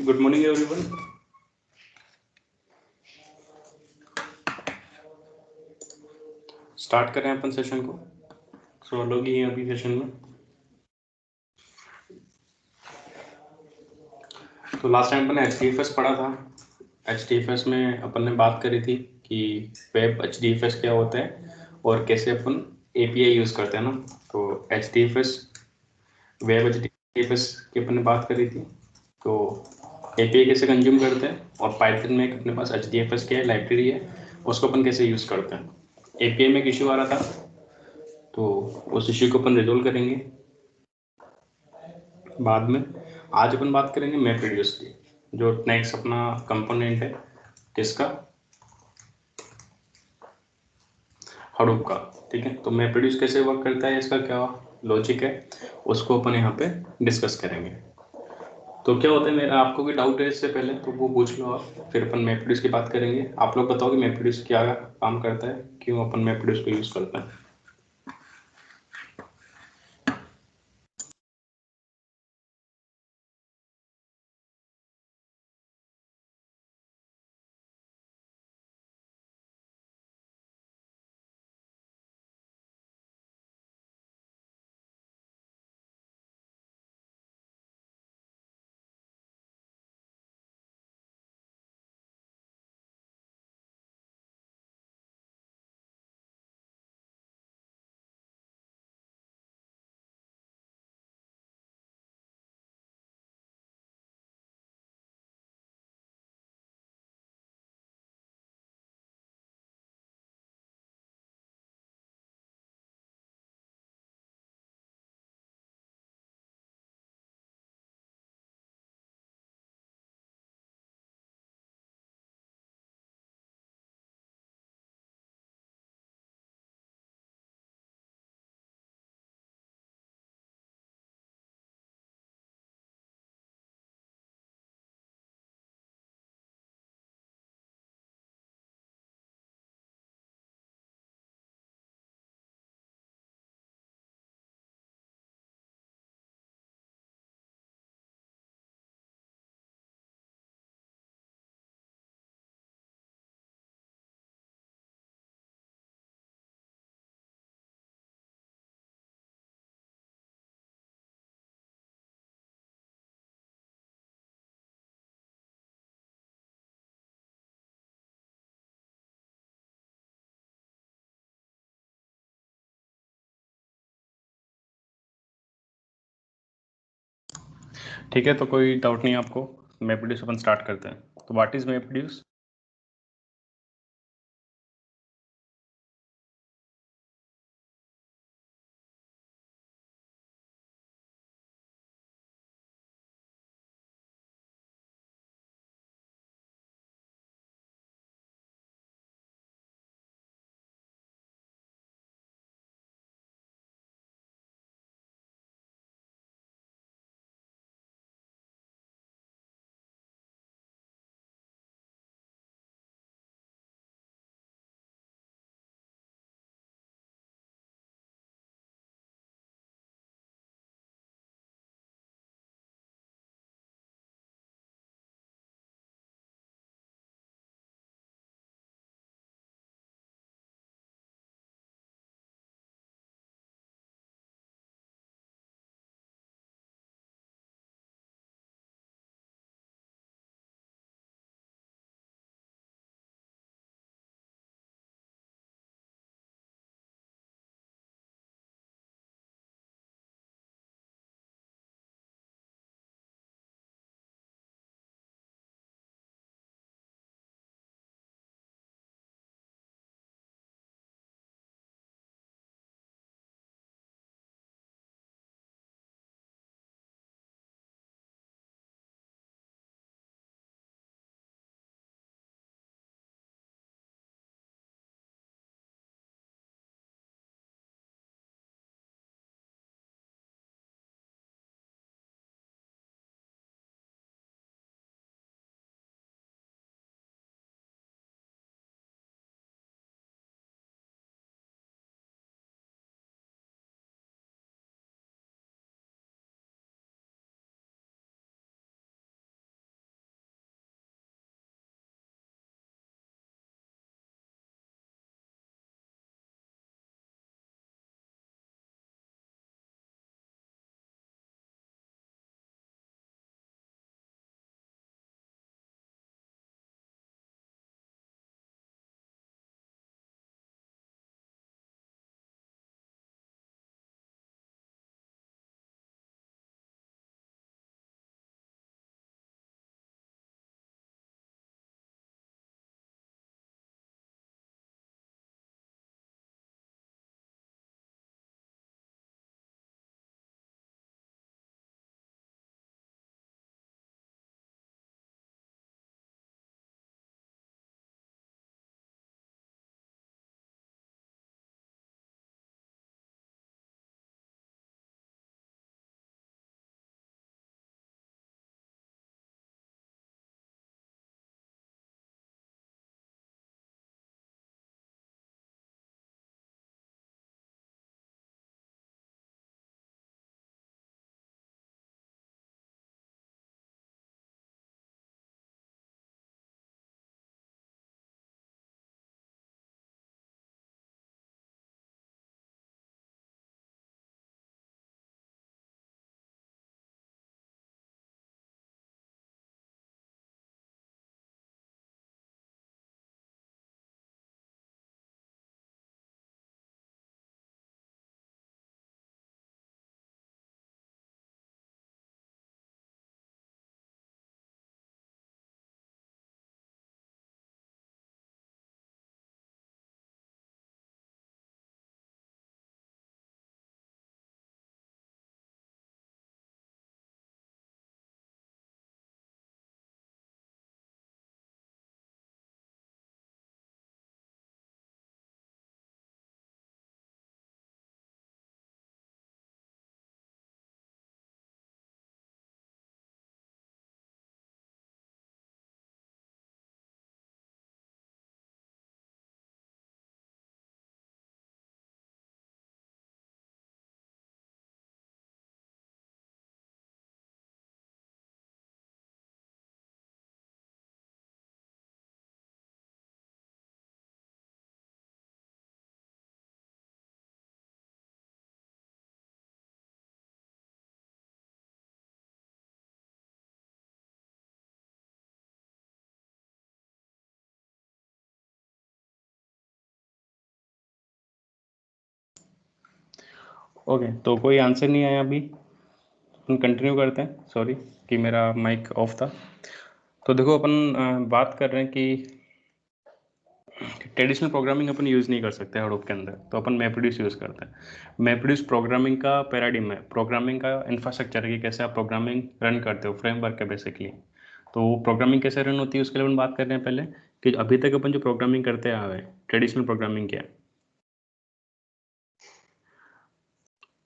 Good morning everyone. Start करें अपन session को। सो लोग ही हैं अभी सेशन में। तो लास्ट टाइम अपन ने HDFS पढ़ा था। HDFS में अपन ने बात करी थी कि वेब HDFS क्या होता है और कैसे अपन API यूज़ करते हैं ना। तो HDFS वेब HDFS की अपन ने बात करी थी। तो API कैसे कंज्यूम करते हैं और पाइथन में अपने पास HDFS क्या है, लाइब्रेरी है, उसको अपन कैसे यूज़ करते हैं। API में एक इशू आ रहा था तो उस इश्यू को अपन रिजोल्व करेंगे बाद में। आज अपन बात करेंगे मैप रिड्यूस की, जो नेक्स्ट अपना कंपोनेंट है किसका, हडूप का। ठीक है, तो मैप रिड्यूस कैसे वर्क करता है, इसका क्या लॉजिक है, उसको अपन यहाँ पे डिस्कस करेंगे। तो क्या होता है, मेरा आपको कोई डाउट है इससे पहले तो वो पूछ लो आप, फिर अपन मैप रिड्यूस की बात करेंगे। आप लोग बताओ कि मैप रिड्यूस क्या काम करता है, क्यों अपन मैप रिड्यूस को यूज़ करते हैं। ठीक है, तो कोई डाउट नहीं आपको, मैप रिड्यूस अपन स्टार्ट करते हैं। तो what is map reduce. Okay, तो कोई आंसर नहीं आया अभी, अपन कंटिन्यू करते हैं। सॉरी कि मेरा माइक ऑफ था। तो देखो अपन बात कर रहे हैं कि ट्रेडिशनल प्रोग्रामिंग अपन यूज़ नहीं कर सकते हडूप के अंदर, तो अपन मैप्रेड्यूस यूज़ करते हैं। मैप्रेड्यूस प्रोग्रामिंग का पैराडिम है, प्रोग्रामिंग का इंफ्रास्ट्रक्चर है कि कैसे आप प्रोग्रामिंग रन करते हो, फ्रेमवर्क है बेसिकली। तो प्रोग्रामिंग कैसे रन होती है उसके लिए अपन बात कर रहे हैं पहले, कि अभी तक अपन जो प्रोग्रामिंग करते आ रहे हैं, ट्रेडिशनल प्रोग्रामिंग क्या है।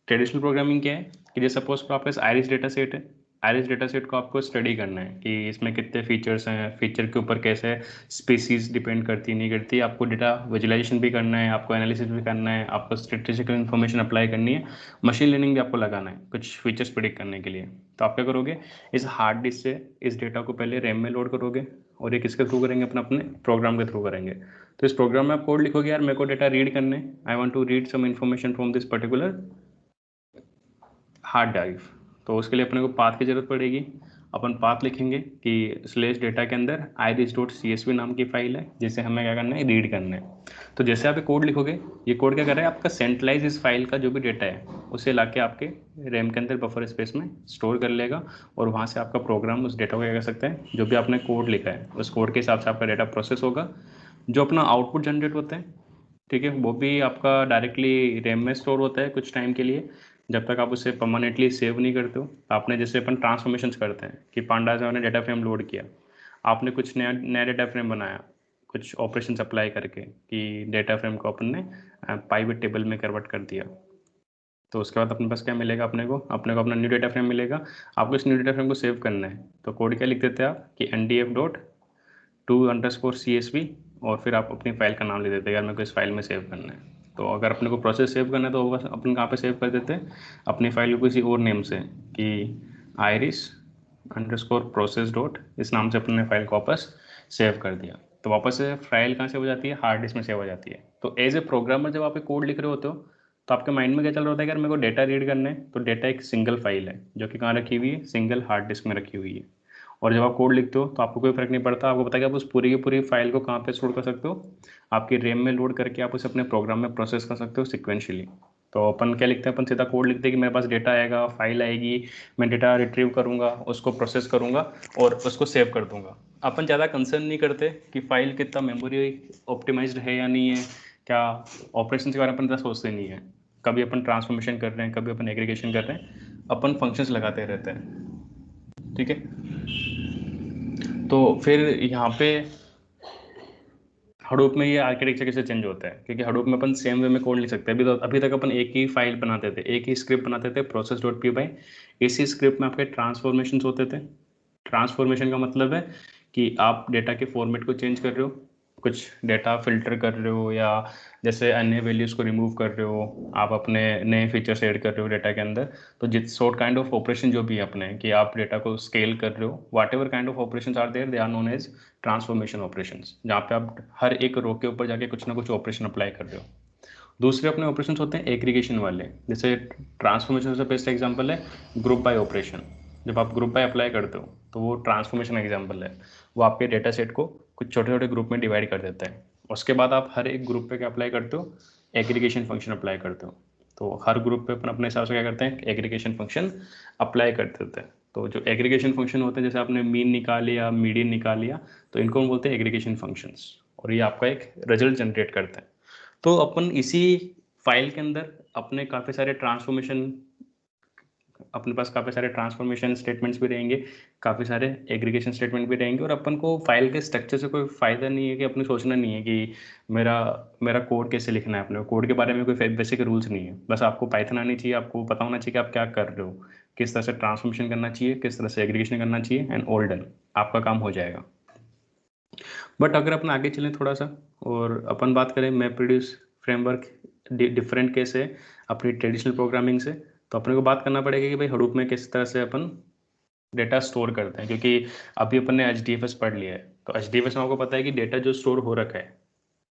ट्रेडिशनल प्रोग्रामिंग क्या है कि जैसे सपोज आपके पास आयरिस डेटा सेट है, आयरिस डेटा सेट को आपको स्टडी करना है कि इसमें कितने फीचर्स हैं, फीचर के ऊपर कैसे स्पीसीज डिपेंड करती नहीं करती, आपको डेटा विजुलाइजेशन भी करना है, आपको एनालिसिस भी करना है, आपको स्टैटिस्टिकल इन्फॉर्मेशन अप्लाई करनी है, मशीन लर्निंग भी आपको लगाना है कुछ फीचर्स प्रेडिक्ट करने के लिए। तो आप क्या करोगे, इस हार्ड डिस्क से इस डेटा को पहले रैम में लोड करोगे, और ये किसके थ्रू करेंगे, अपने प्रोग्राम के थ्रू करेंगे। तो इस प्रोग्राम में आप कोड लिखोगे, यार मेरे को डेटा रीड करने, I want to read some information from this particular hard drive. तो उसके लिए अपने को पाथ की जरूरत पड़ेगी। अपन पाथ लिखेंगे कि स्लेश डेटा के अंदर iris.csv नाम की फाइल है, जिसे हमें क्या करना है, रीड करना है। तो जैसे आप कोड लिखोगे, ये कोड क्या कर रहा है, आपका सेंट्रलाइज इस फाइल का जो भी डेटा है उसे लाके आपके रैम के अंदर बफर स्पेस में स्टोर कर लेगा, और वहाँ से आपका प्रोग्राम उस डेटा को क्या कर सकता है, जो भी आपने कोड लिखा है उस कोड के हिसाब से आपका डेटा प्रोसेस होगा। जो अपना आउटपुट जनरेट होता है, ठीक है, वो भी आपका डायरेक्टली रैम में स्टोर होता है कुछ टाइम के लिए, जब तक आप उसे परमानेंटली सेव नहीं करते हो। आपने जैसे अपन ट्रांसफॉर्मेशंस करते हैं कि पांडा साहब ने डेटा फ्रेम लोड किया, आपने कुछ नया नया डेटा फ्रेम बनाया कुछ ऑपरेशंस अप्लाई करके, कि डेटा फ्रेम को अपन ने पाइवेट टेबल में कन्वर्ट कर दिया। तो उसके बाद अपने पास क्या मिलेगा, अपने को अपना न्यू डेटा फ्रेम मिलेगा। आपको इस न्यू डेटा फ्रेम को सेव करना है, तो कोड क्या लिख देते हैं आप कि ndf.to_csv, और फिर आप अपनी फाइल का नाम ले देते हैं, यार मेरे को इस फाइल में सेव करना है। तो अगर अपने को प्रोसेस सेव करना है तो बस अपन कहाँ पे सेव कर देते हैं, अपनी फाइल को किसी और नेम से, कि iris_process डॉट इस नाम से अपने फाइल को वापस सेव कर दिया। तो वापस से फाइल कहाँ सेव हो जाती है, हार्ड डिस्क में सेव हो जाती है। तो एज ए प्रोग्रामर जब आप कोड लिख रहे होते हो, तो आपके माइंड में क्या चल रहा होता है, यार मेरे को डेटा रीड करना है, तो डेटा एक सिंगल फाइल है जो कि कहाँ रखी हुई है, सिंगल हार्ड डिस्क में रखी हुई है। और जब आप कोड लिखते हो तो आपको कोई फर्क नहीं पड़ता, आपको पता है कि आप उस पूरी की पूरी फाइल को कहाँ पे स्टोर कर सकते हो, आपकी रैम में लोड करके आप उसे अपने प्रोग्राम में प्रोसेस कर सकते हो सिक्वेंशियली। तो अपन क्या लिखते हैं, अपन सीधा कोड लिखते हैं कि मेरे पास डेटा आएगा, फाइल आएगी, मैं डेटा रिट्रीव करूँगा, उसको प्रोसेस करूँगा और उसको सेव कर दूंगा। अपन ज़्यादा कंसर्न नहीं करते कि फाइल कितना मेमोरी ऑप्टिमाइज्ड है या नहीं है, क्या ऑपरेशन के बारे में अपन ज़्यादा सोचते नहीं है। कभी अपन ट्रांसफॉर्मेशन कर रहे हैं, कभी अपन एग्रीगेशन कर रहे हैं, अपन फंक्शंस लगाते रहते हैं, ठीक है। तो फिर यहाँ पे हडूप में ये आर्किटेक्चर कैसे चेंज होता है, क्योंकि हडूप में अपन सेम वे में कोड लिख सकते हैं। अभी तक अपन एक ही फाइल बनाते थे, एक ही स्क्रिप्ट बनाते थे, process.py। इसी स्क्रिप्ट में आपके ट्रांसफॉर्मेशन होते थे। ट्रांसफॉर्मेशन का मतलब है कि आप डेटा के फॉर्मेट को चेंज कर रहे हो, कुछ डेटा फिल्टर कर रहे हो, या जैसे अन्य वैल्यूज़ को रिमूव कर रहे हो, आप अपने नए फीचर्स ऐड कर रहे हो डेटा के अंदर। तो जिस सॉर्ट काइंड ऑफ ऑपरेशन जो भी है अपने, कि आप डेटा को स्केल कर रहे हो, whatever kind of operation are there, they are known as transformation operations, जहाँ पे आप हर एक रो के ऊपर जाके कुछ ना कुछ ऑपरेशन अप्लाई कर रहे हो। दूसरे अपने ऑपरेशंस होते हैं एग्रीगेशन वाले, जैसे ट्रांसफॉर्मेशन से बेस्ट एग्जांपल है ग्रुप बाय ऑपरेशन। जब आप ग्रुप बाय अप्लाई करते हो तो वो ट्रांसफॉर्मेशन एग्जांपल है, वो आपके डेटा सेट को कुछ छोटे छोटे ग्रुप में डिवाइड कर देता है। उसके बाद आप हर एक ग्रुप पे क्या अप्लाई करते हो, एग्रीगेशन फंक्शन अप्लाई करते हो। तो हर ग्रुप पे अपन अपने हिसाब से क्या करते हैं, एग्रीगेशन फंक्शन अप्लाई कर देते हैं। तो जो एग्रीगेशन फंक्शन होते हैं, जैसे आपने मीन निकाल लिया, मीडियन निकाल लिया, तो इनको हम बोलते हैं एग्रीगेशन फंक्शंस, और ये आपका एक रिजल्ट जनरेट करते हैं। तो अपन इसी फाइल के अंदर अपने काफ़ी सारे ट्रांसफॉर्मेशन, अपने पास काफ़ी सारे ट्रांसफॉर्मेशन स्टेटमेंट्स भी रहेंगे, काफ़ी सारे एग्रीगेशन स्टेटमेंट भी रहेंगे। और अपन को फाइल के स्ट्रक्चर से कोई फ़ायदा नहीं है कि अपने सोचना नहीं है कि मेरा मेरा कोड कैसे लिखना है। अपने कोड के बारे में कोई बेसिक रूल्स नहीं है, बस आपको पाइथन आनी चाहिए, आपको पता होना चाहिए कि आप क्या कर रहे हो, किस तरह से ट्रांसफॉर्मेशन करना चाहिए, किस तरह से एग्रीगेशन करना चाहिए, एंड ऑल डन, आपका काम हो जाएगा। बट अगर अपन आगे चलें थोड़ा सा, और अपन बात करें मैप्रेड्यूस फ्रेमवर्क डिफरेंट कैसे है अपनी ट्रेडिशनल प्रोग्रामिंग से, तो अपने को बात करना पड़ेगा कि भाई हडूप में किस तरह से अपन डेटा स्टोर करते हैं। क्योंकि अभी अपन ने HDFS पढ़ लिया है, तो HDFS में आपको पता है कि डेटा जो स्टोर हो रखा है,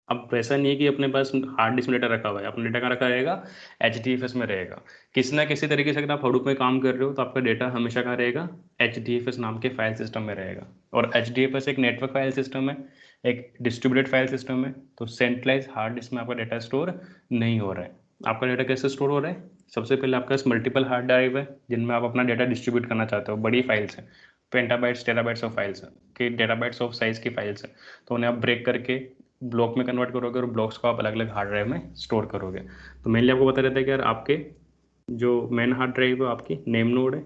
अब वैसा नहीं है कि अपने पास हार्ड डिस्क में डेटा रखा हुआ है, अपना डेटा कहाँ रखा रहेगा, HDFS में रहेगा। किसी ना किसी तरीके से अगर आप हडूप में काम कर रहे हो तो आपका डेटा हमेशा कहाँ रहेगा, HDFS नाम के फाइल सिस्टम में रहेगा। और HDFS एक नेटवर्क फाइल सिस्टम है, एक डिस्ट्रीब्यूटेड फाइल सिस्टम है। तो सेंट्रलाइज हार्ड डिस्क में आपका डेटा स्टोर नहीं हो रहा है। आपका डेटा कैसे स्टोर हो रहा है, सबसे पहले आपके पास मल्टीपल हार्ड ड्राइव है जिनमें आप अपना डेटा डिस्ट्रीब्यूट करना चाहते हो, बड़ी फाइल्स हैं, पेंटाबाइट्स टेराबाइट्स ऑफ फाइल्स हैं कि टेराबाइट्स ऑफ साइज की फाइल्स हैं, तो उन्हें आप ब्रेक करके ब्लॉक में कन्वर्ट करोगे और ब्लॉक्स को आप अलग अलग हार्ड ड्राइव में स्टोर करोगे। तो मेनली आपको बता रहता है कि यार आपके जो मेन हार्ड ड्राइव है आपकी नेम नोड है,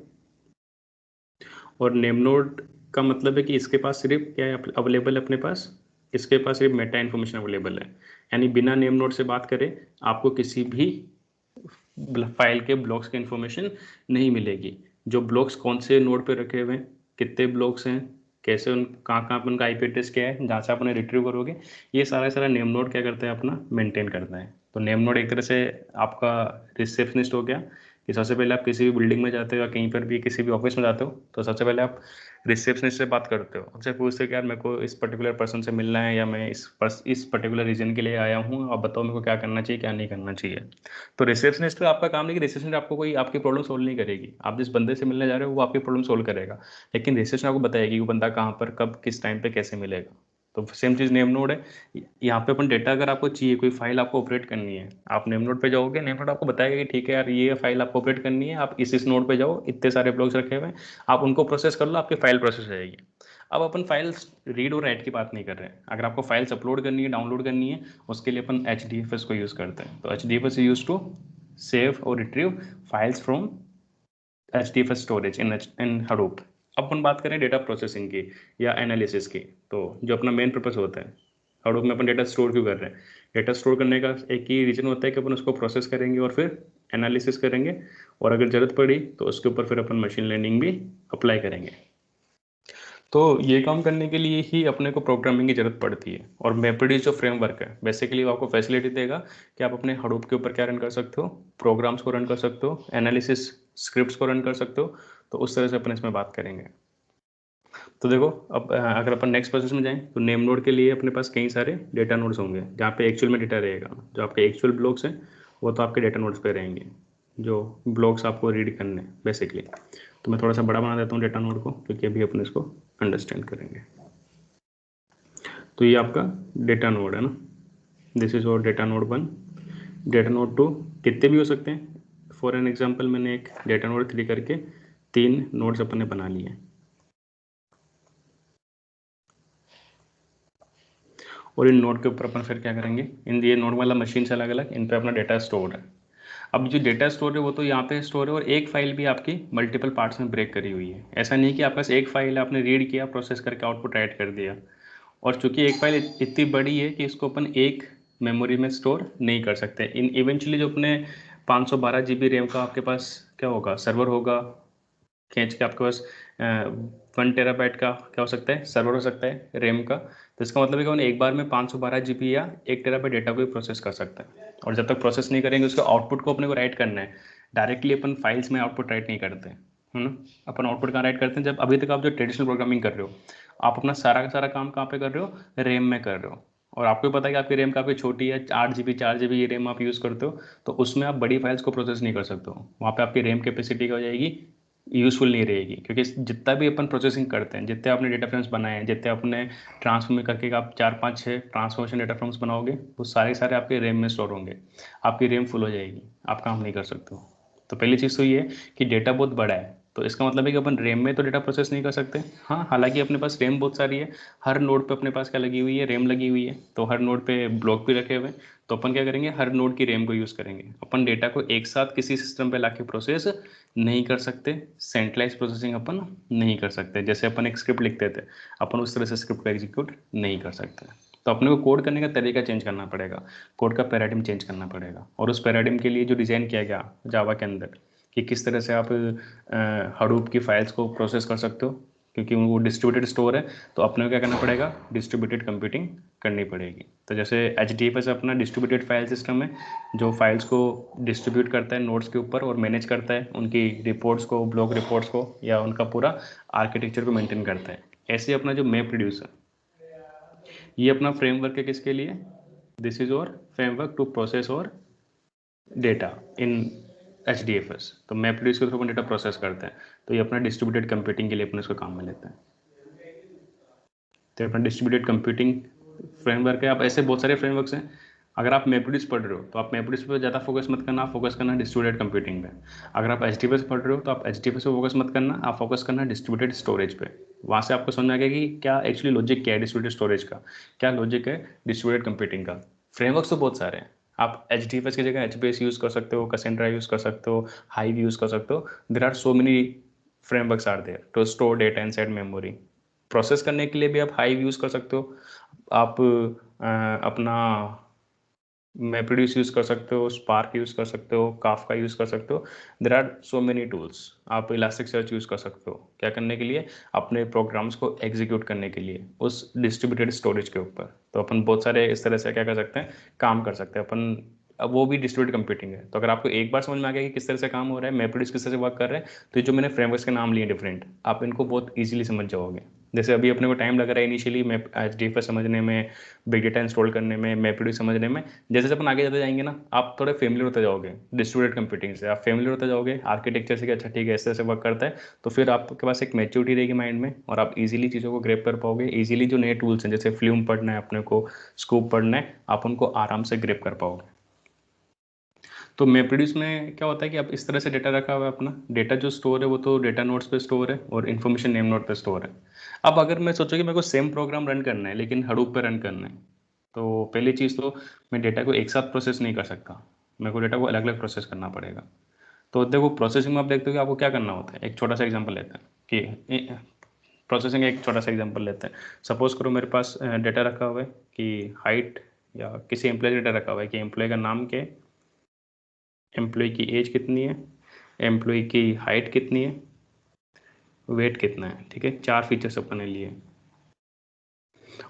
और नेम नोड का मतलब है कि इसके पास सिर्फ क्या है अवेलेबल है अपने पास, इसके पास सिर्फ मेटा इन्फॉर्मेशन अवेलेबल है, यानी बिना नेम नोड से बात करें आपको किसी भी फाइल के ब्लॉक्स की इन्फॉर्मेशन नहीं मिलेगी। जो ब्लॉक्स कौन से नोड पे रखे हुए हैं, कितने ब्लॉक्स हैं, कैसे उन कहाँ पर उनका आईपी एड्रेस क्या है, जहाँ से आप उन्हें रिट्रीव करोगे, ये सारा नेम नोड क्या करता है अपना मेंटेन करता है। तो नेम नोड एक तरह से आपका रिसेप्शनिस्ट हो गया कि सबसे पहले आप किसी भी बिल्डिंग में जाते हो या कहीं पर भी किसी भी ऑफिस में जाते हो तो सबसे पहले आप रिसेप्शनिस्ट से बात करते हो, उनसे पूछते हो कि यार मेरे को इस पर्टिकुलर पर्सन से मिलना है या मैं इस पर्टिकुलर रीजन के लिए आया हूँ, आप बताओ मेरे को क्या करना चाहिए क्या नहीं करना चाहिए। तो रिसेप्शनिस्ट का आपका काम नहीं कि रिसेप्शनिस्ट आपको कोई आपकी प्रॉब्लम सोल्व नहीं करेगी, आप जिस बंदे से मिलने जा रहे हो वो आपकी प्रॉब्लम सोल्व करेगा, लेकिन रिसेप्शन आपको बताएगी वो बंदा कहाँ पर कब किस टाइम पे कैसे मिलेगा। तो सेम चीज़ नेम नोड है, यहाँ पे अपन डेटा अगर आपको चाहिए, कोई फाइल आपको ऑपरेट करनी है, आप नेम नोड पे जाओगे, नेम नोड आपको बताएगा कि ठीक है यार ये फाइल आपको ऑपरेट करनी है, आप इस नोड पे जाओ, इतने सारे ब्लॉक्स रखे हुए हैं, आप उनको प्रोसेस कर लो, आपकी फाइल प्रोसेस हो जाएगी। अब अपन फाइल्स रीड और राइट की बात नहीं कर रहे हैं, अगर आपको फाइल्स अपलोड करनी है डाउनलोड करनी है उसके लिए अपन HDFS को यूज़ करते हैं। तो HDFS यूज टू सेव और retrieve files from HDFS storage in Hadoop। अब अपन बात करें डेटा प्रोसेसिंग की या एनालिसिस की, तो जो अपना मेन पर्पस होता है Hadoop में अपन डेटा स्टोर क्यों कर रहे हैं, डेटा स्टोर करने का एक ही रीजन होता है कि अपन उसको प्रोसेस करेंगे और फिर एनालिसिस करेंगे, और अगर ज़रूरत पड़ी तो उसके ऊपर फिर अपन मशीन लर्निंग भी अप्लाई करेंगे। तो ये काम करने के लिए ही अपने को प्रोग्रामिंग की ज़रूरत पड़ती है, और MapReduce जो फ्रेमवर्क है बेसिकली वो आपको फैसिलिटी देगा कि आप अपने Hadoop के ऊपर क्या रन कर सकते हो, प्रोग्राम्स को रन कर सकते हो, एनालिसिस स्क्रिप्ट्स को रन कर सकते हो। तो उस तरह से अपन इसमें बात करेंगे। तो देखो अब अगर अपन नेक्स्ट प्रोसेस में जाएं तो नेम नोड के लिए अपने पास कई सारे डेटा नोड्स होंगे जहाँ पे एक्चुअल में डेटा रहेगा, जो आपके एक्चुअल ब्लॉक्स हैं वो तो आपके डेटा नोड्स पे रहेंगे, जो ब्लॉक्स आपको रीड करने हैं बेसिकली। तो मैं थोड़ा सा बड़ा बना देता हूँ डेटा नोड को क्योंकि अभी अपन इसको अंडरस्टैंड करेंगे। तो ये आपका डेटा नोड है ना, दिस इज और डेटा नोड 1, डेटा नोड 2 कितने भी हो सकते हैं। फॉर एन एग्जांपल मैंने एक डेटा नोड 3 करके 3 नोड्स अपन ने बना लिए हैं, और इन नोड के ऊपर अपन फिर क्या करेंगे, इन ये नोड वाला मशीन से अलग अलग इन पे अपना डेटा स्टोर है। अब जो डेटा स्टोर है वो तो यहाँ पे स्टोर है, और एक फाइल भी आपकी मल्टीपल पार्ट्स में ब्रेक करी हुई है। ऐसा नहीं कि आपके पास एक फाइल है आपने रीड किया प्रोसेस करके आउटपुट राइट कर दिया, और चूंकि एक फाइल इतनी बड़ी है कि इसको अपन एक मेमोरी में स्टोर नहीं कर सकते। इन इवेंचुअली जो अपने 512 GB रैम का आपके पास क्या होगा, सर्वर होगा, खींच के आपके पास 1 TB का क्या हो सकता है, सर्वर हो सकता है रैम का। तो इसका मतलब है कि उन्हें एक बार में 512 GB या 1 TB डेटा को भी प्रोसेस कर सकता है, और जब तक प्रोसेस नहीं करेंगे उसके आउटपुट को अपने को राइट करना है। डायरेक्टली अपन फाइल्स में आउटपुट राइट नहीं करते है ना, अपन आउटपुट कहाँ राइट करते हैं, जब अभी तक आप जो ट्रेडिशनल प्रोग्रामिंग कर रहे हो आप अपना सारा का सारा काम कहाँ पे कर रहे हो, रैम में कर रहे हो। और आपको पता है कि आपकी रैम काफ़ी छोटी है, 8 GB 4 GB ये रैम आप यूज़ करते हो, तो उसमें आप बड़ी फाइल्स को प्रोसेस नहीं कर सकते हो, वहाँ पे आपकी रैम कैपेसिटी क्या हो जाएगी, यूज़फुल नहीं रहेगी। क्योंकि जितना भी अपन प्रोसेसिंग करते हैं, जितने आपने डेटा फ्रेम्स बनाए हैं, जितने आपने ट्रांसफॉर्म करके आप 4 5 6 ट्रांसफॉर्मेशन डेटा फ्रेम्स बनाओगे वो सारे आपके रैम में स्टोर होंगे, आपकी रैम फुल हो जाएगी, आप काम नहीं कर सकते हो। तो पहली चीज़ तो ये है कि डेटा बहुत बड़ा है, तो इसका मतलब है कि अपन रैम में तो डेटा प्रोसेस नहीं कर सकते। हाँ, हालांकि अपने पास रैम बहुत सारी है, हर नोड पे अपने पास क्या लगी हुई है, रैम लगी हुई है, तो हर नोड पे ब्लॉक भी रखे हुए हैं। तो अपन क्या करेंगे, हर नोड की रैम को यूज़ करेंगे। अपन डेटा को एक साथ किसी सिस्टम पे लाके प्रोसेस नहीं कर सकते, सेंट्रलाइज प्रोसेसिंग अपन नहीं कर सकते। जैसे अपन एक स्क्रिप्ट लिखते थे, अपन उस तरह से स्क्रिप्ट को एग्जीक्यूट नहीं कर सकते। तो अपने को कोड करने का तरीका चेंज करना पड़ेगा, कोड का पैराडिम चेंज करना पड़ेगा, और उस पैराडिम के लिए जो डिज़ाइन किया गया जावा के अंदर कि किस तरह से आप हडूप की फाइल्स को प्रोसेस कर सकते हो, क्योंकि वो डिस्ट्रीब्यूटेड स्टोर है, तो अपने को क्या करना पड़ेगा, डिस्ट्रीब्यूटेड कंप्यूटिंग करनी पड़ेगी। तो जैसे HDFS अपना डिस्ट्रीब्यूटेड फाइल सिस्टम है जो फाइल्स को डिस्ट्रीब्यूट करता है नोड्स के ऊपर और मैनेज करता है उनकी रिपोर्ट्स को, ब्लॉक रिपोर्ट्स को, या उनका पूरा आर्किटेक्चर को मेंटेन करता है। ऐसे अपना जो MapReduce है ये अपना फ्रेमवर्क है किसके लिए, दिस इज और फ्रेमवर्क टू प्रोसेस और डेटा इन HDFS। तो MapReduce के थ्रू अपन डेटा प्रोसेस करते हैं, तो ये अपना डिस्ट्रीब्यूटेड कंप्यूटिंग के लिए अपने इसको काम में लेते हैं। तो अपना डिस्ट्रीब्यूटेड कंप्यूटिंग फ्रेमवर्क है। अब ऐसे बहुत सारे फ्रेमवर्क्स हैं, अगर आप MapReduce पढ़ रहे हो तो आप MapReduce पे ज़्यादा फोकस मत करना, आप फोकस करना डिस्ट्रीब्यूटेड कंप्यूटिंग पे। अगर आप HDFS पढ़ रहे हो तो आप HDFS पे फोकस मत करना, आप फोकस करना डिस्ट्रीब्यूटेड स्टोरेज पे। वहाँ से आपको समझ में आ गया कि क्या एक्चुअली लॉजिक क्या है डिस्ट्रीब्यूटेड स्टोरेज का, क्या लॉजिक है डिस्ट्रीब्यूटेड कंप्यूटिंग का। फ्रेमवर्क्स तो बहुत सारे हैं, आप HDFS की जगह HBase यूज़ कर सकते हो, Cassandra यूज़ कर सकते हो, Hive यूज़ कर सकते हो। There are so many frameworks are there to store data inside memory. Process करने के लिए भी आप Hive यूज़ कर सकते हो, आप अपना MapReduce यूज़ कर सकते हो, स्पार्क यूज़ कर सकते हो, काफका यूज़ कर सकते हो। There are so many tools. आप इलास्टिक सर्च यूज़ कर सकते हो, क्या करने के लिए, अपने प्रोग्राम्स को एग्जीक्यूट करने के लिए उस डिस्ट्रीब्यूटेड स्टोरेज के ऊपर। तो अपन बहुत सारे इस तरह से क्या कर सकते हैं, काम कर सकते हैं अपन। अब वो भी डिस्ट्रीब्यूटेड कंप्यूटिंग है। तो अगर आपको एक बार समझ में आ गया कि किस तरह से काम हो रहा है, MapReduce किस तरह से वर्क कर रहा है, तो ये जो मैंने फ्रेमवर्क्स के नाम लिए डिफरेंट, आप इनको बहुत ईजिली समझ जाओगे। जैसे अभी अपने को टाइम लग रहा है इनिशियली मैप HDFS समझने में, बिग डेटा इंस्टॉल करने में, MapReduce समझने में। जैसे जैसे अपन आगे जाते जाएंगे ना, आप थोड़े फेमिलियर होते जाओगे डिस्ट्रीब्यूटेड कंप्यूटिंग से, आप फेमिलियर होते जाओगे आर्किटेक्चर से कि अच्छा ठीक है इस तरह से वर्क करता है। तो फिर आपके पास एक मैच्योरिटी रहेगी माइंड में, और आप इजीली चीज़ों को ग्रैब कर पाओगे। इजीली जो नए टूल्स हैं, जैसे फ्लूम पढ़ना है अपने को, स्कूप पढ़ना है, आप उनको आराम से ग्रैब कर पाओगे। तो MapReduce में क्या होता है कि आप इस तरह से डेटा रखा हुआ है, अपना डेटा जो स्टोर है वो तो डेटा नोड्स पे स्टोर है और इन्फॉर्मेशन नेम नोड पे स्टोर है। अब अगर मैं सोचूं कि मेरे को सेम प्रोग्राम रन करना है लेकिन हडूप पे रन करना है, तो पहली चीज़ तो मैं डेटा को एक साथ प्रोसेस नहीं कर सकता, मेरे को डेटा को अलग अलग प्रोसेस करना पड़ेगा। तो देखो प्रोसेसिंग में आप देखते हो कि आपको क्या करना होता है। एक छोटा सा एग्जाम्पल लेते हैं कि प्रोसेसिंग, एक छोटा सा एग्जाम्पल लेते हैं। सपोज करो मेरे पास डेटा रखा हुआ है कि हाइट, या किसी एम्प्लॉय डेटा रखा हुआ है कि एम्प्लॉय का नाम क्या है, एम्प्लॉय की एज कितनी है, एम्प्लॉय की हाइट कितनी है, वेट कितना है। ठीक है, 4 फीचर्स अपने लिए।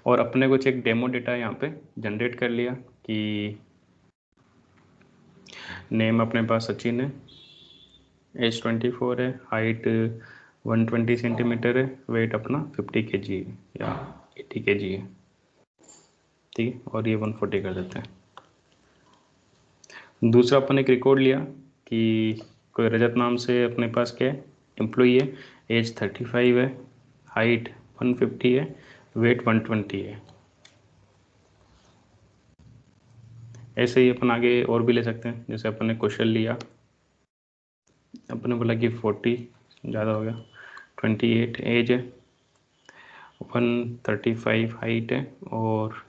और अपने कुछ एक डेमो डेटा यहाँ पे जनरेट कर लिया कि नेम अपने पास सचिन है, एज 24 है, हाइट 120 सेंटीमीटर है, वेट अपना 50 kg है या 80 kg है। ठीक है, और ये 140 कर देते हैं। दूसरा अपन एक रिकॉर्ड लिया कि कोई रजत नाम से अपने पास क्या है, एम्प्लॉई है, एज 35 है, हाइट 150 है, वेट 120 है। ऐसे ही अपन आगे और भी ले सकते हैं। जैसे अपन ने क्वेश्चन लिया, अपन ने बोला कि 40 ज़्यादा हो गया, 28 एज है, 135 हाइट है और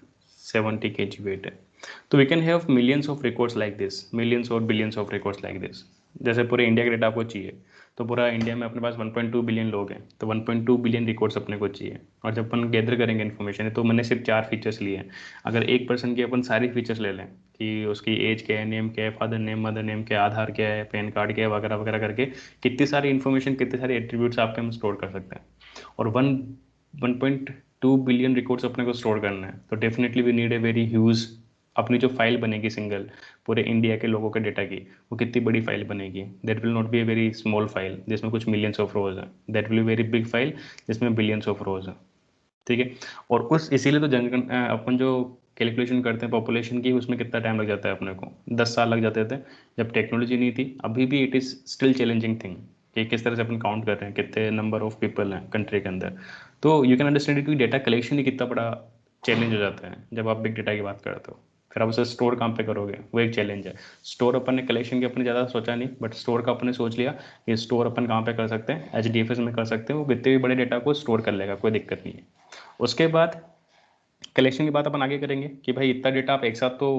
70 kg वेट है। तो we can have millions of records like this, millions और billions of records like this. जैसे पूरे इंडिया का डेटा आपको चाहिए, तो पूरा इंडिया में अपने पास 1.2 बिलियन लोग हैं, तो 1.2 बिलियन रिकॉर्ड्स अपने को चाहिए। और जब अपन गैदर करेंगे इन्फॉर्मेशन, तो मैंने सिर्फ 4 फीचर्स लिए हैं। अगर एक पर्सन की अपन सारी फीचर्स ले लें कि उसकी एज क्या है, नेम क्या है, फादर नेम, मदर नेम क्या है, आधार क्या है, पैन कार्ड क्या है, वगैरह वगैरह करके कितनी सारी इन्फॉर्मेशन, कितने सारे एट्रीब्यूट्स आपके हम स्टोर कर सकते हैं। और 1.2 बिलियन रिकॉर्ड्स अपने को स्टोर करना है, तो definitely we need a very huge, अपनी जो फाइल बनेगी सिंगल पूरे इंडिया के लोगों के डेटा की, वो कितनी बड़ी फाइल बनेगी। That will not be a very small file जिसमें कुछ मिलियंस ऑफ रोज है, that will be very big file जिसमें बिलियंस ऑफ रोज है। ठीक है, और उस इसीलिए तो अपन जो कैलकुलेशन करते हैं पॉपुलेशन की, उसमें कितना टाइम लग जाता है अपने को, 10 साल लग जाते थे जब टेक्नोलॉजी नहीं थी। अभी भी it is still challenging thing कि किस तरह से अपन काउंट कर रहे हैं कितने नंबर ऑफ पीपल हैं कंट्री के अंदर। तो यू कैन अंडरस्टैंड इट कि डेटा कलेक्शन ही कितना बड़ा चैलेंज हो जाता है जब आप बिग डेटा की बात करते हो। फिर आप उसे स्टोर कहाँ पे करोगे, वो एक चैलेंज है। स्टोर अपन ने कलेक्शन की अपने ज़्यादा सोचा नहीं, बट स्टोर का अपन ने सोच लिया कि स्टोर अपन कहाँ पे कर सकते हैं, HDFS में कर सकते हैं। वो कितने भी बड़े डेटा को स्टोर कर लेगा, कोई दिक्कत नहीं है। उसके बाद कलेक्शन की बात अपन आगे करेंगे कि भाई इतना डेटा आप एक साथ तो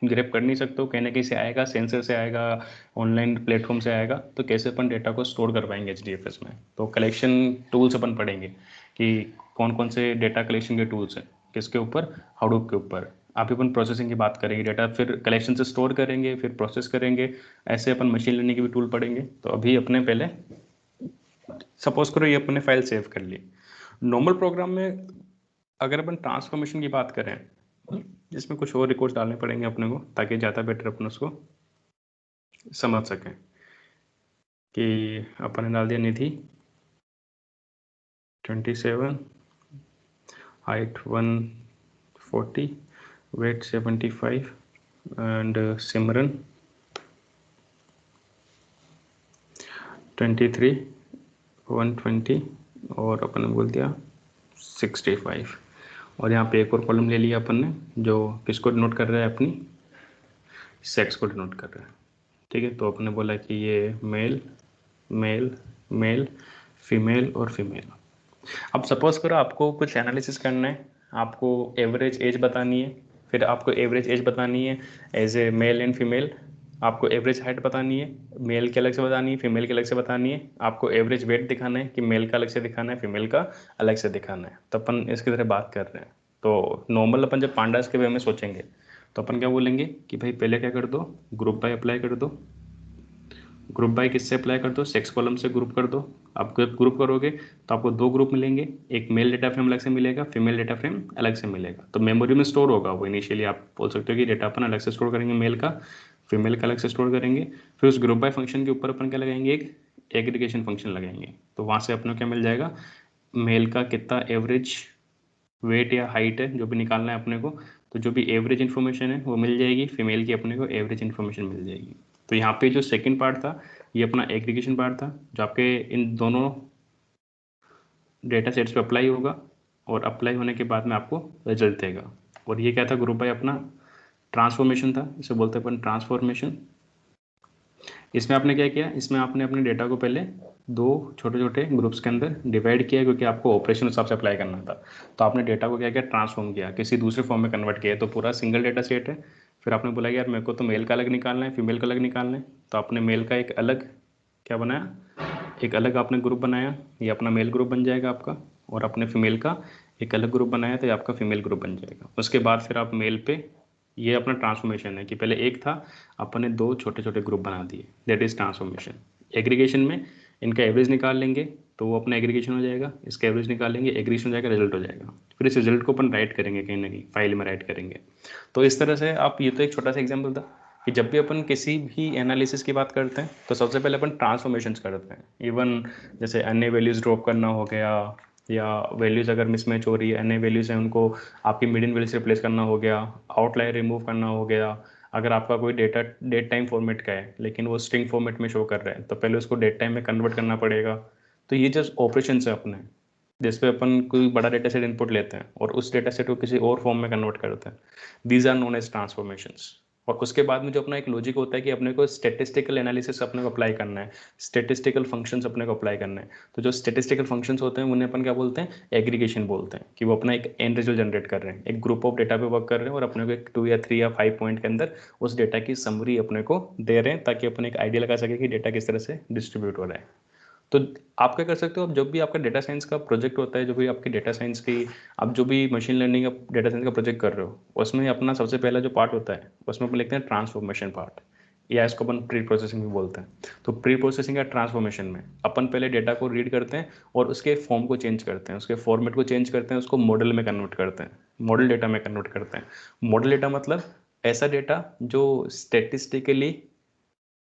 ग्रैब कर नहीं सकते हो, कहीं ना कहीं से आएगा, सेंसर से आएगा, ऑनलाइन प्लेटफॉर्म से आएगा। तो कैसे अपन डेटा को स्टोर कर पाएंगे HDFS में, तो कलेक्शन टूल्स अपन पढ़ेंगे कि कौन कौन से डेटा कलेक्शन के टूल्स हैं, किसके ऊपर, हाडूप के ऊपर। अभी अपन प्रोसेसिंग की बात करेंगे, डेटा फिर कलेक्शन से स्टोर करेंगे, फिर प्रोसेस करेंगे। ऐसे अपन मशीन लर्निंग के भी टूल पढ़ेंगे। तो अभी अपने पहले सपोज करो ये अपने फाइल सेव कर ली। नॉर्मल प्रोग्राम में अगर अपन ट्रांसफॉर्मेशन की बात करें, इसमें कुछ और रिकॉर्ड्स डालने पड़ेंगे अपने को ताकि ज़्यादा बेटर अपन उसको समझ सकें। कि अपन ने डाल दिया निधि 27, हाइट 140, वेट 75 एंड सिमरन 23, 120 और अपन ने बोल दिया 65। और यहाँ पे एक और कॉलम ले लिया अपन ने जो किसको डिनोट कर रहा है, अपनी सेक्स को डिनोट कर रहा है। ठीक है, तो अपन ने बोला कि ये मेल मेल मेल फीमेल और फीमेल। अब सपोज करो आपको कुछ एनालिसिस करना है, आपको एवरेज एज बतानी है, फिर आपको एवरेज एज बतानी है as a male and female, आपको एवरेज हाइट बतानी है, मेल के अलग से बतानी है, फीमेल के अलग से बतानी है, आपको एवरेज वेट दिखाना है कि मेल का अलग से दिखाना है, फीमेल का अलग से दिखाना है। तो अपन इसकी तरह बात कर रहे हैं। तो नॉर्मल अपन जब पांडास के वे में सोचेंगे तो अपन क्या बोलेंगे कि भाई पहले क्या कर दो, ग्रुप बाय अप्लाई कर दो। ग्रुप बाय किससे अप्लाई कर दो, सेक्स कॉलम से ग्रुप कर दो। आप जब ग्रुप करोगे तो आपको दो ग्रुप मिलेंगे, एक मेल डेटा फ्रेम अलग से मिलेगा, फीमेल डेटा फ्रेम अलग से मिलेगा। तो मेमोरी में स्टोर होगा वो इनिशियली, आप बोल सकते हो कि डेटा अपन अलग से स्टोर करेंगे, मेल का, फीमेल का अलग से स्टोर करेंगे। फिर उस ग्रुप बाय फंक्शन के ऊपर अपन क्या लगाएंगे, एक एग्रीगेशन फंक्शन लगाएंगे। तो वहाँ से अपने क्या मिल जाएगा, मेल का कितना एवरेज वेट या हाइट है जो भी निकालना है अपने को, तो जो भी एवरेज इन्फॉर्मेशन है वो मिल जाएगी, फीमेल की अपने को एवरेज इन्फॉर्मेशन मिल जाएगी। तो यहाँ पे जो सेकंड पार्ट था ये अपना एग्रीगेशन पार्ट था, जो आपके इन दोनों डेटा सेट्स पे अप्लाई होगा, और अप्लाई होने के बाद में आपको रिजल्ट देगा। और ये क्या था, ग्रुप बाय अपना ट्रांसफॉर्मेशन था, इसे बोलते हैं अपन ट्रांसफॉर्मेशन। इसमें आपने क्या किया, इसमें आपने अपने डेटा को पहले दो छोटे छोटे ग्रुप्स के अंदर डिवाइड किया, क्योंकि आपको ऑपरेशन हिसाब से अप्लाई करना था। तो आपने डेटा को क्या किया, ट्रांसफॉर्म किया, किसी दूसरे फॉर्म में कन्वर्ट किया, तो पूरा सिंगल डेटा सेट है। फिर आपने बोला यार मेरे को तो मेल का अलग निकालना है, फीमेल का अलग निकालना है। तो आपने मेल का एक अलग क्या बनाया, एक अलग आपने ग्रुप बनाया, ये अपना मेल ग्रुप बन जाएगा आपका। और अपने फीमेल का एक अलग ग्रुप बनाया तो ये आपका फीमेल ग्रुप बन जाएगा। उसके बाद फिर आप मेल पे, ये अपना ट्रांसफॉर्मेशन है कि पहले एक था, अपन ने दो छोटे छोटे ग्रुप बना दिए, दैट इज ट्रांसफॉर्मेशन। एग्रीगेशन में इनका एवरेज निकाल लेंगे तो वो अपना एग्रीगेशन हो जाएगा, इसका एवरेज निकाल लेंगे, एग्रीगेशन हो जाएगा, रिजल्ट हो जाएगा। फिर इस रिजल्ट को अपन राइट करेंगे कहीं ना कहीं फाइल में राइट करेंगे। तो इस तरह से आप, ये तो एक छोटा सा एग्जाम्पल था कि जब भी अपन किसी भी एनालिसिस की बात करते हैं तो सबसे पहले अपन ट्रांसफॉर्मेशंस करते हैं। इवन जैसे अन्य वैल्यूज़ ड्रॉप करना हो गया, या वैल्यूज़ अगर मिसमैच हो रही है, अन्य वैल्यूज़ हैं उनको आपकी मीडियन वैल्यू से रिप्लेस करना हो गया, आउटलायर रिमूव करना हो गया। अगर आपका कोई डेटा डेट टाइम फॉर्मेट का है लेकिन वो स्ट्रिंग फॉर्मेट में शो कर रहा है तो पहले उसको डेट टाइम में कन्वर्ट करना पड़ेगा। तो ये जस्ट ऑपरेशन है अपने, जिस पे अपन कोई बड़ा डेटा सेट इनपुट लेते हैं और उस डेटा सेट को किसी और फॉर्म में कन्वर्ट करते हैं। These are known as transformations. और उसके बाद में जो अपना एक लॉजिक होता है कि अपने को स्टेटिस्टिकल एनालिसिस अपने को अप्लाई करना है, स्टेटिस्टिकल फंक्शंस अपने को अप्लाई करना है। तो जो स्टेटिस्टिकल फंक्शंस होते हैं उन्हें अपन क्या बोलते हैं, एग्रीगेशन बोलते हैं, कि वो अपना एक एंड रिजल्ट जनरेट कर रहे हैं, एक ग्रुप ऑफ डेटा पे वर्क कर रहे हैं और अपने को एक 2 या 3 या 5 पॉइंट के अंदर उस डेटा की समरी अपने को दे रहे हैं, ताकि अपन एक आइडिया लगा सके कि डेटा किस तरह से डिस्ट्रीब्यूट हो रहा है। तो आप क्या कर सकते हो, अब जब भी आपका डेटा साइंस का प्रोजेक्ट होता है, जो भी आपकी डेटा साइंस की, आप जो भी मशीन लर्निंग का डेटा साइंस का प्रोजेक्ट कर रहे हो, उसमें अपना सबसे पहला जो पार्ट होता है उसमें अपन लिखते हैं ट्रांसफॉर्मेशन पार्ट, या इसको अपन प्री प्रोसेसिंग भी बोलते हैं। तो प्री प्रोसेसिंग या ट्रांसफॉर्मेशन में अपन पहले डेटा को रीड करते हैं और उसके फॉर्म को चेंज करते हैं, उसके फॉर्मेट को चेंज करते हैं, उसको मॉडल में कन्वर्ट करते हैं, मॉडल डेटा में कन्वर्ट करते हैं। मॉडल डेटा मतलब ऐसा डेटा जो स्टेटिस्टिकली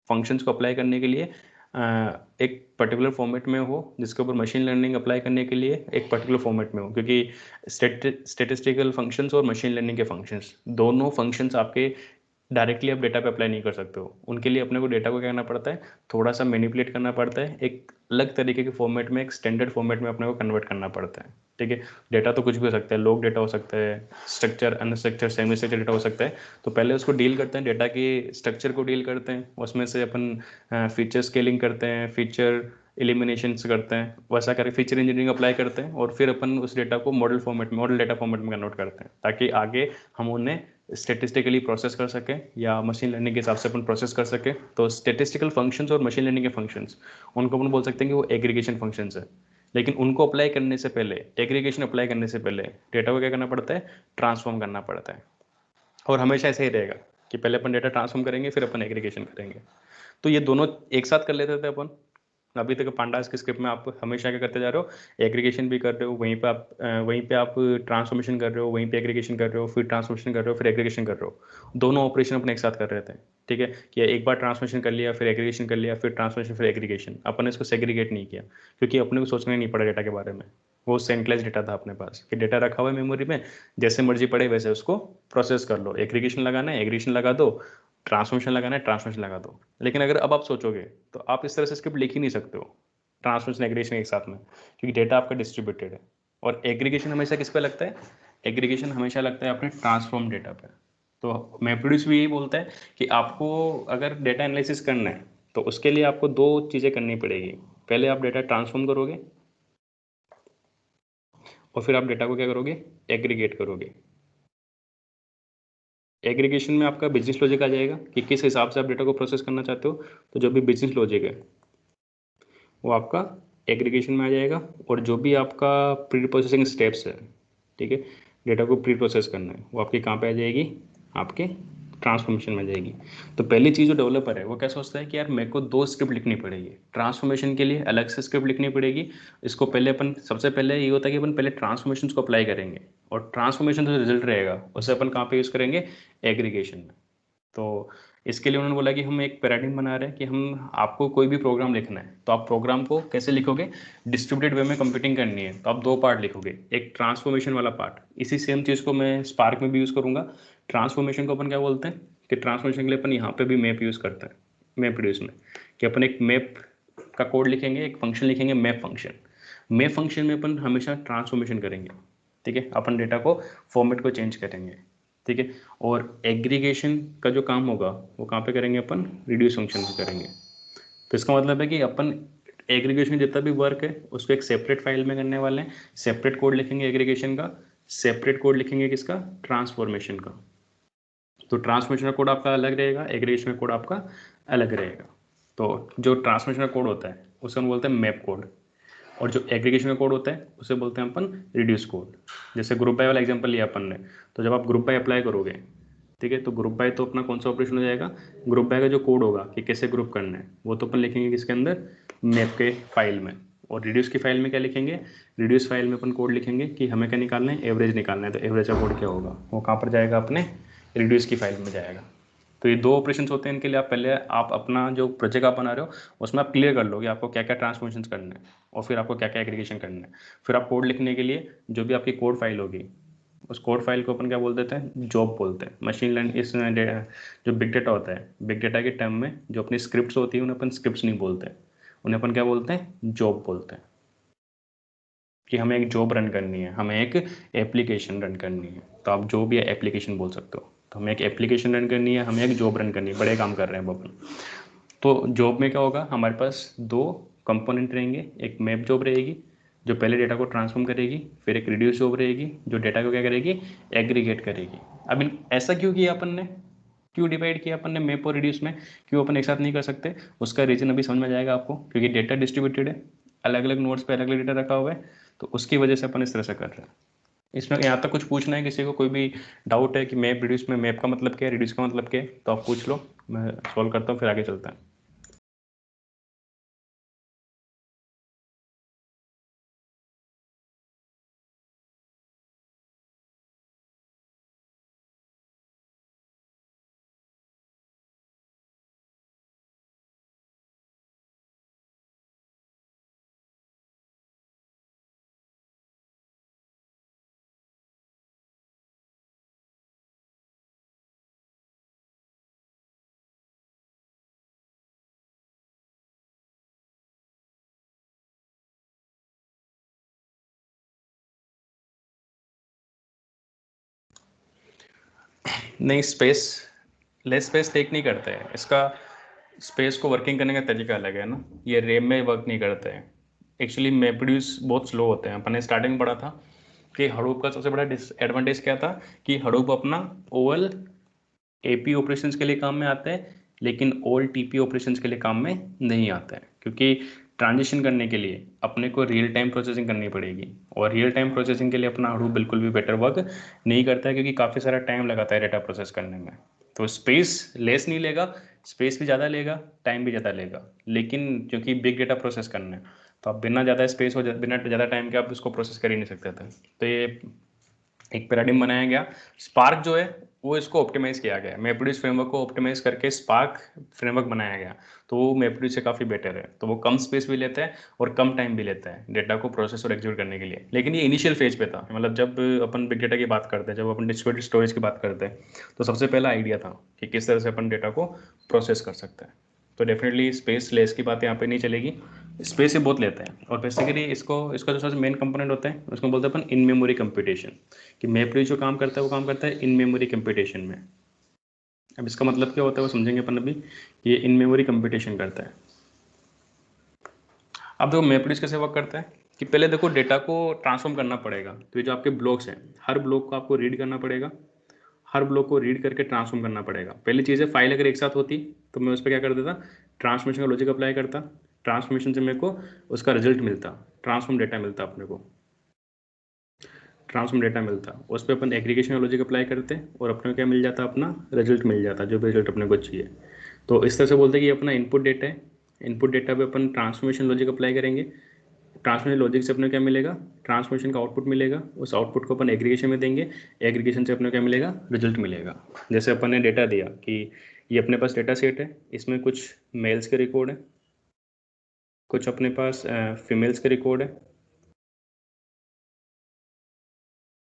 फंक्शंस को अप्लाई करने के लिए एक पर्टिकुलर फॉर्मेट में हो, जिसके ऊपर मशीन लर्निंग अप्लाई करने के लिए एक पर्टिकुलर फॉर्मेट में हो। क्योंकि स्टेटिस्टिकल फंक्शंस और मशीन लर्निंग के फंक्शंस, दोनों फंक्शंस आपके डायरेक्टली आप डेटा पे अप्लाई नहीं कर सकते हो। उनके लिए अपने को डेटा को क्या करना पड़ता है, थोड़ा सा मैनिपुलेट करना पड़ता है, एक अलग तरीके के फॉर्मेट में, एक स्टैंडर्ड फॉर्मेट में अपने को कन्वर्ट करना पड़ता है। ठीक है, डेटा तो कुछ भी हो सकता है, लॉग डेटा हो सकता है, structure, unstructured, semi structure data हो सकता है। तो पहले उसको डील करते हैं, डेटा के स्ट्रक्चर को डील करते हैं, उसमें से अपन फीचर स्केलिंग करते हैं, फीचर एलिमिनेशन करते हैं, वैसा करके फीचर इंजीनियरिंग अप्लाई करते हैं, और फिर अपन उस डेटा को मॉडल फॉर्मेट में, मॉडल डेटा फॉर्मेट में कन्वर्ट करते हैं, ताकि आगे हम उन्हें स्टेटिस्टिकली प्रोसेस कर सकें या मशीन लर्निंग के हिसाब से अपन प्रोसेस कर सकें। तो स्टेटिस्टिकल फंक्शंस और मशीन लर्निंग के फंक्शंस, उनको अपन बोल सकते हैं कि वो एग्रीगेशन फंक्शंस है। लेकिन उनको अप्लाई करने से पहले, एग्रीगेशन अप्लाई करने से पहले डेटा को क्या करना पड़ता है, ट्रांसफॉर्म करना पड़ता है। और हमेशा ऐसे ही रहेगा कि पहले अपन डेटा ट्रांसफॉर्म करेंगे फिर अपन एग्रीगेशन करेंगे। तो ये दोनों एक साथ कर लेते थे अपन। अभी तक पांडास के स्क्रिप्ट में आप हमेशा क्या करते जा रहे हो, एग्रीगेशन भी कर रहे हो, वहीं पे आप ट्रांसफॉर्मेशन कर रहे हो, वहीं पे एग्रीगेशन कर रहे हो, फिर ट्रांसफॉर्मेशन कर रहे हो, फिर एग्रीगेशन कर रहे हो। दोनों ऑपरेशन अपने एक साथ कर रहे थे। ठीक है, कि एक बार ट्रांसफॉर्मेशन कर लिया, फिर एग्रीगेशन कर लिया, फिर ट्रांसफॉर्मेशन, फिर एग्रीगेशन। अपन ने इसको सेग्रीगेट नहीं किया, क्योंकि अपने को सोचना ही नहीं पड़ा डेटा के बारे में। वो सेंट्रलाइज डेटा था अपने पास, कि डेटा रखा हुआ है मेमोरी में, जैसे मर्जी पड़े वैसे उसको प्रोसेस कर लो। एग्रीगेशन लगाना है एग्रीगेशन लगा दो, ट्रांसफॉर्मेशन लगाना है ट्रांसफॉर्मेशन लगा दो। लेकिन अगर अब आप सोचोगे तो आप इस तरह से स्क्रिप्ट लिख ही नहीं सकते हो, ट्रांसफॉर्मेशन एग्रीगेशन एक साथ में, क्योंकि डेटा आपका डिस्ट्रीब्यूटेड है। और एग्रीगेशन हमेशा किस पे लगता है, एग्रीगेशन हमेशा लगता है अपने ट्रांसफॉर्म डेटा पे। तो मैप्रोड्यूस भी यही बोलता है कि आपको अगर डेटा एनालिसिस करना है तो उसके लिए आपको दो चीज़ें करनी पड़ेगी। पहले आप डेटा ट्रांसफॉर्म करोगे और फिर आप डेटा को क्या करोगे, एग्रीगेट करोगे। एग्रीगेशन में आपका बिजनेस लॉजिक आ जाएगा कि किस हिसाब से आप डेटा को प्रोसेस करना चाहते हो, तो जो भी बिजनेस लॉजिक है वो आपका एग्रीगेशन में आ जाएगा। और जो भी आपका प्री प्रोसेसिंग स्टेप्स है, ठीक है, डेटा को प्री प्रोसेस करना है, वो आपके कहाँ पे आ जाएगी, आपके ट्रांसफॉर्मेशन में आ जाएगी। तो पहली चीज़ जो डेवलपर है वो क्या सोचता है कि यार मेरे को दो स्क्रिप्ट लिखनी पड़ेगी, ट्रांसफॉर्मेशन के लिए अलग से स्क्रिप्ट लिखनी पड़ेगी। इसको पहले अपन, सबसे पहले ये होता है कि अपन पहले ट्रांसफॉर्मेशन को अप्लाई करेंगे, और ट्रांसफॉर्मेशन जो रिजल्ट रहेगा उसे अपन कहाँ पे यूज़ करेंगे, एग्रीगेशन में। तो इसके लिए उन्होंने बोला कि हम एक पैराडिग्म बना रहे हैं कि हम, आपको कोई भी प्रोग्राम लिखना है तो आप प्रोग्राम को कैसे लिखोगे, डिस्ट्रीब्यूटेड वे में कंप्यूटिंग करनी है तो आप दो पार्ट लिखोगे, एक ट्रांसफॉर्मेशन वाला पार्ट। इसी सेम चीज़ को मैं स्पार्क में भी यूज़ करूँगा। ट्रांसफॉर्मेशन को अपन क्या बोलते हैं कि ट्रांसफॉर्मेशन के लिए अपन यहाँ पे भी मैप यूज़ करते हैं, मैप प्रोड्यूस में, कि अपन एक मैप का कोड लिखेंगे, एक फंक्शन लिखेंगे मैप फंक्शन। मैप फंक्शन में अपन हमेशा ट्रांसफॉर्मेशन करेंगे, ठीक है, अपन डेटा को फॉर्मेट को चेंज करेंगे, ठीक है। और एग्रीगेशन का जो काम होगा वो कहाँ पे करेंगे, अपन रिड्यूस फंक्शन पे करेंगे। तो इसका मतलब है कि अपन एग्रीगेशन जितना भी वर्क है उसको एक सेपरेट फाइल में करने वाले हैं, सेपरेट कोड लिखेंगे एग्रीगेशन का, सेपरेट कोड लिखेंगे किसका, ट्रांसफॉर्मेशन का। तो ट्रांसफॉर्मेशन का कोड आपका अलग रहेगा, एग्रीगेशन का कोड आपका अलग रहेगा। तो जो ट्रांसफॉर्मेशन का कोड होता है उसे हम बोलते हैं मैप कोड, और जो एग्रीगेशन का कोड होता है उसे बोलते हैं अपन रिड्यूस कोड। जैसे ग्रुप बाय वाला एग्जांपल लिया अपन ने, तो जब आप ग्रुप बाय अप्लाई करोगे, ठीक है, तो ग्रुप बाय तो अपना कौन सा ऑपरेशन हो जाएगा, ग्रुप बाय का जो कोड होगा कि कैसे ग्रुप करना है वो तो अपन लिखेंगे किसके अंदर, मैप के फाइल में। और रिड्यूस की फाइल में क्या लिखेंगे, रिड्यूस फाइल में अपन कोड लिखेंगे कि हमें क्या निकालना है, एवरेज निकालना है। तो एवरेज का कोड क्या होगा, वो कहाँ पर जाएगा, अपने रिड्यूस की फाइल में जाएगा। तो ये दो ऑपरेशन होते हैं, इनके लिए आप पहले आप अपना जो प्रोजेक्ट आप बना रहे हो उसमें आप क्लियर कर लो कि आपको क्या क्या ट्रांसफॉर्मेशन करना है और फिर आपको क्या क्या एग्रीगेशन करना है। फिर आप कोड लिखने के लिए जो भी आपकी कोड फाइल होगी उस कोड फाइल को अपन क्या बोल देते हैं, जॉब बोलते हैं। मशीन लर्निंग इस जो बिग डेटा होता है, बिग डेटा के टर्म में जो अपनी स्क्रिप्ट्स होती है उन्हें अपन स्क्रिप्ट्स नहीं बोलते, उन्हें अपन क्या बोलते हैं, जॉब बोलते हैं। कि हमें एक जॉब रन करनी है, हमें एक एप्लीकेशन रन करनी है, तो आप जो भी एप्लीकेशन बोल सकते हो। तो हमें एक एप्लीकेशन रन करनी है, हमें एक जॉब रन करनी है, बड़े काम कर रहे हैं वो अपन। तो जॉब में क्या होगा, हमारे पास दो कंपोनेंट रहेंगे, एक मैप जॉब रहेगी जो पहले डेटा को ट्रांसफॉर्म करेगी, फिर एक रिड्यूस जॉब रहेगी जो डेटा को क्या करेगी, एग्रीगेट करेगी। अब ऐसा क्यों किया अपन ने, क्यों डिवाइड किया अपन ने मैप और रिड्यूस में, क्यों अपन एक साथ नहीं कर सकते, उसका रीजन अभी समझ में आ जाएगा आपको। क्योंकि डेटा डिस्ट्रीब्यूटेड है, अलग अलग नोड्स पे अलग अलग डेटा रखा हुआ है, तो उसकी वजह से अपन इस तरह से कर रहे हैं। इसमें यहाँ तक कुछ पूछना है किसी को, कोई भी डाउट है कि मैप रिड्यूस में मैप का मतलब क्या है, रिड्यूस का मतलब क्या है, तो आप पूछ लो, मैं सॉल्व करता हूँ, फिर आगे चलता है। नहीं, स्पेस लेस स्पेस टेक नहीं करते हैं, इसका स्पेस को वर्किंग करने का तरीका अलग है ना, ये रैम में वर्क नहीं करते हैं। एक्चुअली मैपड्यूस बहुत स्लो होते हैं। अपन ने स्टार्टिंग में पढ़ा था कि हडूप का सबसे बड़ा डिसएडवांटेज क्या था, कि हडूप अपना ओवल एपी ऑपरेशंस के लिए काम में आता है, लेकिन ऑल टीपी ऑपरेशंस के लिए काम में नहीं आता है। क्योंकि ट्रांजिशन करने के लिए अपने को रियल टाइम प्रोसेसिंग करनी पड़ेगी, और रियल टाइम प्रोसेसिंग के लिए अपना हडूप बिल्कुल भी बेटर वर्क नहीं करता है, क्योंकि काफ़ी सारा टाइम लगाता है डेटा प्रोसेस करने में। तो स्पेस लेस नहीं लेगा, स्पेस भी ज़्यादा लेगा, टाइम भी ज़्यादा लेगा, लेकिन क्योंकि बिग डेटा प्रोसेस करना है तो आप बिना ज़्यादा स्पेस और बिना ज़्यादा टाइम के आप इसको प्रोसेस कर ही नहीं सकते थे। तो ये एक पैराडिम बनाया गया। स्पार्क जो है वो इसको ऑप्टिमाइज किया गया, मैपरेड्यूस फ्रेमवर्क को ऑप्टिमाइज करके स्पार्क फ्रेमवर्क बनाया गया। तो वो मैपरेड्यूस से काफ़ी बेटर है, तो वो कम स्पेस भी लेता है और कम टाइम भी लेता है डेटा को प्रोसेस और एग्जीक्यूट करने के लिए। लेकिन ये इनिशियल फेज पे था, मतलब जब अपन बिग डेटा की बात करते हैं, जब अपन डिस्ट्रीब्यूटेड स्टोरेज की बात करते हैं, तो सबसे पहला आइडिया था कि किस तरह से अपन डेटा को प्रोसेस कर सकते हैं। तो डेफिनेटली स्पेस लेस की बात यहाँ पे नहीं चलेगी, स्पेस ये बहुत लेता है। और बेसिकली इसका जो सबसे मेन कंपोनेंट होता है उसको बोलते हैं अपन इन मेमोरी कंप्यूटेशन, कि मैपरेड्यूस जो काम करता है वो काम करता है इन मेमोरी कंप्यूटेशन में। अब इसका मतलब क्या होता है वो समझेंगे अपन अभी। ये इन मेमोरी कंप्यूटेशन करता है। अब देखो मैपरेड्यूस कैसे वर्क करता है कि पहले देखो डेटा को ट्रांसफॉर्म करना पड़ेगा। तो ये जो आपके ब्लॉक्स हैं, हर ब्लॉक को आपको रीड करना पड़ेगा, हर ब्लॉक को रीड करके ट्रांसफॉर्म करना पड़ेगा। पहली चीज़ है फाइल अगर एक साथ होती तो मैं उस पर क्या कर देता, ट्रांसफॉर्मेशन का लॉजिक अप्लाई करता, ट्रांसफॉर्मेशन से मेरे को उसका रिजल्ट मिलता, ट्रांसफॉर्म डेटा मिलता अपने को, ट्रांसफॉर्म डेटा मिलता, उस पर अपन एग्रीगेशन का लॉजिक अप्लाई करते और अपने को क्या मिल जाता, अपना रिजल्ट मिल जाता, जो भी रिजल्ट अपने को चाहिए। तो इस तरह से बोलते हैं कि अपना इनपुट डेटा है, इनपुट डेटा पे अपन ट्रांसफॉर्मेशन लॉजिक अप्लाई करेंगे, ट्रांसफॉर्मेशन लॉजिक से अपने क्या मिलेगा, ट्रांसफॉर्मेशन का आउटपुट मिलेगा, उस आउटपुट को अपन एग्रीगेशन में देंगे, एग्रीगेशन से अपने क्या मिलेगा, रिजल्ट मिलेगा। जैसे अपन ने डेटा दिया कि ये अपने पास डेटा सेट है, इसमें कुछ मेल्स के रिकॉर्ड है, कुछ अपने पास फीमेल्स के रिकॉर्ड है,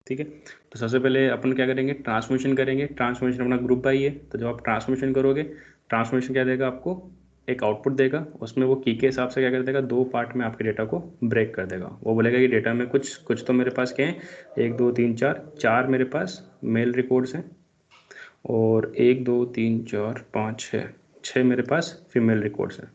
ठीक है। तो सबसे पहले अपन क्या करेंगे, ट्रांसफॉर्मेशन करेंगे। ट्रांसफॉर्मेशन अपना ग्रुप बाई है, तो जब आप ट्रांसफॉर्मेशन करोगे, ट्रांसफॉर्मेशन क्या देगा आपको, एक आउटपुट देगा, उसमें वो की के हिसाब से क्या कर देगा, दो पार्ट में आपके डेटा को ब्रेक कर देगा। वो बोलेगा कि डेटा में कुछ कुछ तो मेरे पास क्या है, 1 2 3 4, 4 मेरे पास मेल रिकॉर्ड्स हैं, और 1 2 3 4 5 6, 6 मेरे पास फीमेल रिकॉर्ड्स हैं।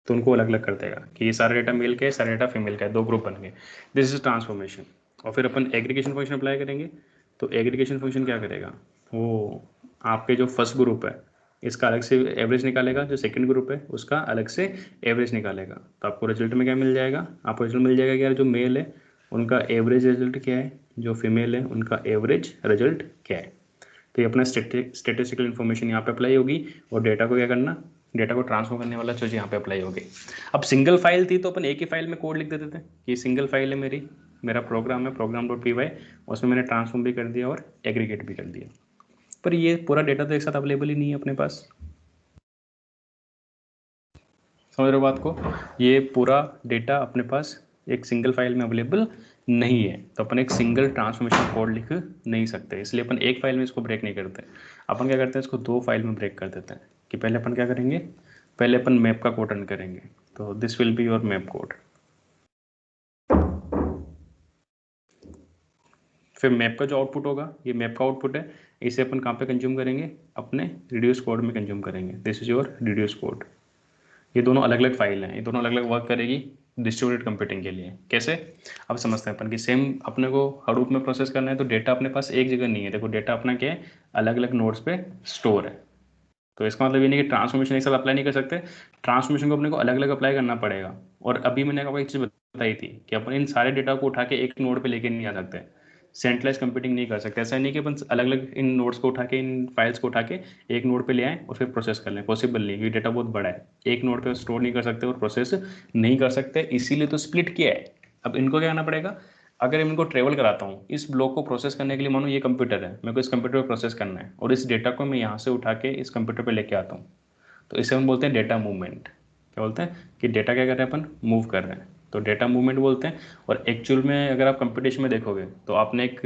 तो उनको अलग अलग कर देगा कि ये सारा डेटा मेल का है, सारा डेटा फीमेल का है, दो ग्रुप बन गए। This is transformation. और फिर अपन एग्रीगेशन फंक्शन अप्लाई करेंगे। तो एग्रीगेशन फंक्शन क्या करेगा, वो आपके जो फर्स्ट ग्रुप है इसका अलग से एवरेज निकालेगा, जो सेकंड ग्रुप है उसका अलग से एवरेज निकालेगा। तो आपको रिजल्ट में क्या मिल जाएगा, आपको रिजल्ट मिल जाएगा कि यार जो मेल है उनका एवरेज रिजल्ट क्या है, जो फीमेल है उनका एवरेज रिजल्ट क्या है। तो ये अपना स्टेटिस्टिकल इन्फॉर्मेशन यहाँ पे अप्लाई होगी, और डेटा को क्या करना, डेटा को ट्रांसफर करने वाला चीज़ यहाँ पे अप्लाई होगी। अब सिंगल फाइल थी तो अपन एक ही फाइल में कोड लिख देते थे कि सिंगल फाइल है मेरी, मेरा प्रोग्राम है program.py, उसमें मैंने ट्रांसफॉर्म भी कर दिया और एग्रीगेट भी कर दिया। पर ये पूरा डेटा तो एक साथ अवेलेबल ही नहीं है अपने पास, समझ रहे हो बात को। ये पूरा डेटा अपने पास एक सिंगल फाइल में अवेलेबल नहीं है, तो अपन एक सिंगल ट्रांसफॉर्मेशन कोड लिख नहीं सकते, इसलिए अपन एक फाइल में इसको ब्रेक नहीं करते। अपन क्या करते हैं, इसको दो फाइल में ब्रेक कर देते हैं। कि पहले अपन क्या करेंगे, पहले अपन मैप का कोड रन करेंगे। तो this will be your map code. फिर मैप का जो आउटपुट होगा, ये मैप का आउटपुट है, इसे अपन कहाँ पे कंज्यूम करेंगे, अपने रिड्यूस कोड में कंज्यूम करेंगे। This is your reduce code. ये दोनों अलग अलग फाइल हैं, ये दोनों अलग अलग वर्क करेगी डिस्ट्रीब्यूटेड कंप्यूटिंग के लिए। कैसे, अब समझते हैं अपन कि सेम अपने को हडूप में प्रोसेस करना है, तो डेटा अपने पास एक जगह नहीं है। देखो डेटा अपना क्या है, अलग अलग नोड्स पे स्टोर है। तो इसका मतलब ये नहीं कि ट्रांसफॉर्मेशन एक साथ अप्लाई नहीं कर सकते, ट्रांसफॉर्मेशन को अपने को अलग अलग अप्लाई करना पड़ेगा। और अभी मैंने आपको एक चीज़ बताई थी कि अपन इन सारे डेटा को उठा के एक नोड पे लेके नहीं आ सकते, सेंट्रलाइज कंप्यूटिंग नहीं कर सकते। ऐसा नहीं कि अपन अलग अलग इन नोड्स को उठा के, इन फाइल्स को उठा के एक नोड पे ले आएँ और फिर प्रोसेस कर लें, पॉसिबल नहीं, क्योंकि डेटा बहुत बड़ा है, एक नोड पे स्टोर नहीं कर सकते और प्रोसेस नहीं कर सकते, इसीलिए तो स्प्लिट किया है। अब इनको क्या करना पड़ेगा, अगर इनको ट्रेवल कराता हूँ, इस ब्लॉक को प्रोसेस करने के लिए मानो ये कंप्यूटर है, मेरे को इस कंप्यूटर पर प्रोसेस करना है, और इस डेटा को मैं यहाँ से उठा के इस कंप्यूटर पर लेके आता हूँ, तो इसे हम बोलते हैं डेटा मूवमेंट। क्या बोलते हैं कि डेटा क्या कर रहे हैं, अपन मूव कर रहे हैं, तो डेटा मूवमेंट बोलते हैं। और एक्चुअल में अगर आप कंपटीशन में देखोगे तो आपने एक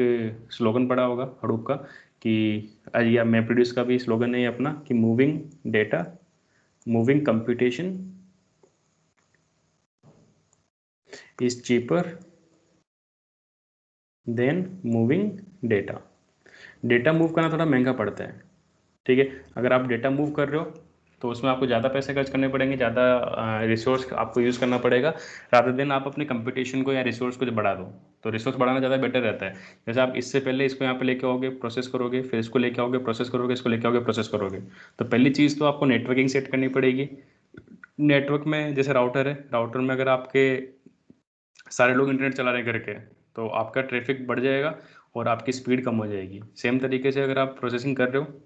स्लोगन पढ़ा होगा हडूप का, कि या मैप्रोड्यूस का भी स्लोगन है अपना, कि moving data, moving computation is cheaper than moving data. Data move करना थोड़ा महंगा पड़ता है, ठीक है। अगर आप डेटा मूव कर रहे हो तो उसमें आपको ज़्यादा पैसे खर्च करने पड़ेंगे, ज़्यादा रिसोर्स आपको यूज़ करना पड़ेगा, रादर देन आप अपने कंपटीशन को या रिसोर्स को बढ़ा दो। तो रिसोर्स बढ़ाना ज़्यादा बेटर रहता है। जैसे आप इससे पहले इसको यहाँ पे लेके आओगे, प्रोसेस करोगे, फिर इसको लेके आओगे, प्रोसेस करोगे, इसको लेके आओगे, प्रोसेस करोगे। तो पहली चीज़ तो आपको नेटवर्किंग सेट करनी पड़ेगी। नेटवर्क में जैसे राउटर है, राउटर में अगर आपके सारे लोग इंटरनेट चला रहे हैं करके, तो आपका ट्रैफिक बढ़ जाएगा और आपकी स्पीड कम हो जाएगी। सेम तरीके से अगर आप प्रोसेसिंग कर रहे हो,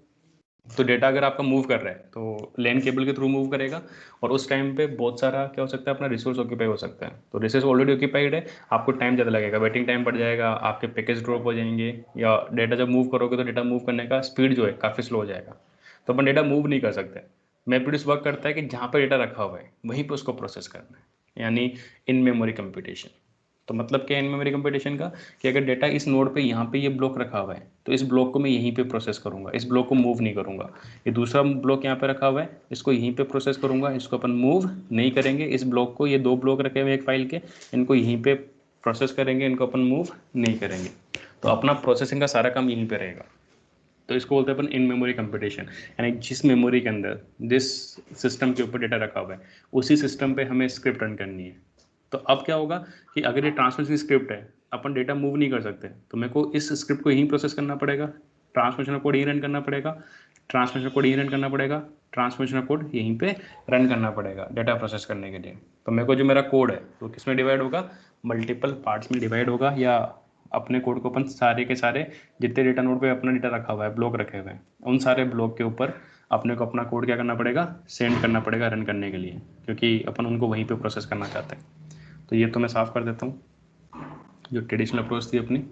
तो डेटा अगर आपका मूव कर रहा है तो लैन केबल के थ्रू मूव करेगा, और उस टाइम पे बहुत सारा क्या हो सकता है, अपना रिसोर्स ऑक्यूपाई हो सकता है। तो रिसोर्स ऑलरेडी ऑक्यूपाइड है, आपको टाइम ज़्यादा लगेगा, वेटिंग टाइम बढ़ जाएगा, आपके पैकेज ड्रॉप हो जाएंगे, या डेटा जब मूव करोगे तो डेटा मूव करने का स्पीड जो है काफ़ी स्लो हो जाएगा। तो अपन डेटा मूव नहीं कर सकते। मैप्रोड्यूस वर्क करता है कि जहाँ पर डेटा रखा हुआ है वहीं पर उसको प्रोसेस करना है, यानी इन मेमोरी कंप्यूटेशन। तो मतलब क्या है इन मेमोरी कंप्यूटेशन का, कि अगर डेटा इस नोड पे यहाँ पे ये ब्लॉक रखा हुआ है तो इस ब्लॉक को मैं यहीं पे प्रोसेस करूंगा, इस ब्लॉक को मूव नहीं करूंगा। ये दूसरा ब्लॉक यहाँ पे रखा हुआ है, इसको यहीं पे प्रोसेस करूंगा, इसको अपन मूव नहीं करेंगे। इस ब्लॉक को, ये दो ब्लॉक रखे हुए एक फाइल के, इनको यहीं पे प्रोसेस करेंगे, इनको अपन मूव नहीं करेंगे। तो अपना प्रोसेसिंग का सारा काम यहीं पे रहेगा। तो इसको बोलते हैं अपन इन मेमोरी कंप्यूटेशन, यानी जिस मेमोरी के अंदर जिस सिस्टम के ऊपर डेटा रखा हुआ है उसी सिस्टम पे हमें स्क्रिप्ट रन करनी है। तो अब क्या होगा कि अगर ये ट्रांसमिशन स्क्रिप्ट है, अपन डेटा मूव नहीं कर सकते, तो मेरे को इस स्क्रिप्ट को यहीं प्रोसेस करना पड़ेगा, ट्रांसमिशन कोड यहीं रन करना पड़ेगा, ट्रांसमिशन कोड यहीं रन करना पड़ेगा, ट्रांसमिशन कोड यहीं पे रन करना पड़ेगा डेटा प्रोसेस करने के लिए। तो मेरे को जो मेरा कोड है वो किस में डिवाइड होगा, मल्टीपल पार्ट्स में डिवाइड होगा, या अपने कोड को अपन सारे के सारे जितने डेटा नोड पे अपना डेटा रखा हुआ है, ब्लॉक रखे हुए हैं, उन सारे ब्लॉक के ऊपर अपने को अपना कोड क्या करना पड़ेगा, सेंड करना पड़ेगा रन करने के लिए, क्योंकि अपन उनको वहीं पे प्रोसेस करना चाहते हैं। तो ये तो मैं साफ कर देता हूँ जो ट्रेडिशनल अप्रोच थी अपनी।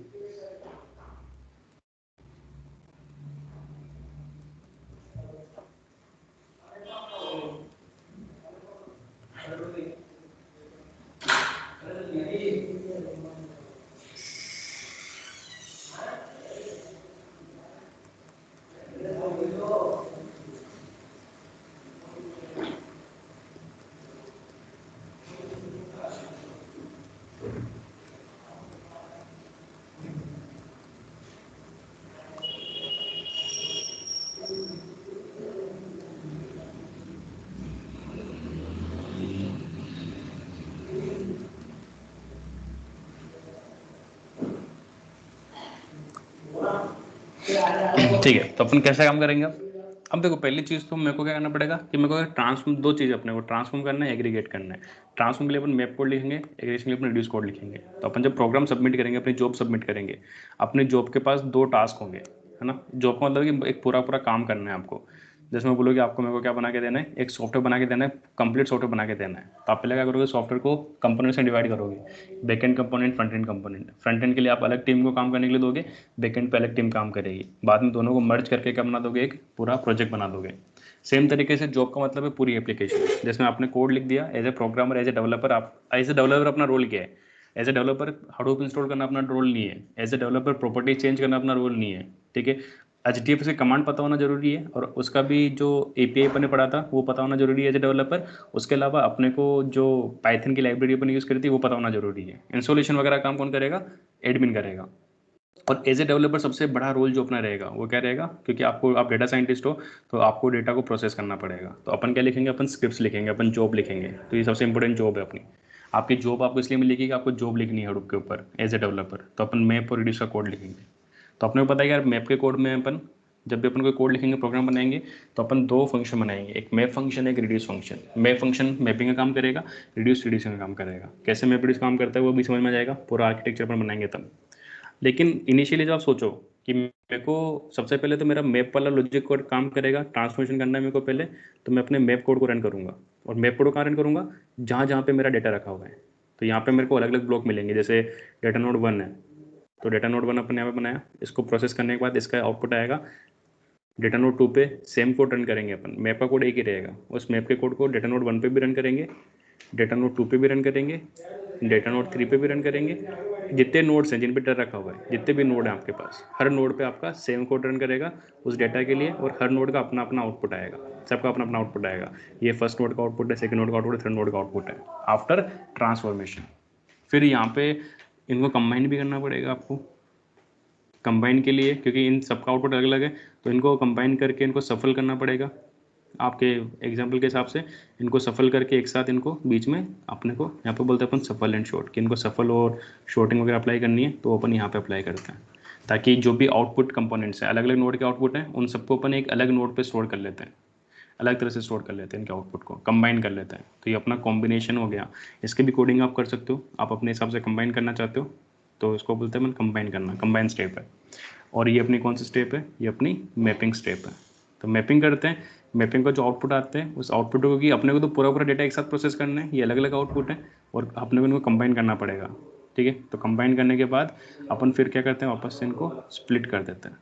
ठीक है, तो अपन कैसे काम करेंगे अब देखो पहली चीज़ तो मेरे को क्या करना पड़ेगा कि मेरे को ट्रांसफॉर्म, दो चीज़ अपने को ट्रांसफॉर्म करना है, एग्रीगेट करना है। ट्रांसफॉर्म के लिए अपन मैप कोड लिखेंगे, एग्रीगेशन के लिए अपन रिड्यूस कोड लिखेंगे। तो अपन जब प्रोग्राम सबमिट करेंगे, अपनी जॉब सबमिट करेंगे, अपने जॉब के पास दो टास्क होंगे, है ना। जॉब का मतलब कि एक पूरा पूरा काम करना है आपको। जैसे मैं बोलूँ कि आपको मेरे को क्या बना के देना है, एक सॉफ्टवेयर बना के देना है, कंप्लीट सॉफ्टवेयर बना के देना है। तो आप पहले क्या करोगे, सॉफ्टवेयर को कंपोनेंट से डिवाइड करोगे, back and component, front end component. Front end के लिए आप अलग टीम को काम करने के लिए दोगे, बैक एंड पे अलग टीम काम करेगी, बाद में दोनों को मर्ज करके क्या बना दोगे, एक पूरा प्रोजेक्ट बना दोगे। सेम तरीके से जॉब का मतलब है पूरी एप्लीकेशन, जिसमें आपने कोड लिख दिया as a programmer, as a developer. आप एज ए डेवलपर अपना रोल क्या है, as a developer Hadoop install करना अपना रोल नहीं है, as a developer property change करना अपना रोल नहीं है, ठीक है। HDFS के कमांड पता होना जरूरी है, और उसका भी जो API अपन ने पढ़ा था वो पता होना जरूरी है एज ए डेवलपर। उसके अलावा अपने को जो पाइथन की लाइब्रेरी अपन यूज़ करी थी वो पता होना जरूरी है। इंस्टॉलेशन वगैरह काम कौन करेगा, एडमिन करेगा। और एज ए डेवलपर सबसे बड़ा रोल जो अपना रहेगा वो क्या रहेगा, क्योंकि आपको, आप डेटा साइंटिस्ट हो तो आपको डेटा को प्रोसेस करना पड़ेगा। तो अपन क्या लिखेंगे, अपन स्क्रिप्ट्स लिखेंगे, अपन जॉब लिखेंगे। तो ये सबसे इंपॉर्टेंट जॉब है अपनी। आपकी जॉब आपको इसलिए मिलेगी कि आपको जॉब लिखनी है हडूप के ऊपर एज ए डेवलपर। तो अपन मैप और रिड्यूस का कोड लिखेंगे। तो अपने को पता है कि यार मैप के कोड में अपन जब भी अपन कोई कोड लिखेंगे, प्रोग्राम बनाएंगे, तो अपन दो फंक्शन बनाएंगे, एक मैप फंक्शन, एक reduce function. Map function mapping का काम करेगा, रिड्यूस रिड्यूसिंग का काम करेगा। कैसे मैप रिड्यूस काम करता है वो भी समझ में आ जाएगा, पूरा आर्किटेक्चर अपन बनाएंगे तब। लेकिन इनिशियली जब आप सोचो कि मेरे को सबसे पहले तो मेरा मैप वाला लॉजिक कोड काम करेगा, ट्रांसफॉर्मेशन करना है मेरे को पहले, तो मैं अपने मैप कोड को रन करूँगा। और मैप कोड को कहाँ रन करूँगा, जहाँ जहाँ पे मेरा डेटा रखा हुआ है। तो यहाँ पे मेरे को अलग अलग ब्लॉक मिलेंगे, जैसे डेटा नोड 1 है, तो डेटा नोड 1 अपन यहाँ पे बनाया, इसको प्रोसेस करने के बाद इसका आउटपुट आएगा। डेटा नोड 2 पे सेम कोड रन करेंगे अपन, मैप का कोड एक ही रहेगा, उस मैप के कोड को डेटा नोड 1 पे भी रन करेंगे, डेटा नोड 2 पे भी रन करेंगे, डेटा नोड 3 पे भी रन करेंगे। जितने नोड्स हैं जिन पे डर रखा हुआ है, जितने भी नोड हैं आपके पास, हर नोड पे आपका सेम कोड रन करेगा उस डेटा के लिए, और हर नोड का अपना अपना आउटपुट आएगा, सबका अपना अपना आउटपुट आएगा। ये फर्स्ट नोड का आउटपुट है, सेकंड नोड का आउटपुट है, थर्ड नोड का आउटपुट है आफ्टर ट्रांसफॉर्मेशन। फिर यहाँ पे इनको कंबाइन भी करना पड़ेगा आपको। कंबाइन के लिए, क्योंकि इन सबका आउटपुट अलग अलग है, तो इनको कंबाइन करके इनको सफल करना पड़ेगा। आपके एग्जाम्पल के हिसाब से इनको सफल करके एक साथ इनको बीच में अपने को यहाँ पे बोलते हैं अपन सफल एंड शॉर्ट, कि इनको सफल और शॉर्टिंग वगैरह अप्लाई करनी है, तो अपन यहाँ पे अप्लाई करते हैं, ताकि जो भी आउटपुट कंपोनेंट्स हैं, अलग अलग नोड के आउटपुट हैं, उन सबको अपन एक अलग नोड पे स्टोर कर लेते हैं, अलग तरह से स्टोर कर लेते हैं, इनके आउटपुट को कंबाइन कर लेते हैं। तो ये अपना कॉम्बिनेशन हो गया। इसके भी कोडिंग आप कर सकते हो, आप अपने हिसाब से कंबाइन करना चाहते हो तो इसको बोलते हैं अपन कंबाइन करना, कंबाइन स्टेप है। और ये अपनी कौन सी स्टेप है, ये अपनी मैपिंग स्टेप है। तो मैपिंग करते हैं, मैपिंग का जो आउटपुट आते हैं उस आउटपुट को, कि अपने को तो पूरा पूरा डेटा एक साथ प्रोसेस करना है, ये अलग अलग आउटपुट है, और अपने को इनको कंबाइन करना पड़ेगा, ठीक है। तो कंबाइन करने के बाद अपन फिर क्या करते हैं, वापस से इनको स्प्लिट कर देते हैं।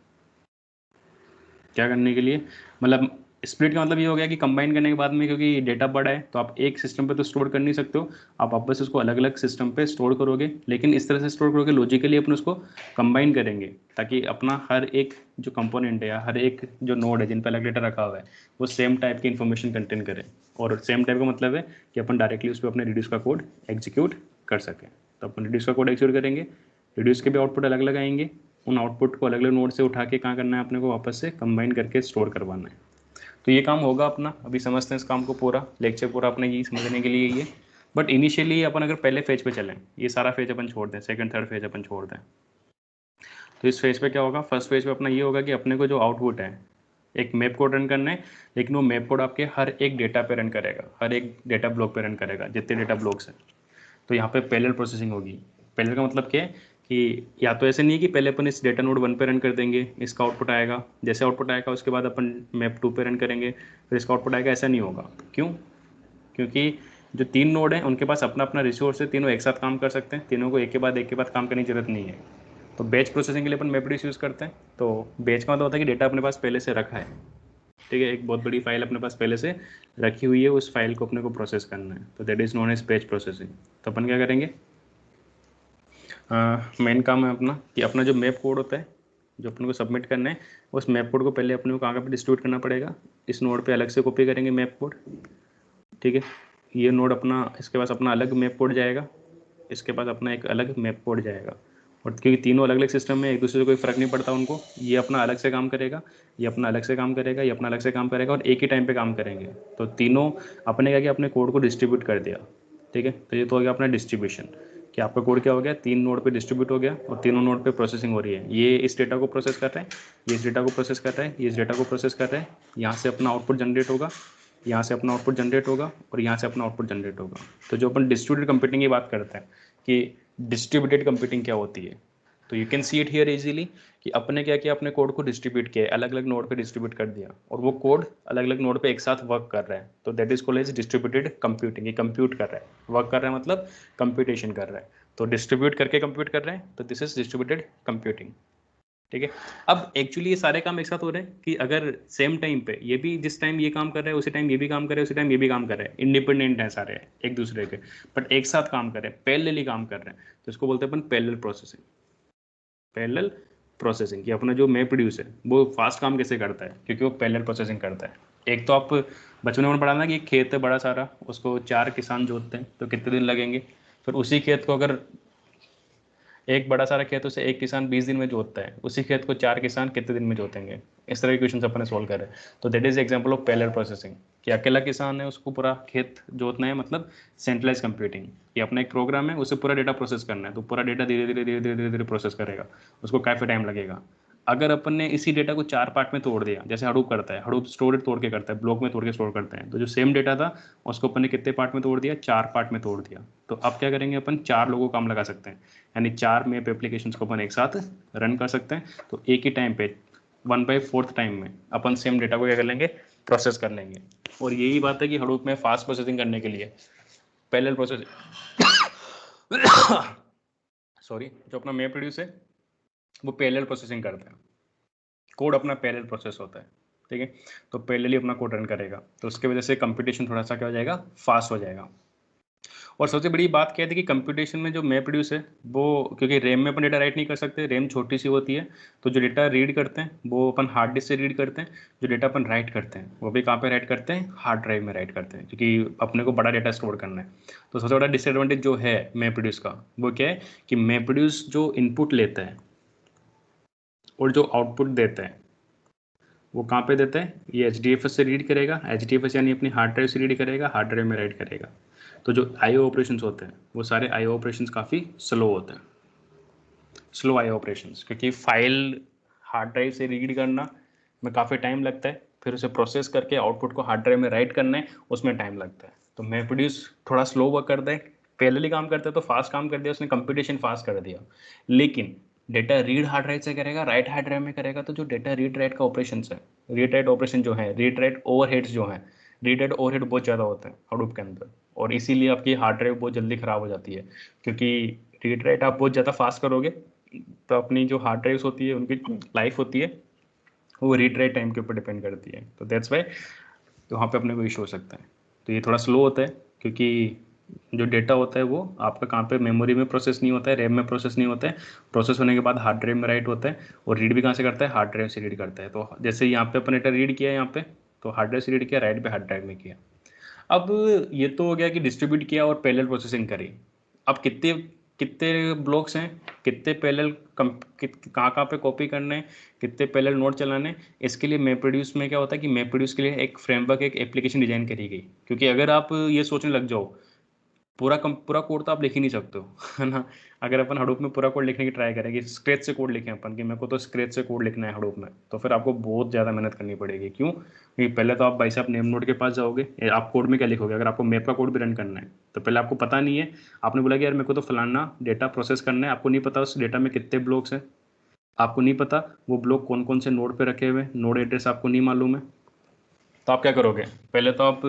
क्या करने के लिए, मतलब स्प्लिट का मतलब ये हो गया कि कंबाइन करने के बाद में, क्योंकि डेटा बड़ा है तो आप एक सिस्टम पे तो स्टोर कर नहीं सकते हो, आप वापस उसको अलग अलग सिस्टम पे स्टोर करोगे, लेकिन इस तरह से स्टोर करोगे लॉजिकली अपन उसको कंबाइन करेंगे ताकि अपना हर एक जो कंपोनेंट है या हर एक जो नोड है जिन पर अलग डेटा रखा हुआ है वो सेम टाइप की इन्फॉर्मेशन कंटेन करे। और सेम टाइप का मतलब है कि अपन डायरेक्टली उस पर अपने रिड्यूस का कोड एग्जीक्यूट कर सकें। तो अपन रिड्यूस का कोड एग्जीक्यूट करेंगे, रिड्यूस के भी आउटपुट अलग अलग आएंगे, उन आउटपुट को अलग अलग नोड से उठा के कहाँ करना है अपने को, वापस से कंबाइन करके स्टोर करवाना है। तो ये काम होगा अपना, अभी समझते हैं इस काम को, पूरा लेक्चर पूरा अपने ये समझने के लिए ये। बट इनिशियली अपन अगर पहले फेज पे चलें, ये सारा फेज अपन छोड़ दें, सेकंड थर्ड फेज अपन छोड़ दें, तो इस फेज पे क्या होगा, फर्स्ट फेज पे अपना ये होगा कि अपने को जो आउटपुट है एक मैप कोड रन करना है, लेकिन वो मैप कोड आपके हर एक डेटा पे रन करेगा, हर एक डेटा ब्लॉक पे रन करेगा जितने डेटा ब्लॉक्स हैं। तो यहाँ पे पैरेलल प्रोसेसिंग होगी। पैरेलल का मतलब क्या है कि या तो ऐसे नहीं है कि पहले अपन इस डेटा नोड 1 पे रन कर देंगे, इसका आउटपुट आएगा, जैसे आउटपुट आएगा उसके बाद अपन मैप 2 पे रन करेंगे फिर इसका आउटपुट आएगा, ऐसा नहीं होगा। क्यों? क्योंकि जो 3 नोड हैं उनके पास अपना अपना रिसोर्स है, तीनों एक साथ काम कर सकते हैं, तीनों को एक के बाद काम करने की जरूरत नहीं है। तो बैच प्रोसेसिंग के लिए अपन मैपरेड्यूस यूज़ करते हैं। तो बैच का मतलब होता है कि डेटा अपने पास पहले से रखा है, ठीक है, एक बहुत बड़ी फाइल अपने पास पहले से रखी हुई है, उस फाइल को अपने को प्रोसेस करना है, तो that is known as batch processing. तो अपन क्या करेंगे, मेन काम है अपना कि अपना जो मैप कोड होता है जो अपन को सबमिट करना है, उस मैप कोड को पहले अपने को कहाँ पे डिस्ट्रीब्यूट करना पड़ेगा, इस नोड पे अलग से कॉपी करेंगे मैप कोड, ठीक है। ये नोड अपना, इसके पास अपना अलग मैप कोड जाएगा, इसके पास अपना एक अलग मैप कोड जाएगा, और क्योंकि तीनों अलग अलग सिस्टम में एक दूसरे से कोई फ़र्क नहीं पड़ता उनको, ये अपना अलग से काम करेगा, ये अपना अलग से काम करेगा, ये अपना अलग से काम करेगा, और एक ही टाइम पे काम करेंगे। तो तीनों अपने क्या किया, अपने कोड को डिस्ट्रीब्यूट कर दिया, ठीक है। तो ये तो हो गया अपना डिस्ट्रीब्यूशन, कि आपका कोड क्या हो गया, 3 नोड पे डिस्ट्रीब्यूट हो गया और तीनों नोड पे प्रोसेसिंग हो रही है। ये इस डेटा को प्रोसेस कर रहा है, ये इस डेटा को प्रोसेस कर रहा है, ये इस डेटा को प्रोसेस कर रहा है, यहाँ से अपना आउटपुट जनरेट होगा, यहाँ से अपना आउटपुट जनरेट होगा, और यहाँ से अपना आउटपुट जनरेट होगा। तो जो अपन डिस्ट्रीब्यूटेड कंप्यूटिंग की बात करते हैं कि डिस्ट्रीब्यूटेड कंप्यूटिंग क्या होती है, तो you can see it here easily कि अपने क्या किया, अपने कोड को डिस्ट्रीब्यूट किया, अलग अलग नोड पे डिस्ट्रीब्यूट कर दिया, और वो कोड अलग अलग नोड पे एक साथ वर्क कर रहा है, तो that is called as distributed computing. ये कंप्यूट कर रहा है, वर्क कर रहा है मतलब कंप्यूटेशन कर रहा है, तो डिस्ट्रीब्यूट करके कंप्यूट कर रहे हैं, तो दिस इज डिस्ट्रीब्यूटेड कंप्यूटिंग, ठीक है। अब एक्चुअली ये सारे काम एक साथ हो रहे हैं कि अगर सेम टाइम पे ये भी जिस टाइम ये काम कर रहे हैं उसी टाइम ये भी काम कर रहे हैं, उसी टाइम ये भी काम कर रहे हैं, इंडिपेंडेंट है सारे एक दूसरे के, बट एक साथ काम कर रहे हैं, पैरेलली काम कर रहे हैं, तो इसको बोलते हैं अपन पैरेलल प्रोसेसिंग। पैरेलल प्रोसेसिंग कि अपना जो मैप प्रोड्यूस है वो फास्ट काम कैसे करता है, क्योंकि वो पैरेलल प्रोसेसिंग करता है। एक तो आप बचपन में पढ़ा ना कि एक खेत है बड़ा सारा, उसको 4 किसान जोतते हैं तो कितने दिन लगेंगे, फिर उसी खेत को अगर एक बड़ा सारा खेत उसे एक किसान 20 दिन में जोतता है, उसी खेत को 4 किसान कितने दिन में जोतेंगे, इस तरह के क्वेश्चन अपने सोल्व कर रहे हैं। तो that is example of parallel processing कि अकेला किसान है उसको पूरा खेत जोतना है, मतलब सेंट्रलाइज कंप्यूटिंग, ये अपना एक प्रोग्राम है, उसे पूरा डेटा प्रोसेस करना है, तो पूरा डेटा धीरे धीरे धीरे धीरे धीरे धीरे प्रोसेस करेगा, उसको काफ़ी टाइम लगेगा। अगर अपन ने इसी डेटा को 4 पार्ट में तोड़ दिया, जैसे हडूप करता है, हडूप स्टोरेज तोड़ के करता है, ब्लॉक में तोड़ के स्टोर करते हैं, तो जो सेम डेटा था उसको अपन ने कितने पार्ट में तोड़ दिया, 4 पार्ट में तोड़ दिया। तो अब क्या करेंगे, अपन 4 लोगों को काम लगा सकते हैं, यानी 4 मैप एप्लीकेशंस को अपन एक साथ रन कर सकते हैं, तो एक ही टाइम पे 1/4 टाइम में अपन सेम डेटा को क्या कर लेंगे, प्रोसेस कर लेंगे। और यही बात है कि हडूप में फास्ट प्रोसेसिंग करने के लिए पैरेलल प्रोसेसिंग सॉरी, जो अपना मैप प्रोड्यूस है वो पैरेलल प्रोसेसिंग करता है, कोड अपना पैरेलल प्रोसेस होता है, ठीक है। तो पैरेलली अपना कोड रन करेगा, तो उसकी वजह से कंप्यूटेशन थोड़ा सा क्या हो जाएगा, फास्ट हो जाएगा। और सबसे बड़ी बात क्या है कि कंप्यूटेशन में जो मैप प्रोड्यूस है वो, क्योंकि रैम में अपन डेटा राइट नहीं कर सकते, रैम छोटी सी होती है, तो जो डेटा रीड करते हैं वो अपन हार्ड डिस्क से रीड करते हैं, जो डेटा अपन राइट करते हैं वो भी कहाँ पे राइट करते हैं, हार्ड ड्राइव में राइट करते हैं, क्योंकि अपने को बड़ा डेटा स्टोर करना है। तो सबसे बड़ा डिसएडवांटेज जो है मैप प्रोड्यूस का वो क्या है कि मैप प्रोड्यूस जो इनपुट लेता है और जो आउटपुट देता है वो कहाँ पे देता है, ये HDFS से रीड करेगा, HDFS यानी अपनी हार्ड ड्राइव से रीड करेगा, हार्ड ड्राइव में राइट करेगा। तो जो IO ऑपरेशंस होते हैं वो सारे IO ऑपरेशंस काफ़ी स्लो होते हैं, स्लो IO ऑपरेशंस, क्योंकि फाइल हार्ड ड्राइव से रीड करना में काफ़ी टाइम लगता है, फिर उसे प्रोसेस करके आउटपुट को हार्ड ड्राइव में राइट करना है, उसमें टाइम लगता है। तो मैप प्रोड्यूस थोड़ा स्लो वर्क करता है, पैरेलली काम करता है तो फास्ट काम कर दिया उसने, कंप्यूटेशन फास्ट कर दिया, लेकिन डेटा रीड हार्ड ड्राइव से करेगा, राइट हार्ड ड्राइव में करेगा, तो जो डेटा रीड राइट का ऑपरेशन है, रीड राइट ऑपरेशन जो है, रीड राइट ओवरहेड्स जो है, रीड राइट ओवरहेड बहुत ज़्यादा होते हैं हडूप के अंदर, और इसीलिए आपकी हार्ड ड्राइव बहुत जल्दी ख़राब हो जाती है, क्योंकि रीड राइट आप बहुत ज़्यादा फास्ट करोगे तो अपनी जो हार्ड ड्राइव्स होती है उनकी लाइफ होती है वो रीड राइट टाइम के ऊपर डिपेंड करती है। तो दैट्स वाई तो वहाँ पे अपने को इशू हो सकता है। तो ये थोड़ा स्लो होता है क्योंकि जो डेटा होता है वो आपका कहाँ पे मेमोरी में प्रोसेस नहीं होता है, रैम में प्रोसेस नहीं होता है, प्रोसेस होने के बाद हार्ड ड्राइव में राइट होता है, और रीड भी कहाँ से करता है, हार्ड ड्राइव से रीड करता है। तो जैसे यहाँ पे अपन डेटा रीड किया यहाँ पे, तो हार्ड ड्राइव से रीड किया, राइट पे हार्ड ड्राइव में किया। अब ये तो हो गया कि डिस्ट्रीब्यूट किया और पैरेलल प्रोसेसिंग करी। अब कितने कितने ब्लॉक्स हैं, कितने पैरेलल कहाँ कहाँ पे कॉपी करने हैं, कितने पैरेलल नोड चलाने, इसके लिए मैप प्रोड्यूस में क्या होता है कि मैप प्रोड्यूस के लिए एक फ्रेमवर्क, एक एप्लीकेशन डिजाइन करी गई। क्योंकि अगर आप ये सोचने लग जाओ, पूरा कोड तो आप लिख ही नहीं सकते हो, है ना। अगर अपन हडूप में पूरा कोड लिखने की ट्राई करें कि स्क्रैच से कोड लिखें अपन, कि मेरे को तो स्क्रैच से कोड लिखना है हडूप में, तो फिर आपको बहुत ज़्यादा मेहनत करनी पड़ेगी। क्यों? क्योंकि पहले तो आप भाई साहब नेम नोड के पास जाओगे, आप कोड में क्या लिखोगे? अगर आपको मैप का कोड भी रन करना है तो पहले आपको पता नहीं है, आपने बोला कि यार मेरे को तो फलाना डेटा प्रोसेस करना है, आपको नहीं पता उस डेटा में कितने ब्लॉक्स हैं, आपको नहीं पता वो ब्लॉक कौन कौन से नोड पे रखे हुए हैं, नोड एड्रेस आपको नहीं मालूम है। तो आप क्या करोगे? पहले तो आप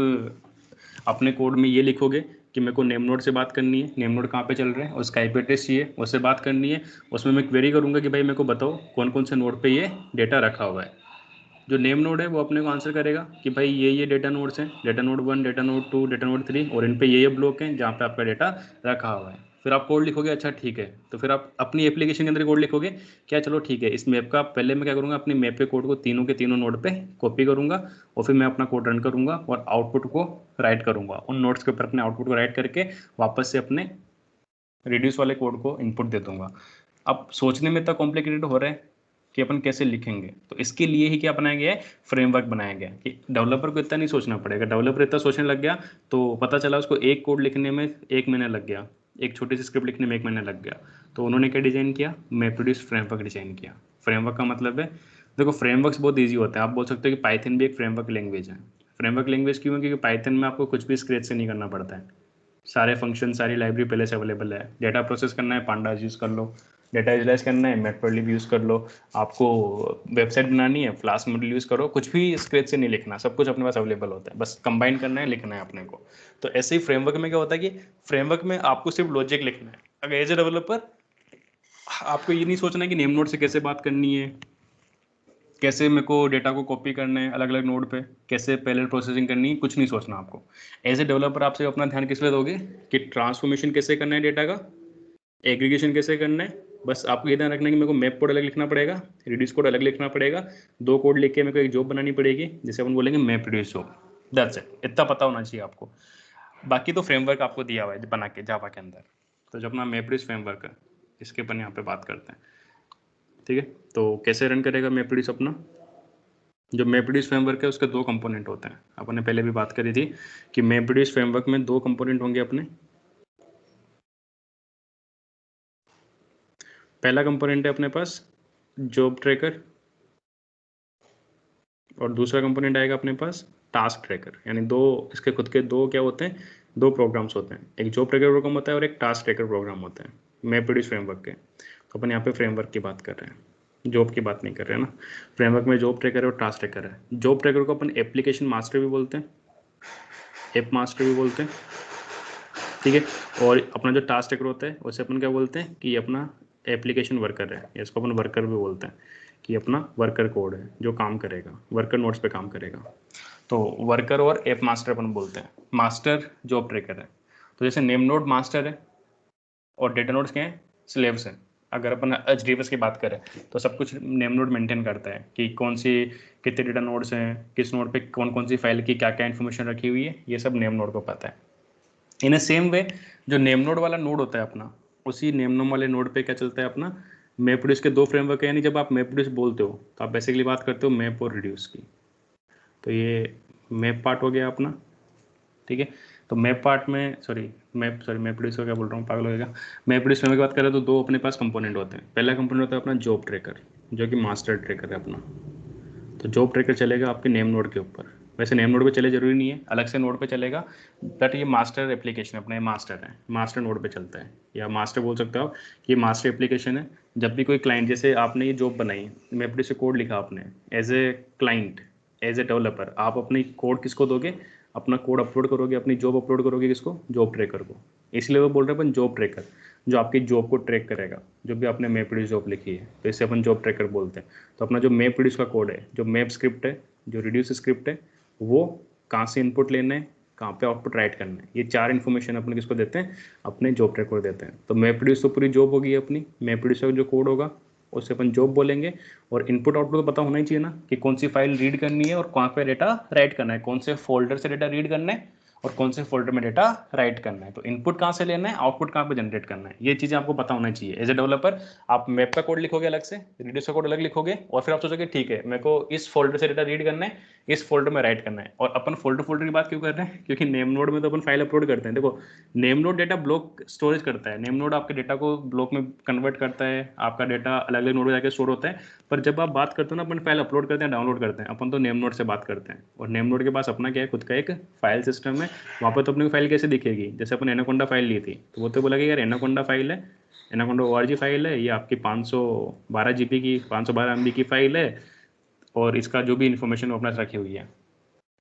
अपने कोड में ये लिखोगे कि मेरे को नेम नोड से बात करनी है, नेम नोड कहाँ पे चल रहे हैं, उसका आईपी एड्रेस चाहिए, उससे बात करनी है। उसमें मैं क्वेरी करूँगा कि भाई मेरे को बताओ कौन कौन से नोड पे ये डेटा रखा हुआ है। जो नेम नोड है वो अपने को आंसर करेगा कि भाई ये डेटा नोड्स हैं, data node 1, data node 2, data node 3, और इन पे ये ब्लॉक हैं जहाँ पे आपका डेटा रखा हुआ है। फिर आप कोड लिखोगे, अच्छा ठीक है, तो फिर आप अपनी एप्लीकेशन के अंदर कोड लिखोगे, क्या चलो ठीक है, इस मैप का पहले मैं क्या करूँगा, अपने मैप के कोड को तीनों के तीनों नोड पे कॉपी करूँगा, और फिर मैं अपना कोड रन करूँगा और आउटपुट को राइट करूँगा, उन नोड्स के ऊपर अपने आउटपुट को राइट करके वापस से अपने रिड्यूस वाले कोड को इनपुट दे दूंगा। अब सोचने में इतना कॉम्प्लिकेटेड हो रहा है कि अपन कैसे लिखेंगे, तो इसके लिए ही क्या बनाया गया है, फ्रेमवर्क बनाया गया कि डेवलपर को इतना नहीं सोचना पड़ेगा। डेवलपर इतना सोचने लग गया तो पता चला उसको एक कोड लिखने में 1 महीना लग गया, एक छोटी सी स्क्रिप्ट लिखने में 1 महीना लग गया। तो उन्होंने क्या डिज़ाइन किया, मैप्रोड्यूस फ्रेमवर्क डिज़ाइन किया। फ्रेमवर्क का मतलब है, देखो फ्रेमवर्क्स बहुत ईजी होते हैं। आप बोल सकते हो कि पाइथन भी एक फ्रेमवर्क लैंग्वेज है। फ्रेमवर्क लैंग्वेज क्यों है? क्योंकि पाइथन में आपको कुछ भी स्क्रैच से नहीं करना पड़ता है, सारे फंक्शन सारी लाइब्रेरी पहले से अवेलेबल है। डेटा प्रोसेस करना है, पांडास यूज़ कर लो, डेटा विजुलाइज करना है, मैटप्लोट्लिब यूज़ कर लो, आपको वेबसाइट बनानी है, फ्लास्क मॉडल यूज़ करो, कुछ भी स्क्रैच से नहीं लिखना, सब कुछ अपने पास अवेलेबल होता है, बस कंबाइन करना है, लिखना है अपने को। तो ऐसे ही फ्रेमवर्क में क्या होता है कि फ्रेमवर्क में आपको सिर्फ लॉजिक लिखना है। अगर एज ए डेवलपर आपको ये नहीं सोचना है कि नेम नोड से कैसे बात करनी है, कैसे मेरे को डेटा को कॉपी करना है अलग अलग नोड पे, कैसे पैरेलल प्रोसेसिंग करनी है, कुछ नहीं सोचना आपको। एज ए डेवलपर आप सिर्फ अपना ध्यान किस लिए दोगे कि ट्रांसफॉर्मेशन कैसे करना है डेटा का, एग्रीगेशन कैसे करना है। बस आपको ये ध्यान रखना है कि मेरे को मैप कोड अलग लिखना पड़ेगा, रिड्यूस कोड अलग लिखना पड़ेगा, 2 कोड लिख के मेरे को एक जॉब बनानी पड़ेगी जिसे अपन बोलेंगे map reduce job. That's it, इतना पता होना चाहिए आपको। बाकी तो फ्रेमवर्क आपको दिया हुआ है बना के जावा के अंदर। तो जो अपना मैप रिड्यूस फ्रेमवर्क है, इसके अपन यहाँ पे बात करते हैं, ठीक है। तो कैसे रन करेगा मैप रिड्यूस अपना? जो मैप्रोड्यूस फ्रेमवर्क है उसके 2 कंपोनेंट होते हैं, अपन ने पहले भी बात करी थी कि मैप्रोड्यूस फ्रेमवर्क में 2 कंपोनेंट होंगे अपने। पहला कंपोनेंट है अपने पास जॉब ट्रैकर, और दूसरा कंपोनेंट आएगा अपने पास टास्क ट्रैकर। यानी दो इसके खुद के दो क्या होते हैं, 2 प्रोग्राम्स होते हैं, एक जॉब ट्रैकर प्रोग्राम होता है और एक टास्क ट्रैकर प्रोग्राम होता है मैप्रोड्यूस फ्रेमवर्क के। तो अपन यहाँ पे फ्रेमवर्क की बात कर रहे हैं, जॉब की बात नहीं कर रहे हैं ना। फ्रेमवर्क में जॉब ट्रैकर और टास्क ट्रैकर है। जॉब ट्रैकर को अपन एप्लीकेशन मास्टर भी बोलते हैं, ऐप मास्टर भी बोलते हैं, ठीक है। और अपना जो टास्क ट्रैकर होता है उसे अपन क्या बोलते हैं कि ये अपना एप्लीकेशन वर्कर है, या इसको अपन वर्कर भी बोलते हैं कि अपना वर्कर कोड है जो काम करेगा, वर्कर नोड्स पे काम करेगा। तो वर्कर और ऐप मास्टर अपन बोलते हैं। मास्टर जॉब ट्रैकर है, तो जैसे नेम नोड मास्टर है और डेटा नोड्स क्या है, स्लेव्स है। अगर अपन HDFS की बात करें तो सब कुछ नेम नोड मेंटेन करता है कि कौन सी कितने डेटा नोड्स हैं, किस नोड पे कौन कौन सी फाइल की क्या क्या इन्फॉर्मेशन रखी हुई है, ये सब नेम नोड को पता है। इन अ सेम वे जो नेम नोड वाला नोड होता है अपना, उसी नेम नोड वाले नोड पे क्या चलता है अपना मैप्रोड्यूस के 2 फ्रेमवर्क है। यानी जब आप मैप्रोड्यूस बोलते हो तो आप बेसिकली बात करते हो मैप और रिड्यूस की। तो ये मैप पार्ट हो गया अपना, ठीक है। तो मैप पार्ट में मैप्रोड्यूस का क्या बोल रहा हूँ, पागल हो गया। मैप्रोड्यूस फ्रेमवर्क की बात करें तो 2 अपने पास कंपोनेंट होते हैं। पहला कंपोनेंट होता है अपना जॉब ट्रैकर, जो कि मास्टर ट्रैकर है अपना। तो जॉब ट्रैकर चलेगा आपके नेम नोड के ऊपर। वैसे नेम नोड पे चले जरूरी नहीं है, अलग से नोड पे चलेगा, बट ये मास्टर एप्लीकेशन अपने मास्टर है, मास्टर नोड पे चलता है, या मास्टर बोल सकते हो आप कि ये मास्टर एप्लीकेशन है। जब भी कोई क्लाइंट, जैसे आपने ये जॉब बनाई, मैप्रोड्यूस से कोड लिखा आपने, as a client, as a developer, आप अपनी कोड किसको दोगे, अपना कोड अपलोड करोगे, अपनी जॉब अपलोड करोगे किसको, जॉब ट्रैकर को। इसलिए वो बोल रहे हैं अपन जॉब ट्रैकर। जो आपकी जॉब को ट्रैक करेगा, जो भी आपने मैप रिड्यूस जॉब लिखी है, तो इसे अपन जॉब ट्रैकर बोलते हैं। तो अपना जो मैप रिड्यूस का कोड है, जो मैप स्क्रिप्ट है, जो रिड्यूस स्क्रिप्ट है, वो कहाँ से इनपुट लेना है, कहाँ पे आउटपुट राइट करना है, ये 4 इन्फॉर्मेशन अपन किसको देते हैं, अपने जॉब ट्रैकर को देते हैं। तो मैप रिड्यूस तो पूरी जॉब होगी अपनी, मैप रिड्यूस का जो कोड होगा उसे अपन जॉब बोलेंगे। और इनपुट आउटपुट तो पता होना ही चाहिए ना, कि कौन सी फाइल रीड करनी है और कहाँ पे डेटा राइट करना है, कौन से फोल्डर से डेटा रीड करना है और कौन से फोल्डर में डेटा राइट करना है। तो इनपुट कहाँ से लेना है, आउटपुट कहाँ पे जनरेट करना है, ये चीज़ें आपको पता होना चाहिए। एज ए डेवलपर आप मैप का कोड लिखोगे अलग से, रिड्यूस का कोड अलग लिखोगे, और फिर आप सोचोगे ठीक है मेरे को इस फोल्डर से डेटा रीड करना है, इस फोल्डर में राइट करना है। और अपन फोल्डर की बात क्यों कर रहे हैं, क्योंकि नेम नोड में तो अपन फाइल अपलोड करते हैं। देखो name node data block storage करता है, नेम नोड आपके डेटा को ब्लॉक में कन्वर्ट करता है, आपका डेटा अलग अलग नोड में जाकर स्टोर होता है। पर जब आप बात करते हो ना, अपन फाइल अपलोड करते हैं, डाउनलोड करते हैं, अपन तो नेम नोड से बात करते हैं। और नेम नोड के पास अपना क्या है, खुद का एक फाइल सिस्टम है। वहाँ पर तो अपनी फाइल कैसे दिखेगी, जैसे अपन एनाकोंडा फाइल ली थी, तो वो तो बोला कि यार एनाकोंडा फाइल है, एनाकोंडा ORG फाइल है, ये आपकी 512 GB की, 512 MB की फाइल है, और इसका जो भी इन्फॉर्मेशन वो अपने साथ रखी हुई है।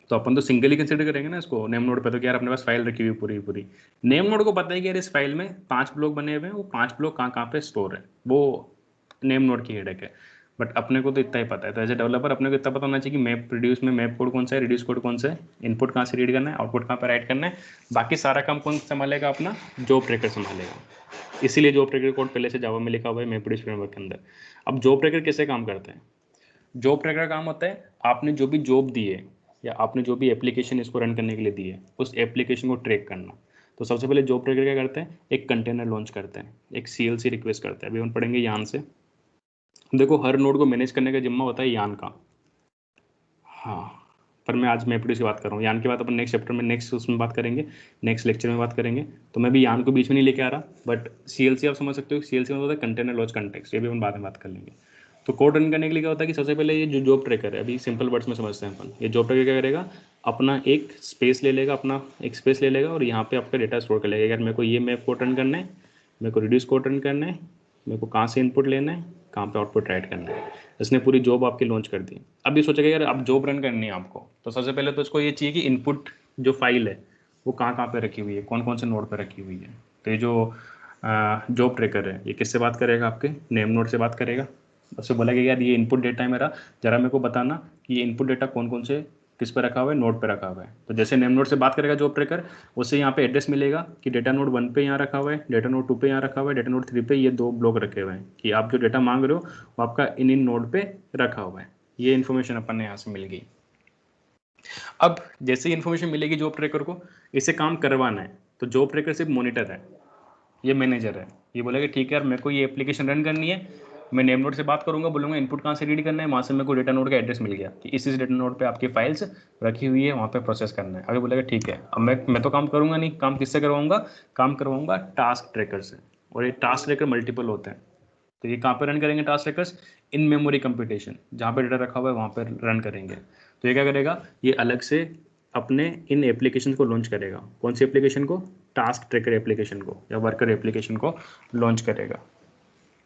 तो अपन तो सिंगल ही कंसिडर करेंगे ना इसको नेम नोड पे, तो क्या यार अपने पास फाइल रखी हुई पूरी पूरी। नेम नोड को पता है कि यार इस फाइल में 5 ब्लॉक बने हुए हैं, वो 5 ब्लॉक कहाँ कहाँ पे स्टोर है, वो नेम नोड की हेडेक है। बट अपने को तो इतना ही पता है। तो एज ए डेवलपर अपने को इतना पता होना चाहिए कि मैप रिड्यूस में मैप कोड कौन सा है, रिड्यूस कोड कौन सा है, इनपुट कहाँ से रीड करना है, आउटपुट कहाँ पे राइट करना है। बाकी सारा काम कौन संभालेगा, अपना जॉब ट्रैकर संभालेगा। इसीलिए जॉब ट्रैकर कोड पहले से जावा में लिखा हुआ है मैप रिड्यूस फ्रेमवर्क के अंदर। अब जॉब ट्रैकर कैसे काम करते हैं, जॉब ट्रैकर का काम होता है आपने जो भी जॉब दी है या आपने जो भी एप्लीकेशन इसको रन करने के लिए दी है, उस एप्लीकेशन को ट्रैक करना। तो सबसे पहले जॉब ट्रैकर क्या करते हैं, एक कंटेनर लॉन्च करते हैं, एक CLC रिक्वेस्ट करते हैं। अभी हम पढ़ेंगे यान से। देखो हर नोड को मैनेज करने का जिम्मा होता है यान का। हाँ, पर मैं आज मैपरिड्यूस की बात कर रहा हूँ, यान की बात अपन नेक्स्ट चैप्टर में, नेक्स्ट उसमें बात करेंगे, नेक्स्ट लेक्चर में बात करेंगे। तो मैं भी यान को बीच में नहीं लेके आ रहा, बट CLC आप समझ सकते हो, CLC में होता है कंटेनर लॉन्च कॉन्टेक्स्ट, ये भी हम बाद में बात कर लेंगे। तो कोड रन करने के लिए क्या होता है कि सबसे पहले ये जो जॉब ट्रैकर है, अभी सिंपल वर्ड्स में समझते हैं अपन, ये जॉब ट्रैकर क्या करेगा, अपना एक स्पेस ले लेगा, अपना एक स्पेस ले लेगा और यहाँ पे आपका डेटा स्टोर कर लेगा। यार मेरे को ये मैप कोड रन करना है, मेरे को रिड्यूस कोड रन करना है, मेरे को कहाँ से इनपुट लेना है, कहाँ पे आउटपुट राइट करना है। इसने पूरी जॉब आपकी लॉन्च कर दी। अब ये सोचेगा यार अब जॉब रन करनी है आपको, तो सबसे पहले तो इसको ये चाहिए कि इनपुट जो फाइल है वो कहाँ कहाँ पे रखी हुई है, कौन कौन से नोड पे रखी हुई है। तो ये जो जॉब ट्रैकर है ये किससे बात करेगा, आपके नेम नोड से बात करेगा। उससे बोला कि यार ये इनपुट डेटा है मेरा, जरा मेरे को बताना कि ये इनपुट डेटा कौन कौन से किस पे रखा हुआ है, नोड पे रखा हुआ है। तो जैसे नेम नोड से बात करेगा जॉब ट्रैकर, उससे यहाँ पे एड्रेस मिलेगा कि डेटा नोड 1 पे यहाँ रखा हुआ है, डेटा नोड 2 पे यहाँ रखा हुआ है, डेटा नोड 3 पे ये 2 ब्लॉक रखे हुए हैं, कि आप जो डेटा मांग रहे हो वो आपका इन नोड पे रखा हुआ है। ये इन्फॉर्मेशन अपन ने यहाँ से मिल गई। अब जैसे इन्फॉर्मेशन मिलेगी जॉब ट्रैकर को, इसे काम करवाना है। तो जॉब ट्रैकर सिर्फ मॉनिटर है, ये मैनेजर है। ये बोलेगा ठीक है यार मेरे को ये एप्लीकेशन रन करनी है, मैं नेम नोड से बात करूंगा, बोलूंगा इनपुट कहाँ से रीड करना है, वहाँ से मेरे को डेटा नोड का एड्रेस मिल गया कि इस डेटा नोड पे आपकी फाइल्स रखी हुई है, वहाँ पे प्रोसेस करना है। अभी बोलेगा ठीक है, अब मैं तो काम करूंगा नहीं, काम किससे करवाऊंगा, काम करवाऊंगा टास्क ट्रैकर से। और ये टास्क ट्रैकर मल्टीपल होते हैं। तो ये कहाँ पे रन करेंगे task trackers, in memory computation, जहाँ पे डेटा रखा हुआ है वहाँ पे रन करेंगे। तो ये क्या करेगा, ये अलग से अपने इन एप्लीकेशन को लॉन्च करेगा। कौन सी एप्लीकेशन को, टास्क ट्रैकर एप्लीकेशन को या वर्कर एप्लीकेशन को लॉन्च करेगा।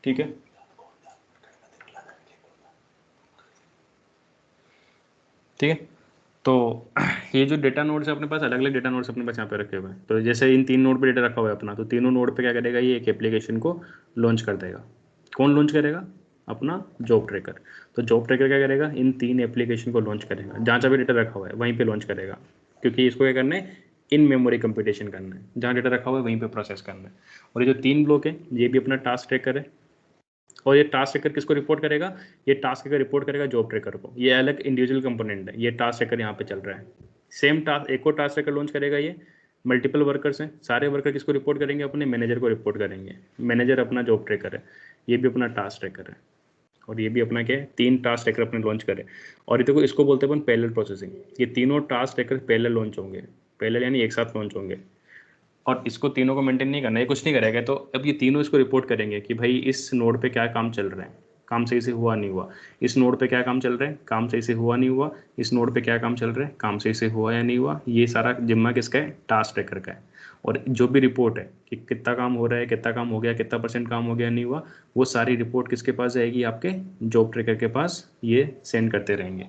ठीक है, ठीक है। तो ये जो डेटा नोड्स है अपने पास, अलग अलग डेटा नोड्स अपने पास यहाँ पे रखे हुए हैं। तो जैसे इन 3 नोड पे डेटा रखा हुआ है अपना, तो तीनों नोड पे क्या करेगा, ये एक एप्लीकेशन को लॉन्च कर देगा। कौन लॉन्च करेगा, अपना जॉब ट्रैकर। तो जॉब ट्रैकर क्या करेगा, इन 3 एप्लीकेशन को लॉन्च करेगा, जहाँ जहाँ भी डेटा रखा हुआ है वहीं पे लॉन्च करेगा। क्योंकि इसको क्या करना है, इन मेमोरी कंप्यूटेशन करना है, जहाँ डेटा रखा हुआ है वहीं पे प्रोसेस करना है। और ये जो 3 ब्लॉक है ये भी अपना टास्क ट्रैकर है। और ये टास्क ट्रैकर किसको रिपोर्ट करेगा, ये टास्क ट्रैकर रिपोर्ट करेगा जॉब ट्रैकर को। ये अलग इंडिविजुअल कंपोनेंट है, ये टास्क ट्रैकर यहाँ पे चल रहा है। सेम टास्क एक और टास्क ट्रैकर लॉन्च करेगा, ये मल्टीपल वर्कर्स हैं, सारे वर्कर किसको रिपोर्ट करेंगे, अपने मैनेजर को रिपोर्ट करेंगे। मैनेजर अपना जॉब ट्रैकर है, ये भी अपना टास्क ट्रैकर है। और ये भी अपना क्या है, 3 टास्क ट्रैकर अपने लॉन्च करे। और ये देखो इसको बोलते हैं अपन पैरेलल प्रोसेसिंग। ये तीनों टास्क ट्रैकर पैरेलल लॉन्च होंगे, पैरेलल यानी एक साथ लॉन्च होंगे। और इसको तीनों को मेंटेन नहीं करना, ये कुछ नहीं करेगा। तो अब ये तीनों इसको रिपोर्ट करेंगे कि भाई इस नोड पे क्या काम चल रहा है, काम सही से हुआ नहीं हुआ। इस नोड पे क्या काम चल रहा है, काम सही से हुआ नहीं हुआ। इस नोड पे क्या काम चल रहा है, काम सही से हुआ या नहीं हुआ। ये सारा जिम्मा किसका है, टास्क ट्रैकर का है। और जो भी रिपोर्ट है कि कितना काम हो रहा है, कितना काम हो गया, कितना % काम हो गया नहीं हुआ, वो सारी रिपोर्ट किसके पास जाएगी, आपके जॉब ट्रैकर के पास ये सेंड करते रहेंगे।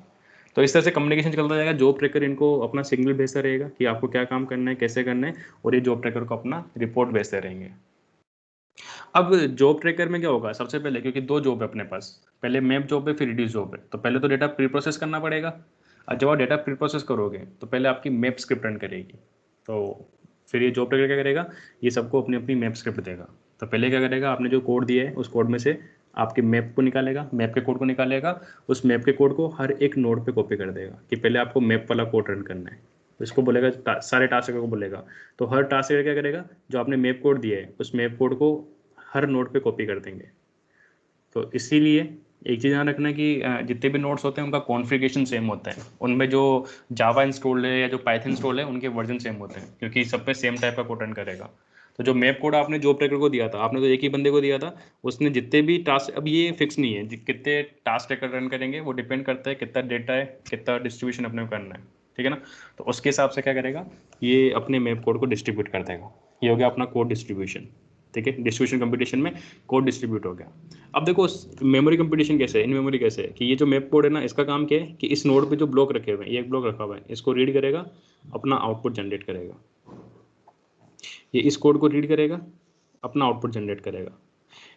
तो इस तरह से कम्युनिकेशन चलता जाएगा। जॉब ट्रैकर इनको अपना सिग्नल भेजता रहेगा कि आपको क्या काम करना है, कैसे करना है, और ये जॉब ट्रैकर को अपना रिपोर्ट भेजते रहेंगे। अब जॉब ट्रैकर में क्या होगा, सबसे पहले क्योंकि दो जॉब है अपने पास, पहले मैप जॉब है फिर रिड्यूस जॉब है, तो पहले तो डेटा प्री प्रोसेस करना पड़ेगा। और जब आप डेटा प्री प्रोसेस करोगे तो पहले आपकी मैप स्क्रिप्ट रन करेगी, तो फिर ये जॉब ट्रैकर क्या करेगा, ये सबको अपनी अपनी मैप स्क्रिप्ट देगा। तो पहले क्या करेगा, आपने जो कोड दिया है उस कोड में से आपके मैप को निकालेगा, मैप के कोड को निकालेगा, उस मैप के कोड को हर एक नोड पे कॉपी कर देगा कि पहले आपको मैप वाला कोड रन करना है। तो इसको बोलेगा सारे टास्क को बोलेगा। तो हर टास्क क्या करेगा, जो आपने मैप कोड दिया है उस मैप कोड को हर नोड पे कॉपी कर देंगे। तो इसीलिए एक चीज़ ध्यान रखना कि जितने भी नोड्स होते हैं उनका कॉन्फ़िगरेशन सेम होता है, उनमें जो जावा इंस्टॉल है या जो पाइथन इंस्टॉल है उनके वर्जन सेम होते हैं, क्योंकि सब पे सेम टाइप का कोड रन करेगा। तो जो मैप कोड आपने जॉब ट्रैकर को दिया था, आपने तो एक ही बंदे को दिया था, उसने जितने भी टास्क, अब ये फिक्स नहीं है कितने टास्क ट्रैकर रन करेंगे, वो डिपेंड करता है कितना डेटा है, कितना डिस्ट्रीब्यूशन अपने को करना है, ठीक है ना। तो उसके हिसाब से क्या करेगा, ये अपने मैप कोड को डिस्ट्रीब्यूट कर देगा। ये हो गया अपना कोड डिस्ट्रीब्यूशन, ठीक है। डिस्ट्रीब्यूशन कंपटीशन में कोड डिस्ट्रीब्यूट हो गया। अब देखो मेमोरी कंपटीशन कैसे है, इन मेमोरी कैसे है कि ये जो मैप कोड है ना, इसका काम क्या है कि इस नोड पे जो ब्लॉक रखे हुए हैं, ये एक ब्लॉक रखा हुआ है, इसको रीड करेगा, अपना आउटपुट जनरेट करेगा। ये इस कोड को रीड करेगा, अपना आउटपुट जनरेट करेगा।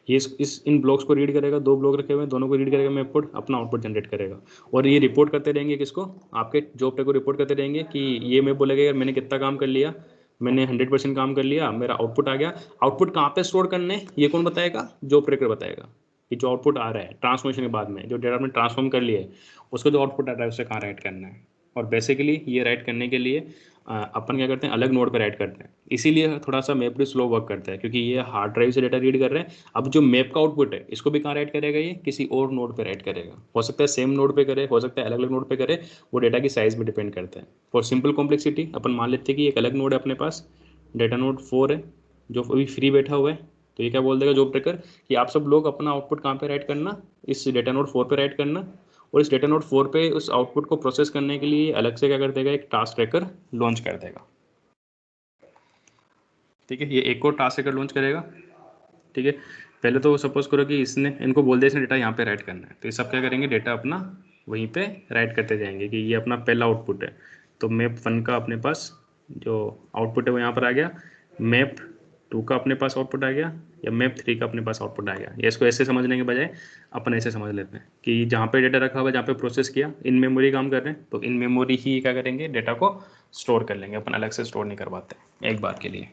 ये इस इन ब्लॉक्स को रीड करेगा, दो ब्लॉक रखे हुए हैं, दोनों को रीड करेगा मैप कोड, अपना आउटपुट जनरेट करेगा। और ये रिपोर्ट करते रहेंगे किसको, आपके जॉब पे को रिपोर्ट करते रहेंगे कि ये मैं बोलेगा यार मैंने कितना काम कर लिया, मैंने 100% काम कर लिया, मेरा आउटपुट आ गया। आउटपुट कहाँ पे स्टोर करने, ये कौन बताएगा, जॉब ट्रैकर बताएगा कि जो आउटपुट आ रहा है ट्रांसफॉर्मेशन के बाद में, जो डेटा आपने ट्रांसफॉर्म कर लिया है, उसका जो आउटपुट आ रहा है उसे कहाँ राइट करना है। और बेसिकली ये राइट करने के लिए अपन क्या करते हैं, अलग नोड पर राइट करते हैं। इसीलिए थोड़ा सा मैप भी स्लो वर्क करता है, क्योंकि ये हार्ड ड्राइव से डेटा रीड कर रहे हैं। अब जो मैप का आउटपुट है इसको भी कहाँ राइट करेगा, ये किसी और नोड पे राइट करेगा। हो सकता है सेम नोड पे करे, हो सकता है अलग अलग नोड पे करे, वो डेटा की साइज में डिपेंड करता है। फॉर सिंपल कॉम्प्लेक्सिटी अपन मान लेते हैं कि एक अलग नोड है अपने पास, डेटा नोड 4 है, जो अभी फ्री बैठा हुआ है। तो ये क्या बोल देगा जॉब ट्रैकर कि आप सब लोग अपना आउटपुट कहाँ पे राइट करना, इस डेटा नोड 4 पे राइट करना। और इस डेटा नोड 4 पे उस आउटपुट को प्रोसेस करने के लिए अलग से क्या कर देगा, एक टास्क ट्रैकर लॉन्च कर देगा, ठीक है। ये एक और टास्क ट्रैकर लॉन्च करेगा, ठीक है। पहले तो सपोज करो कि इसने इनको बोल दिया इसने डेटा यहाँ पे राइट करना है, तो ये सब क्या करेंगे, डेटा अपना वहीं पे राइट करते जाएंगे कि ये अपना पहला आउटपुट है। तो मैप 1 का अपने पास जो आउटपुट है वो यहाँ पर आ गया, मैप 2 का अपने पास आउटपुट आ गया, या मैप 3 का अपने पास आउटपुट आ गया। या इसको ऐसे समझने के बजाय अपन ऐसे समझ लेते हैं कि जहाँ पे डेटा रखा हुआ है, जहाँ पे प्रोसेस किया, इन मेमोरी काम कर रहे हैं, तो इन मेमोरी ही क्या करेंगे, डेटा को स्टोर कर लेंगे, अपन अलग से स्टोर नहीं करवाते एक बार के लिए।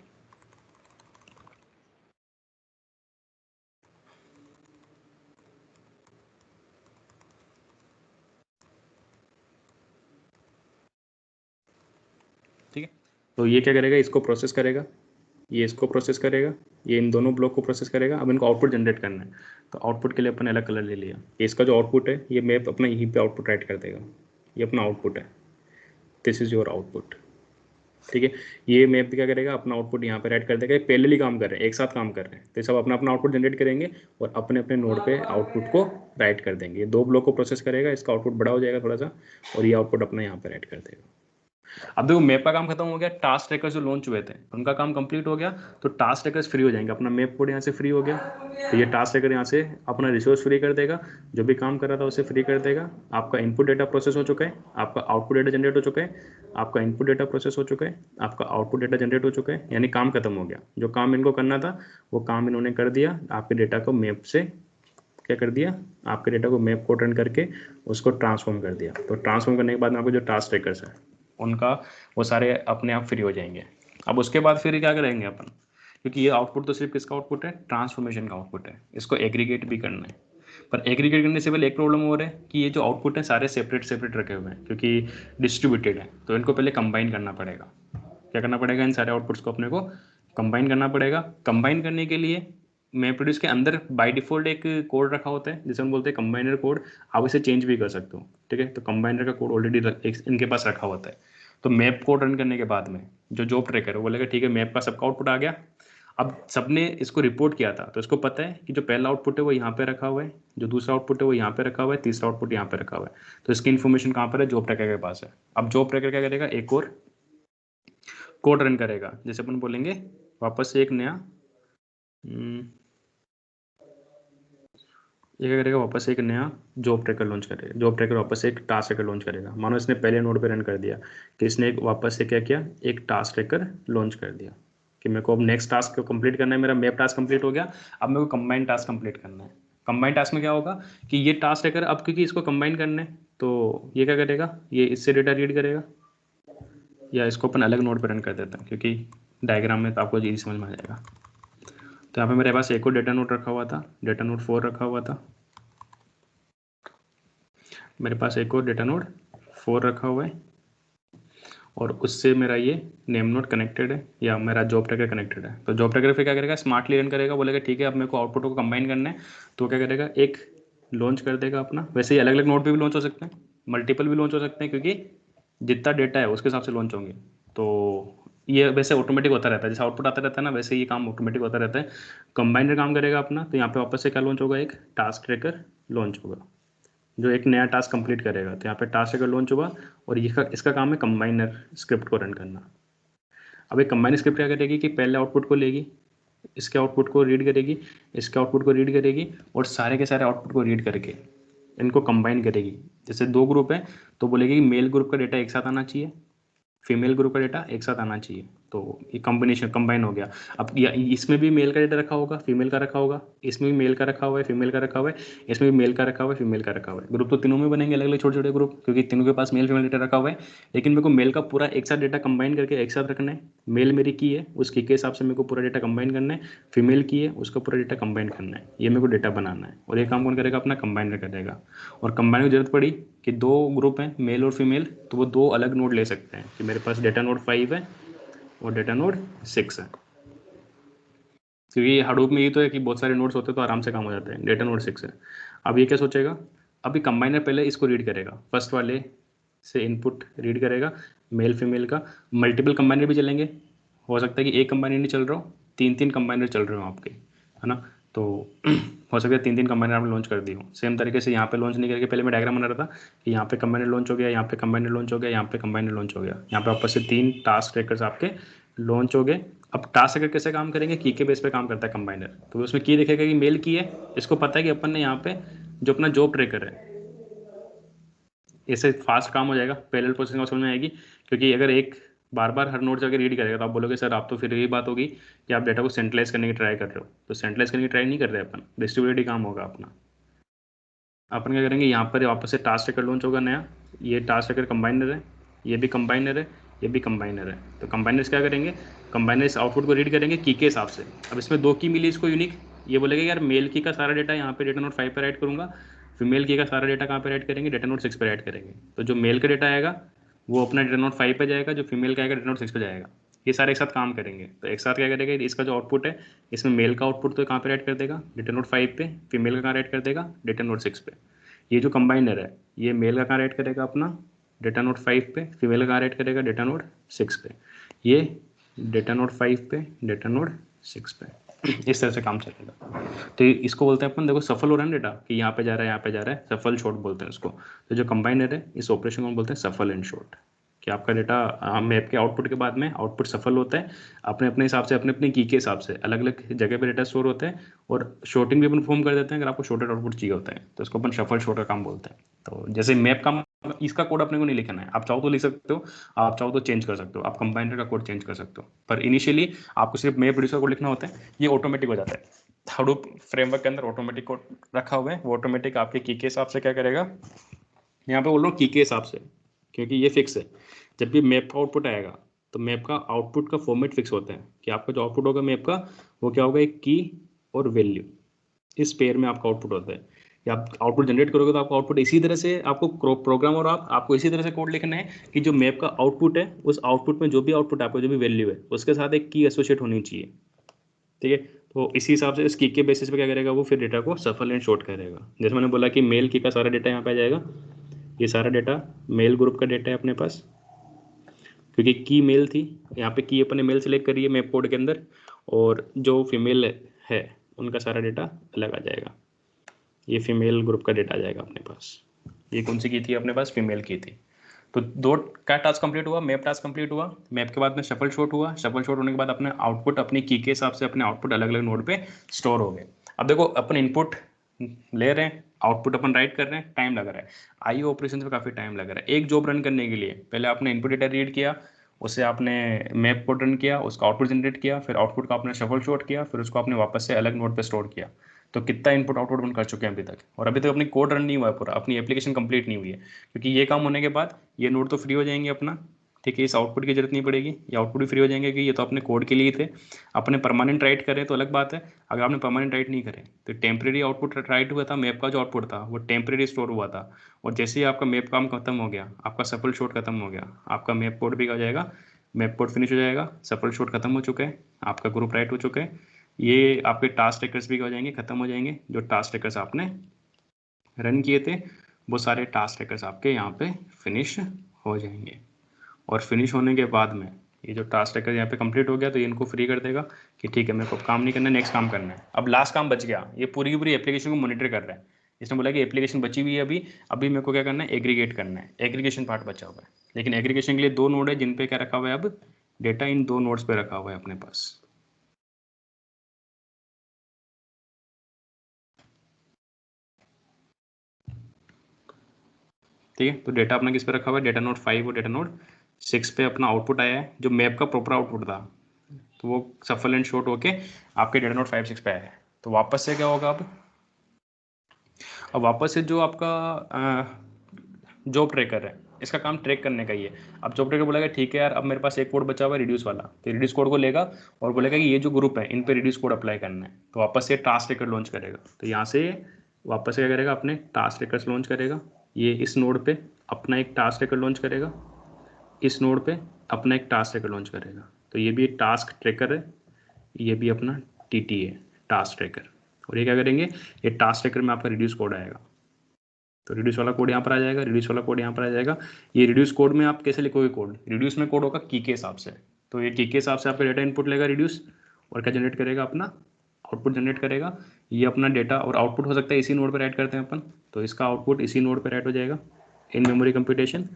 ठीक है। तो ये क्या करेगा, इसको प्रोसेस करेगा, ये इसको प्रोसेस करेगा, ये इन दोनों ब्लॉक को प्रोसेस करेगा। अब इनको आउटपुट जनरेट करना है, तो आउटपुट के लिए अपन अलग कलर ले लिया। ये इसका जो आउटपुट है, ये मैप अपना यहीं पे आउटपुट राइट कर देगा, ये अपना आउटपुट है, दिस इज़ योर आउटपुट, ठीक है। ये मैप भी क्या करेगा, अपना आउटपुट यहाँ पे राइट कर देगा। पैरेलली काम कर रहे हैं, एक साथ काम कर रहे हैं, तो ये सब अपना अपना आउटपुट जनरेट करेंगे और अपने अपने नोड पे आउटपुट को राइट कर देंगे। ये दो ब्लॉक को प्रोसेस करेगा, इसका आउटपुट बड़ा हो जाएगा थोड़ा सा, और ये आउटपुट अपना यहाँ पे राइट कर देगा। अब देखो मैप का काम खत्म हो गया, टास्क ट्रैकर्स जो लॉन्च हुए थे उनका काम कंप्लीट हो गया, तो टास्क ट्रैकर्स फ्री हो जाएंगे, अपना मैप कोड यहाँ से फ्री हो गया। तो ये टास्क ट्रैकर यहाँ से अपना रिसोर्स फ्री कर देगा, जो भी काम कर रहा था उसे फ्री कर देगा। आपका इनपुट डेटा प्रोसेस हो चुका है, आपका आउटपुट डेटा जनरेट हो चुका है, आपका इनपुट डेटा प्रोसेस हो चुका है, आपका आउटपुट डेटा जनरेट हो चुका है, यानी काम खत्म हो गया। जो काम इनको करना था वो काम इन्होंने कर दिया, आपके डेटा को मैप से क्या कर दिया, आपके डेटा को मैप कोड रन करके उसको ट्रांसफॉर्म कर दिया। तो ट्रांसफॉर्म करने के बाद में आपको जो टास्क ट्रैकर्स है उनका वो सारे अपने आप फ्री हो जाएंगे। अब उसके बाद फिर क्या करेंगे अपन, क्योंकि ये आउटपुट तो सिर्फ किसका आउटपुट है, ट्रांसफॉर्मेशन का आउटपुट है, इसको एग्रीगेट भी करना है। पर एग्रीगेट करने से पहले एक प्रॉब्लम हो रहा है कि ये जो आउटपुट है सारे सेपरेट सेपरेट रखे हुए हैं, क्योंकि डिस्ट्रीब्यूटेड है, तो इनको पहले कंबाइन करना पड़ेगा। क्या करना पड़ेगा, इन सारे आउटपुट्स को अपने को कंबाइन करना पड़ेगा। कंबाइन करने के लिए मैं प्रोड्यूस के अंदर बाय डिफॉल्ट एक कोड रखा होता है जिसे हम बोलते हैं कंबाइनर कोड। आप इसे चेंज भी कर सकते हो, ठीक है। तो कंबाइनर का कोड ऑलरेडी इनके पास रखा होता है। तो मैप कोड रन करने के बाद में जो जॉब ट्रैकर है वो बोलेगा ठीक है मैप का सबका आउटपुट आ गया। अब सबने इसको रिपोर्ट किया था, तो इसको पता है कि जो पहला आउटपुट है वो यहाँ पे रखा हुआ है, जो दूसरा आउटपुट है वो यहाँ पे रखा हुआ है, तीसरा आउटपुट यहाँ पे रखा हुआ है। तो इसकी इन्फॉर्मेशन कहाँ पर है, जॉब ट्रैकर के पास है। अब जॉब ट्रैकर क्या करेगा, एक और कोड रन करेगा, जैसे अपन बोलेंगे वापस से एक नया ये क्या करेगा, वापस से एक नया जॉब ट्रैकर लॉन्च करेगा। जॉब ट्रैकर वापस से एक टास्क ट्रैकर लॉन्च करेगा। मानो इसने पहले नोड पे रन कर दिया, कि इसने एक वापस से क्या किया, एक टास्क ट्रैकर लॉन्च कर दिया, कि मेरे को अब नेक्स्ट टास्क को कंप्लीट करना है, मेरा मैप टास्क कंप्लीट हो गया, अब मेरे को कंबाइन टास्क कंप्लीट करना है। कंबाइन टास्क में क्या होगा कि ये टास्क अगर अब क्योंकि इसको कंबाइन करना है तो ये क्या करेगा, ये इससे डेटा रीड करेगा, या इसको अपन अलग नोड पर रन कर देते हैं क्योंकि डायग्राम में तो आपको इजी समझ में आ जाएगा। तो यहाँ पे मेरे पास एक और डेटा नोड रखा हुआ था, डेटा नोड 4 रखा हुआ था, मेरे पास एक और डेटा नोड 4 रखा हुआ है, और उससे मेरा ये नेम नोड कनेक्टेड है या मेरा जॉब ट्रैकर कनेक्टेड है। तो जॉब ट्रैकर फिर क्या करेगा, स्मार्टली रन करेगा, बोलेगा ठीक है अब मेरे को आउटपुट को कंबाइन करना है, तो क्या करेगा एक लॉन्च कर देगा अपना। वैसे ही अलग अलग नोड पे भी लॉन्च हो सकते हैं, मल्टीपल भी लॉन्च हो सकते हैं, क्योंकि जितना डेटा है उसके हिसाब से लॉन्च होंगे। तो ये वैसे ऑटोमेटिक होता रहता है, जैसे आउटपुट आता रहता है ना, वैसे ये काम ऑटोमेटिक होता रहता है। कंबाइनर काम करेगा अपना, तो यहाँ पे वापस से क्या लॉन्च होगा, एक टास्क ट्रैकर लॉन्च होगा जो एक नया टास्क कंप्लीट करेगा। तो यहाँ पे टास्क ट्रैकर लॉन्च हुआ, और इसका काम है कंबाइनर स्क्रिप्ट को रन करना। अब एक कंबाइनर स्क्रिप्ट क्या करेगी कि पहले आउटपुट को लेगी, इसके आउटपुट को रीड करेगी, इसके आउटपुट को रीड करेगी, और सारे के सारे आउटपुट को रीड करके इनको कंबाइन करेगी। जैसे 2 ग्रुप है तो बोलेगी कि मेल ग्रुप का डेटा एक साथ आना चाहिए, फीमेल ग्रुप का डेटा एक साथ आना चाहिए, तो ये कॉम्बिनेशन कंबाइन हो गया। अब इसमें भी मेल का डेटा रखा होगा, फीमेल का रखा होगा, इसमें भी मेल का रखा हुआ है, फीमेल का रखा हुआ है, इसमें भी मेल का रखा हुआ है, फीमेल का रखा हुआ है। ग्रुप तो तीनों में बनेंगे अलग अलग छोटे छोटे ग्रुप, क्योंकि तीनों के पास मेल फीमेल डेटा रखा हुआ है। लेकिन मेरे को मेल का पूरा एक साथ डेटा कंबाइन करके एक साथ रखना है। मेल मेरी की है, उस की के हिसाब से मेरे को पूरा डेटा कंबाइन करना है, फीमेल की है उसका पूरा डेटा कंबाइन करना है, ये मेरे को डेटा बनाना है। और ये काम कौन करेगा, अपना कंबाइनर करेगा। और कंबाइनर की जरूरत पड़ी कि 2 ग्रुप हैं मेल और फीमेल, तो वो 2 अलग नोड ले सकते हैं, कि मेरे पास डेटा नोड 5 है और डेटा नोड 6 है। क्योंकि हडूप में ये तो है कि बहुत सारे नोड्स होते हैं तो आराम से काम हो जाते हैं। डेटा नोड 6 है। अब ये क्या सोचेगा, अभी कंबाइनर पहले इसको रीड करेगा, फर्स्ट वाले से इनपुट रीड करेगा मेल फीमेल का। मल्टीपल कंबाइनर भी चलेंगे, हो सकता है कि एक कंबाइनर नहीं चल रहा हो, 3 कंबाइनर चल रहे हो आपके, है ना। तो हो सकता है 3 कंबाइनर आपने लॉन्च कर दी हो। सेम तरीके से यहाँ पे लॉन्च नहीं करके पहले मैं डायग्राम बना रहा था कि यहाँ पे कंबाइनर लॉन्च हो गया, यहाँ पे कंबाइनर लॉन्च हो गया, यहाँ पे कंबाइनर लॉन्च हो गया, यहाँ पे वापस से 3 टास्क ट्रैकर्स आपके लॉन्च हो गए। अब टास्क ट्रैकर कैसे काम करेंगे, की के बेस पे काम करता है कंबाइनर। तो उसमें की देखेगा कि मेल की है, इसको पता है कि अपन ने यहाँ पे जो अपना जॉब ट्रैकर है, इससे फास्ट काम हो जाएगा, पैरेलल प्रोसेसिंग समझ में आएगी। क्योंकि अगर एक बार बार हर नोड से अगर रीड करेगा तो आप बोलोगे सर आप तो फिर यही बात होगी कि आप डेटा को सेंट्रलाइज करने की ट्राई कर रहे हो। तो सेंट्रलाइज करने की ट्राई नहीं कर रहे अपन, डिस्ट्रीब्यूटेड काम होगा अपना। अपन क्या करेंगे, यहाँ पर वापस से टास्क ट्रैकर लॉन्च होगा नया, ये टास्क ट्रैकर कंबाइनर है, ये भी कंबाइनर है, ये भी कंबाइनर है। तो कंबाइनर्स क्या करेंगे, कंबाइनर इस आउटपुट को रीड करेंगे की के हिसाब से। अब इसमें 2 की मिली इसको यूनिक, ये बोलेगा यार मेल की का सारा डेटा यहाँ पे डेटा नोट 5 पर ऐड करूँगा, फीमेल की का सारा डेटा कहाँ पर ऐड करेंगे, डेटा नोट 6 पर ऐड करेंगे। तो जो मेल का डेटा आएगा वो अपना डेटा नोट 5 पर जाएगा, जो फीमेल का आएगा डेटा नोट 6 पर जाएगा। ये सारे एक साथ काम करेंगे। तो एक साथ क्या करेगा, इसका जो आउटपुट है इसमें मेल का आउटपुट तो कहाँ पर ऐड कर देगा, डेटा नोट 5 पे, फीमेल का कहाँ ऐड कर देगा, डेटा नोट 6 पे। ये जो कंबाइनर है ये मेल का कहाँ ऐड करेगा अपना डेटा नोट 5 पे, फीमेल का कहाँ ऐड करेगा डेटा नोट 6 पे, ये डेटा नोट 5 पे, डेटा नोट 6 पे। इस तरह से काम चलेगा। तो इसको बोलते हैं अपन, देखो सफल हो रहा है ना डेटा, कि यहाँ पे जा रहा है यहाँ पे जा रहा है, सफल शॉर्ट बोलते हैं इसको। तो जो कंबाइनर है इस ऑपरेशन को बोलते हैं सफल एंड शॉर्ट, कि आपका डेटा मैप के आउटपुट के बाद में आउटपुट सफल होता है, अपने अपने हिसाब से अपने अपने की के हिसाब से अलग अलग जगह पे डेटा स्टोर होता है, और शॉर्टिंग भी अपन परफॉर्म कर देते हैं अगर आपको शॉर्टेड आउटपुट चाहिए होता है, तो इसको अपन सफल शॉर्ट का काम बोलते हैं। तो जैसे मैप का इसका कोड अपने को नहीं लिखना है, आप चाहो तो लिख सकते हो, आप चाहो तो चेंज कर सकते हो, आप कंबाइनर का कोड चेंज कर सकते हो, पर इनिशियली आपको सिर्फ मैप प्रोड्यूसर कोड लिखना होता है, ये ऑटोमेटिक हो जाता है। हडूप फ्रेमवर्क के अंदर ऑटोमेटिक कोड रखा हुआ है, वो ऑटोमेटिक आपके की के हिसाब से क्या करेगा, यहाँ पे बोल रहा हूँ की के हिसाब से क्योंकि ये फिक्स है। जब भी मैप का आउटपुट आएगा तो मैप का आउटपुट का फॉर्मेट फिक्स होता है, कि आपका जो आउटपुट होगा मैप का वो क्या होगा, एक की और वैल्यू, इस पेयर में आपका आउटपुट होता है। कि आप आउटपुट जनरेट करोगे तो आपको आउटपुट इसी तरह से आपको प्रोग्राम और आपको इसी तरह से कोड लिखना है कि जो मैप का आउटपुट है उस आउटपुट में जो भी आउटपुट आपको जो भी वैल्यू है उसके साथ एक की एसोसिएट होनी चाहिए। ठीक है, तो इसी हिसाब से इस की के बेसिस पे क्या करेगा, वो फिर डेटा को सफल एंड शॉर्ट करेगा। जैसे मैंने बोला कि मेल की का सारा डेटा यहाँ पे आ जाएगा, ये सारा डेटा मेल ग्रुप का डेटा है अपने पास, क्योंकि की मेल थी, यहाँ पे की अपने मेल सेलेक्ट करिए मैप कोड के अंदर, और जो फीमेल है उनका सारा डेटा अलग आ जाएगा, ये फीमेल ग्रुप का डेटा आ जाएगा अपने पास। ये कौन सी की थी अपने पास, फीमेल की थी। तो 2 का टास्क कंप्लीट हुआ, मैप टास्क कंप्लीट हुआ, मैप के बाद में शफल शॉर्ट हुआ, शफल शॉर्ट होने के बाद अपने आउटपुट अपनी की के हिसाब से अपने आउटपुट अलग अलग नोड पे स्टोर हो गए। अब देखो अपन इनपुट ले रहे हैं, आउटपुट अपन राइट कर रहे हैं, टाइम लग रहा है, आईओ ऑपरेशन में काफ़ी टाइम लग रहा है। एक जॉब रन करने के लिए पहले आपने इनपुट डेटा रीड किया, उसे आपने मैप कोड रन किया, उसका आउटपुट जनरेट किया, फिर आउटपुट का आपने शफल शॉर्ट किया, फिर उसको आपने वापस से अलग नोड पे स्टोर किया। तो कितना इनपुट आउटपुट बन कर चुके हैं अभी तक, और अभी तक अपनी कोड रन नहीं हुआ है पूरा, अपनी एप्लीकेशन कंप्लीट नहीं हुई है। क्योंकि ये काम होने के बाद ये नोड तो फ्री हो जाएंगे अपना, ठीक है, इस आउटपुट की जरूरत नहीं पड़ेगी, ये आउटपुट भी फ्री हो जाएंगे, क्योंकि ये तो अपने कोड के लिए थे। अपने परमानेंट राइट करें तो अलग बात है, अगर आपने परमानेंट राइट नहीं करे तो टेम्प्रेरी आउटपुट राइट हुआ था, मैप का जो आउटपुट था वो टेम्प्रेरी स्टोर हुआ था। और जैसे ही आपका मैप काम खत्म हो गया, आपका सफल शॉट खत्म हो गया, आपका मैप कोड भी हो जाएगा, मैप कोड फिनिश हो जाएगा, सफल शॉट खत्म हो चुके हैं, आपका ग्रुप राइट हो चुके हैं, ये आपके टास्क ट्रैकर्स भी हो जाएंगे, खत्म हो जाएंगे। जो टास्क ट्रैकर्स आपने रन किए थे वो सारे टास्क ट्रैकर्स आपके यहाँ पे फिनिश हो जाएंगे। और फिनिश होने के बाद में ये जो टास्क ट्रैकर यहाँ पे कंप्लीट हो गया तो ये इनको फ्री कर देगा कि ठीक है, मेरे को काम नहीं करना, नेक्स्ट काम करना है। अब लास्ट काम बच गया, ये पूरी की पूरी एप्लीकेशन को मॉनिटर कर रहा है। इसने बोला कि एप्लीकेशन बची हुई है अभी, अभी मेरे को क्या करना है, एग्रीगेट करना है, एग्रीगेशन पार्ट बचा हुआ है। लेकिन एग्रीगेशन के लिए दो नोड है जिन पे क्या रखा हुआ है, अब डेटा इन दो नोड्स पे रखा हुआ है अपने पास। ठीक है, तो डेटा अपना किस पे रखा हुआ है, डेटा नोड 5 और डेटा नोड 6 पे अपना आउटपुट आया है, जो मैप का प्रॉपर आउटपुट था, तो वो सफल एंड शॉर्ट होके आपके डेटा नोड 5 6 पे आया है। तो वापस से क्या होगा, अब वापस से जो आपका जॉब ट्रैकर है, इसका काम ट्रैक करने का ही है। अब जॉब ट्रैकर बोलेगा ठीक है यार, अब मेरे पास एक कोड बचा हुआ है रिड्यूस वाला, तो रिड्यूस कोड को लेगा और बोलेगा कि ये जो ग्रुप है इन पे रिड्यूस कोड अप्लाई करना है, तो वापस से टास्क ट्रैकर लॉन्च करेगा। तो यहाँ से वापस से क्या करेगा, अपने टास्क ट्रैकर लॉन्च करेगा, ये इस नोड पे अपना एक टास्क ट्रैकर लॉन्च करेगा, इस नोड पे अपना एक टास्क ट्रैकर लॉन्च करेगा। तो ये भी एक टास्क ट्रैकर है, ये भी अपना टीटी है, टास्क ट्रैकर। और ये क्या करेंगे, ये टास्क ट्रैकर में आपका रिड्यूस कोड आएगा, तो रिड्यूस वाला कोड यहाँ पर आ जाएगा, रिड्यूस वाला कोड यहाँ पर आ जाएगा। ये रिड्यूस कोड में आप कैसे लिखोगे कोड, रिड्यूस में कोड होगा की के हिसाब से, तो ये की के हिसाब से आपका डेटा इनपुट लेगा रिड्यूस, और क्या जनरेट करेगा, अपना आउटपुट जनरेट करेगा। ये अपना डेटा और आउटपुट हो सकता है इसी नोड पर ऐड करते हैं अपन, तो इसका आउटपुट इसी नोड पर ऐड हो जाएगा इन मेमोरी कंप्यूटेशन,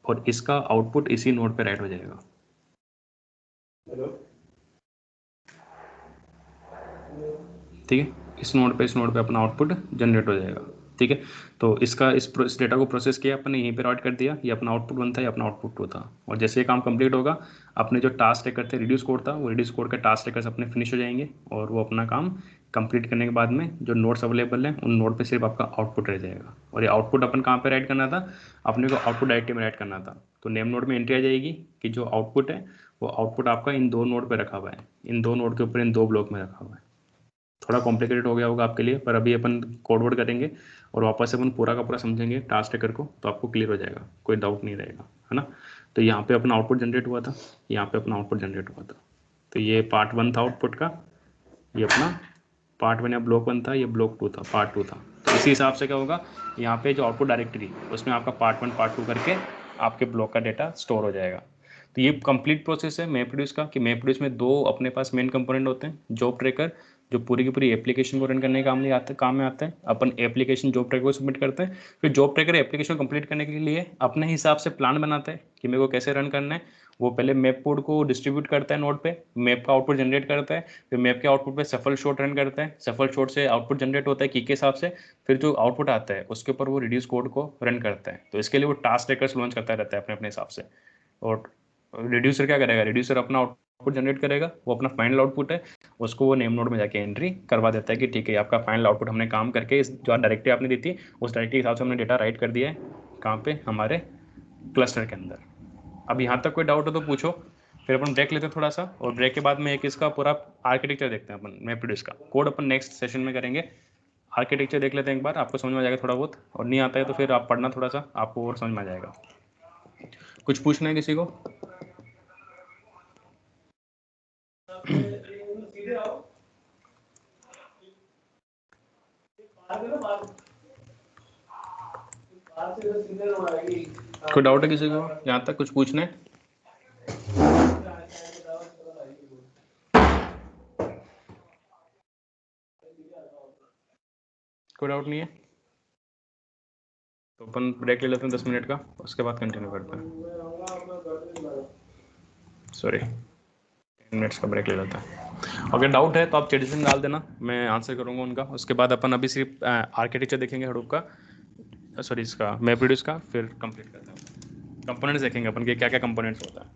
और इसका आउटपुट इसी नोड पर ऐड हो जाएगा। ठीक है, इस नोड पे अपना आउटपुट जनरेट हो जाएगा। ठीक है, तो इस डेटा को प्रोसेस किया अपन ने, यहीं पे राइट कर दिया, ये अपना आउटपुट 1 था, ये अपना आउटपुट 2 था। और जैसे ये काम कंप्लीट होगा, अपने जो टास्क ट्रैकर थे रिड्यूस कोड था, वो रिड्यूस कोड के टास्क ट्रैकर्स अपने फिनिश हो जाएंगे, और वो अपना काम कंप्लीट करने के बाद में जो नोड्स अवेलेबल हैं उन नोड पे सिर्फ आपका आउटपुट रह जाएगा। और ये आउटपुट अपन कहाँ पे राइट करना था, अपने को आउटपुट डायरेक्टरी में राइट करना था। तो नेम नोड में एंट्री आ जाएगी कि जो आउटपुट है वो आउटपुट आपका इन दो नोड पे रखा हुआ है, इन दो नोड के ऊपर इन दो ब्लॉक में रखा हुआ है। थोड़ा कॉम्प्लिकेटेड हो गया होगा आपके लिए, पर अभी अपन कोड वर्ड करेंगे और वापस से अपन पूरा का पूरा समझेंगे टास्क ट्रैकर को, तो आपको क्लियर हो जाएगा, कोई डाउट नहीं रहेगा, है ना। तो यहाँ पे अपना आउटपुट जनरेट हुआ था, यहाँ पे अपना आउटपुट जनरेट हुआ था। तो ये पार्ट 1 था आउटपुट का, ये अपना पार्ट 1 या ब्लॉक 1 था, ये ब्लॉक 2 था, पार्ट 2 था। तो इसी हिसाब से क्या होगा, यहाँ पे जो आउटपुट डायरेक्टरी उसमें आपका पार्ट 1 पार्ट 2 करके आपके ब्लॉक का डेटा स्टोर हो जाएगा। तो ये कंप्लीट प्रोसेस है मैपरेड्यूस का, कि मैपरेड्यूस में दो अपने पास मेन कंपोनेंट होते हैं, जॉब ट्रैकर जो पूरी की पूरी एप्लीकेशन को रन करने के काम में आते हैं। अपन एप्लीकेशन जॉब ट्रैकर को सबमिट करते हैं, फिर जॉब ट्रैकर एप्लीकेशन कंप्लीट करने के लिए अपने हिसाब से प्लान बनाता है कि मेरे को कैसे रन करना है। वो पहले मैप कोड को डिस्ट्रीब्यूट करता है नोड पे, मैप का आउटपुट जनरेट करता है, फिर मैप के आउटपुट पे सफल शॉट रन करता है, सफल शॉट से आउटपुट जनरेट होता है की के हिसाब से, फिर जो आउटपुट आता है उसके ऊपर वो रिड्यूस कोड को रन करता है। तो इसके लिए वो टास्क ट्रैकर्स लॉन्च करता रहता है अपने अपने हिसाब से। और रिड्यूसर क्या करेगा, रिड्यूसर अपना आउटपुट जनरेट करेगा, वो अपना फाइनल आउटपुट है उसको वो नेम नोड में जाके एंट्री करवा देता है कि ठीक है, आपका फाइनल आउटपुट हमने काम करके इस जो डायरेक्टरी आपने दी थी उस डायरेक्टरी के हिसाब से हमने डेटा राइट कर दिया है, कहाँ पे, हमारे क्लस्टर के अंदर। अब यहाँ तक कोई डाउट हो तो पूछो, फिर अपन ब्रेक लेते हैं थोड़ा सा, और ब्रेक के बाद में एक इसका पूरा आर्किटेक्चर देखते हैं अपन मैपरेड्यूस का। कोड अपन नेक्स्ट सेशन में करेंगे, आर्किटेक्चर देख लेते हैं एक बार, आपको समझ में आ जाएगा थोड़ा बहुत, और नहीं आता है तो फिर आप पढ़ना थोड़ा सा, आपको और समझ में आ जाएगा। कुछ पूछना है किसी को? कोई डाउट है किसी को यहाँ तक, कुछ पूछना है? कोई डाउट नहीं है तो अपन ब्रेक ले लेते हैं 10 मिनट का, उसके बाद कंटिन्यू करते हैं। सॉरी, 10 मिनट्स का ब्रेक ले लेते हैं। अगर डाउट है तो आप चैट में डाल देना, मैं आंसर करूँगा उनका। उसके बाद अपन अभी सिर्फ आर्किटेक्चर देखेंगे हडूप का, सॉरी इसका मैपरेड्यूस का, फिर कंप्लीट करते हैं। कंपोनेंट्स देखेंगे अपन के क्या क्या कंपोनेंट्स होता है।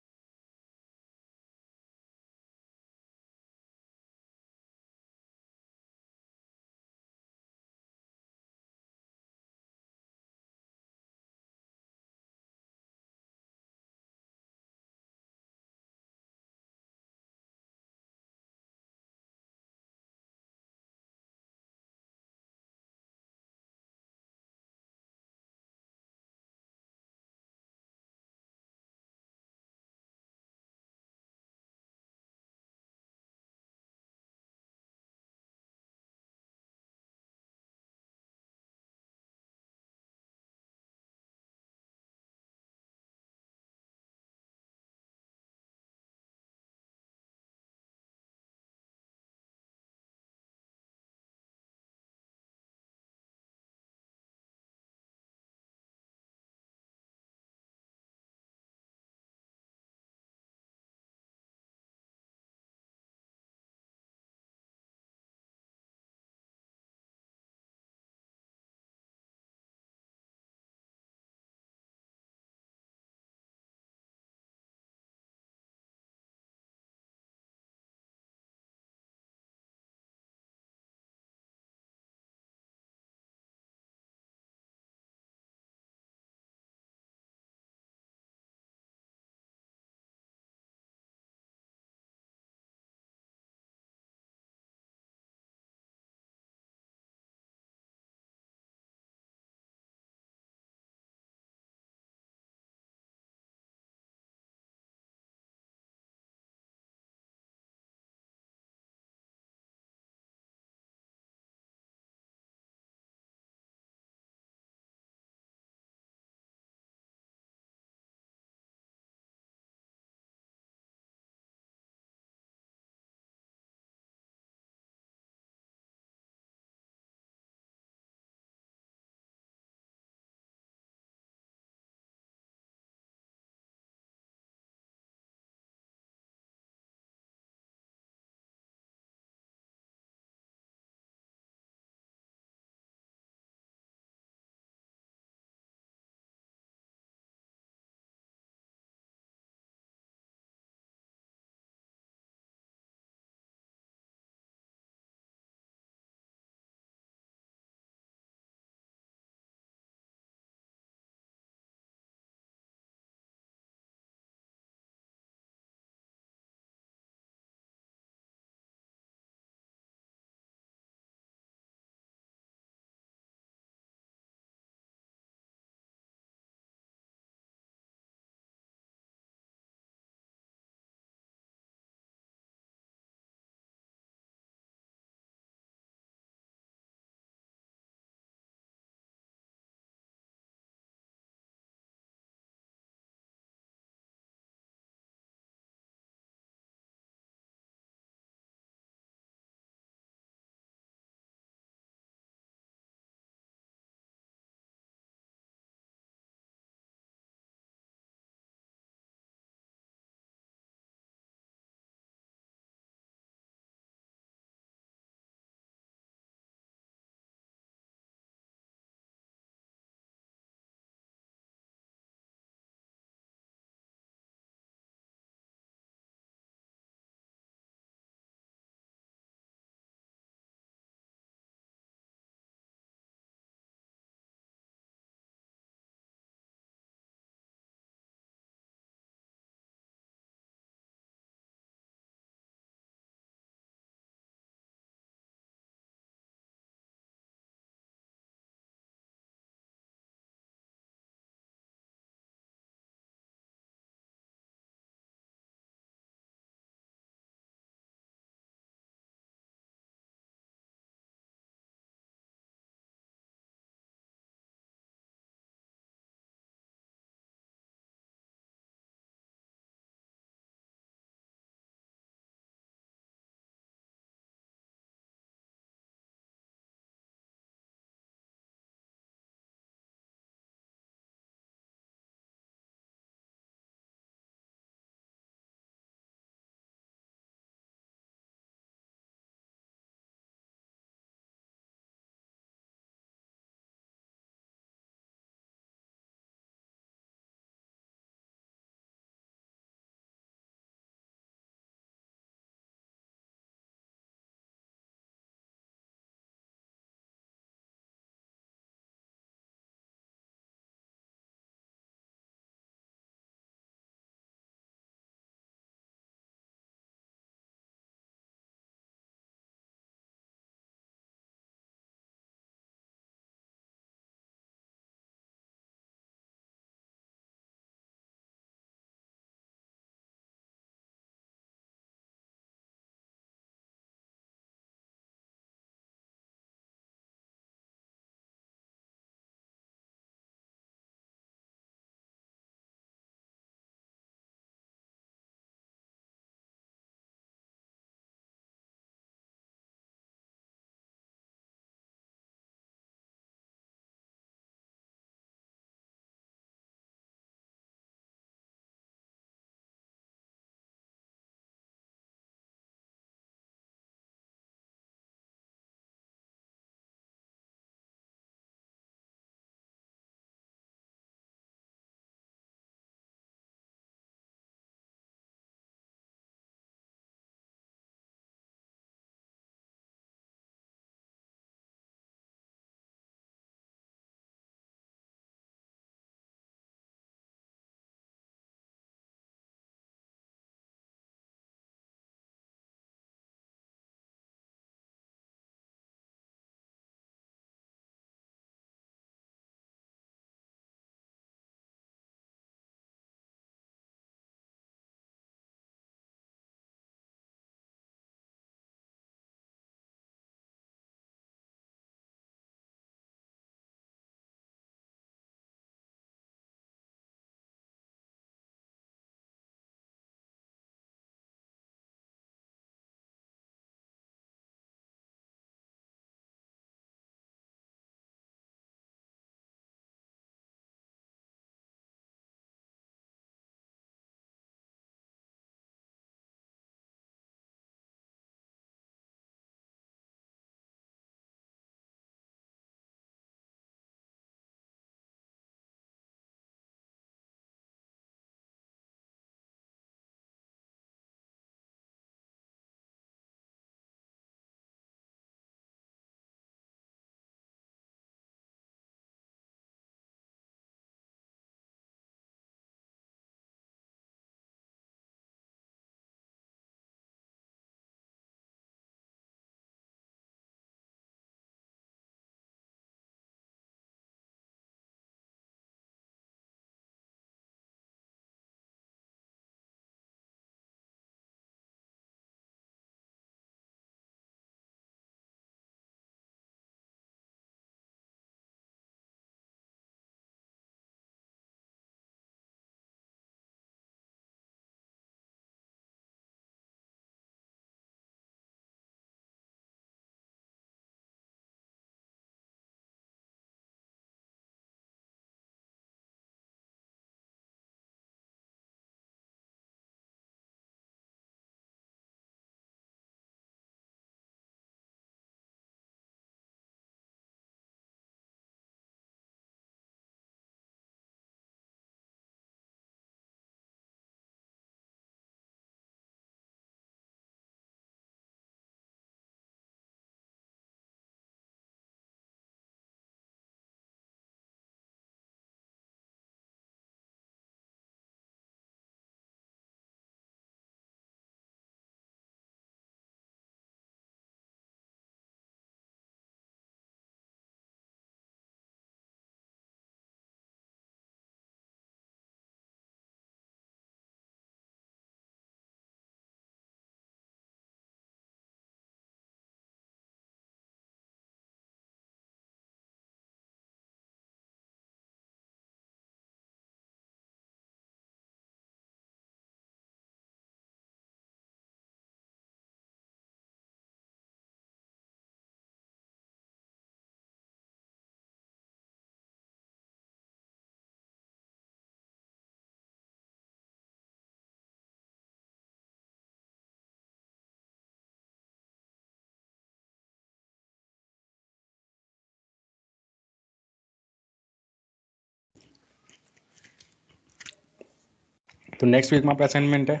तो नेक्स्ट वीक में आपका असाइनमेंट है,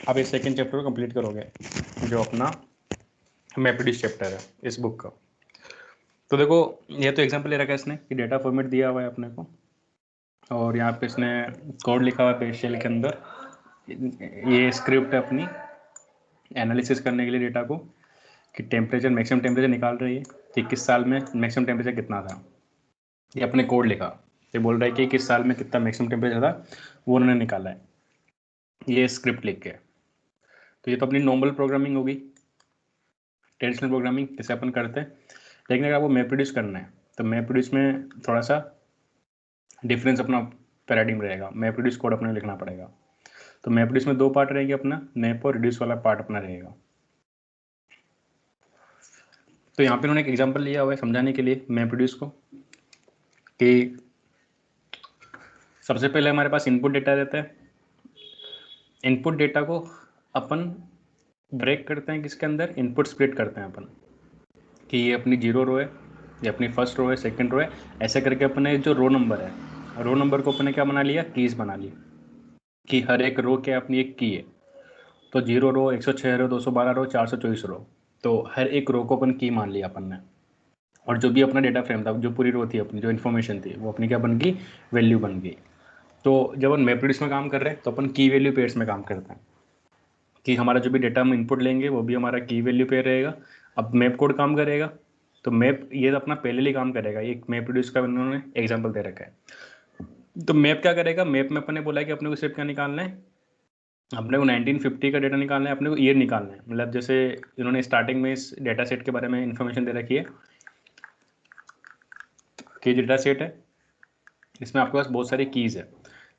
आप इस सेकेंड चैप्टर को कंप्लीट करोगे जो अपना मैपरेड्यूस चैप्टर है इस बुक का। तो देखो ये तो एग्जाम्पल ले रखा है इसने कि डेटा फॉर्मेट दिया हुआ है अपने को, और यहाँ पे इसने कोड लिखा हुआ है बेस शेल के अंदर। ये स्क्रिप्ट है अपनी एनालिसिस करने के लिए डेटा को, कि टेम्परेचर मैक्सिमम टेम्परेचर निकाल रही है कि किस साल में मैक्सिमम टेम्परेचर कितना था। ये अपने कोड लिखा, ये बोल रहा है कि किस साल में कितना मैक्सिमम टेम्परेचर था वो उन्होंने निकाला है ये स्क्रिप्ट लिख के। तो ये तो अपनी नॉर्मल प्रोग्रामिंग होगी, ट्रेडिशनल प्रोग्रामिंग जैसे अपन करते हैं। लेकिन अगर आपको मैपरेड्यूस करना है तो मैपरेड्यूस में थोड़ा सा डिफरेंस अपना पैराडिग्म रहेगा, मैपरेड्यूस कोड अपने लिखना पड़ेगा। तो मैपरेड्यूस में दो पार्ट रहेंगे अपना, मैप और रिड्यूस वाला पार्ट अपना रहेगा। तो यहाँ पे उन्होंने एक एग्जांपल लिया हुआ है समझाने के लिए मैपरेड्यूस को, कि सबसे पहले हमारे पास इनपुट डेटा रहता है। इनपुट डेटा को अपन ब्रेक करते हैं किसके अंदर, इनपुट स्प्लिट करते हैं अपन, कि ये अपनी 0 रो है, ये अपनी फर्स्ट रो है, सेकंड रो है, ऐसे करके अपने जो रो नंबर है, रो नंबर को अपने क्या बना लिया, कीज बना ली, कि हर एक रो के अपनी एक की है। तो 0 रो, 106 रो, 212 रो, 424 रो, तो हर एक रो को अपन की मान लिया अपन ने। और जो भी अपना डेटा फ्रेम था, जो पूरी रो थी अपनी, जो इन्फॉर्मेशन थी, वो अपनी क्या बन गई, वैल्यू बन गई। तो जब अपन मैपरेड्यूस में काम कर रहे हैं तो अपन की वैल्यू पेयर्स में काम करते हैं, कि हमारा जो भी डेटा हम इनपुट लेंगे वो भी हमारा की वैल्यू पेयर रहेगा। अब मैप कोड काम करेगा तो मैप ये अपना पहले ही काम करेगा, एक मैपरेड्यूस का उन्होंने एग्जांपल दे रखा है। तो मैप क्या करेगा, मैप में अपने बोला है कि अपने को सिर्फ क्या निकालना है, अपने को 1950 का डेटा निकालना है, अपने को ईयर निकालना है। मतलब जैसे इन्होंने स्टार्टिंग में इस डेटा सेट के बारे में इंफॉर्मेशन दे रखी है कि डेटा सेट है, इसमें आपके पास बहुत सारी कीज़ है,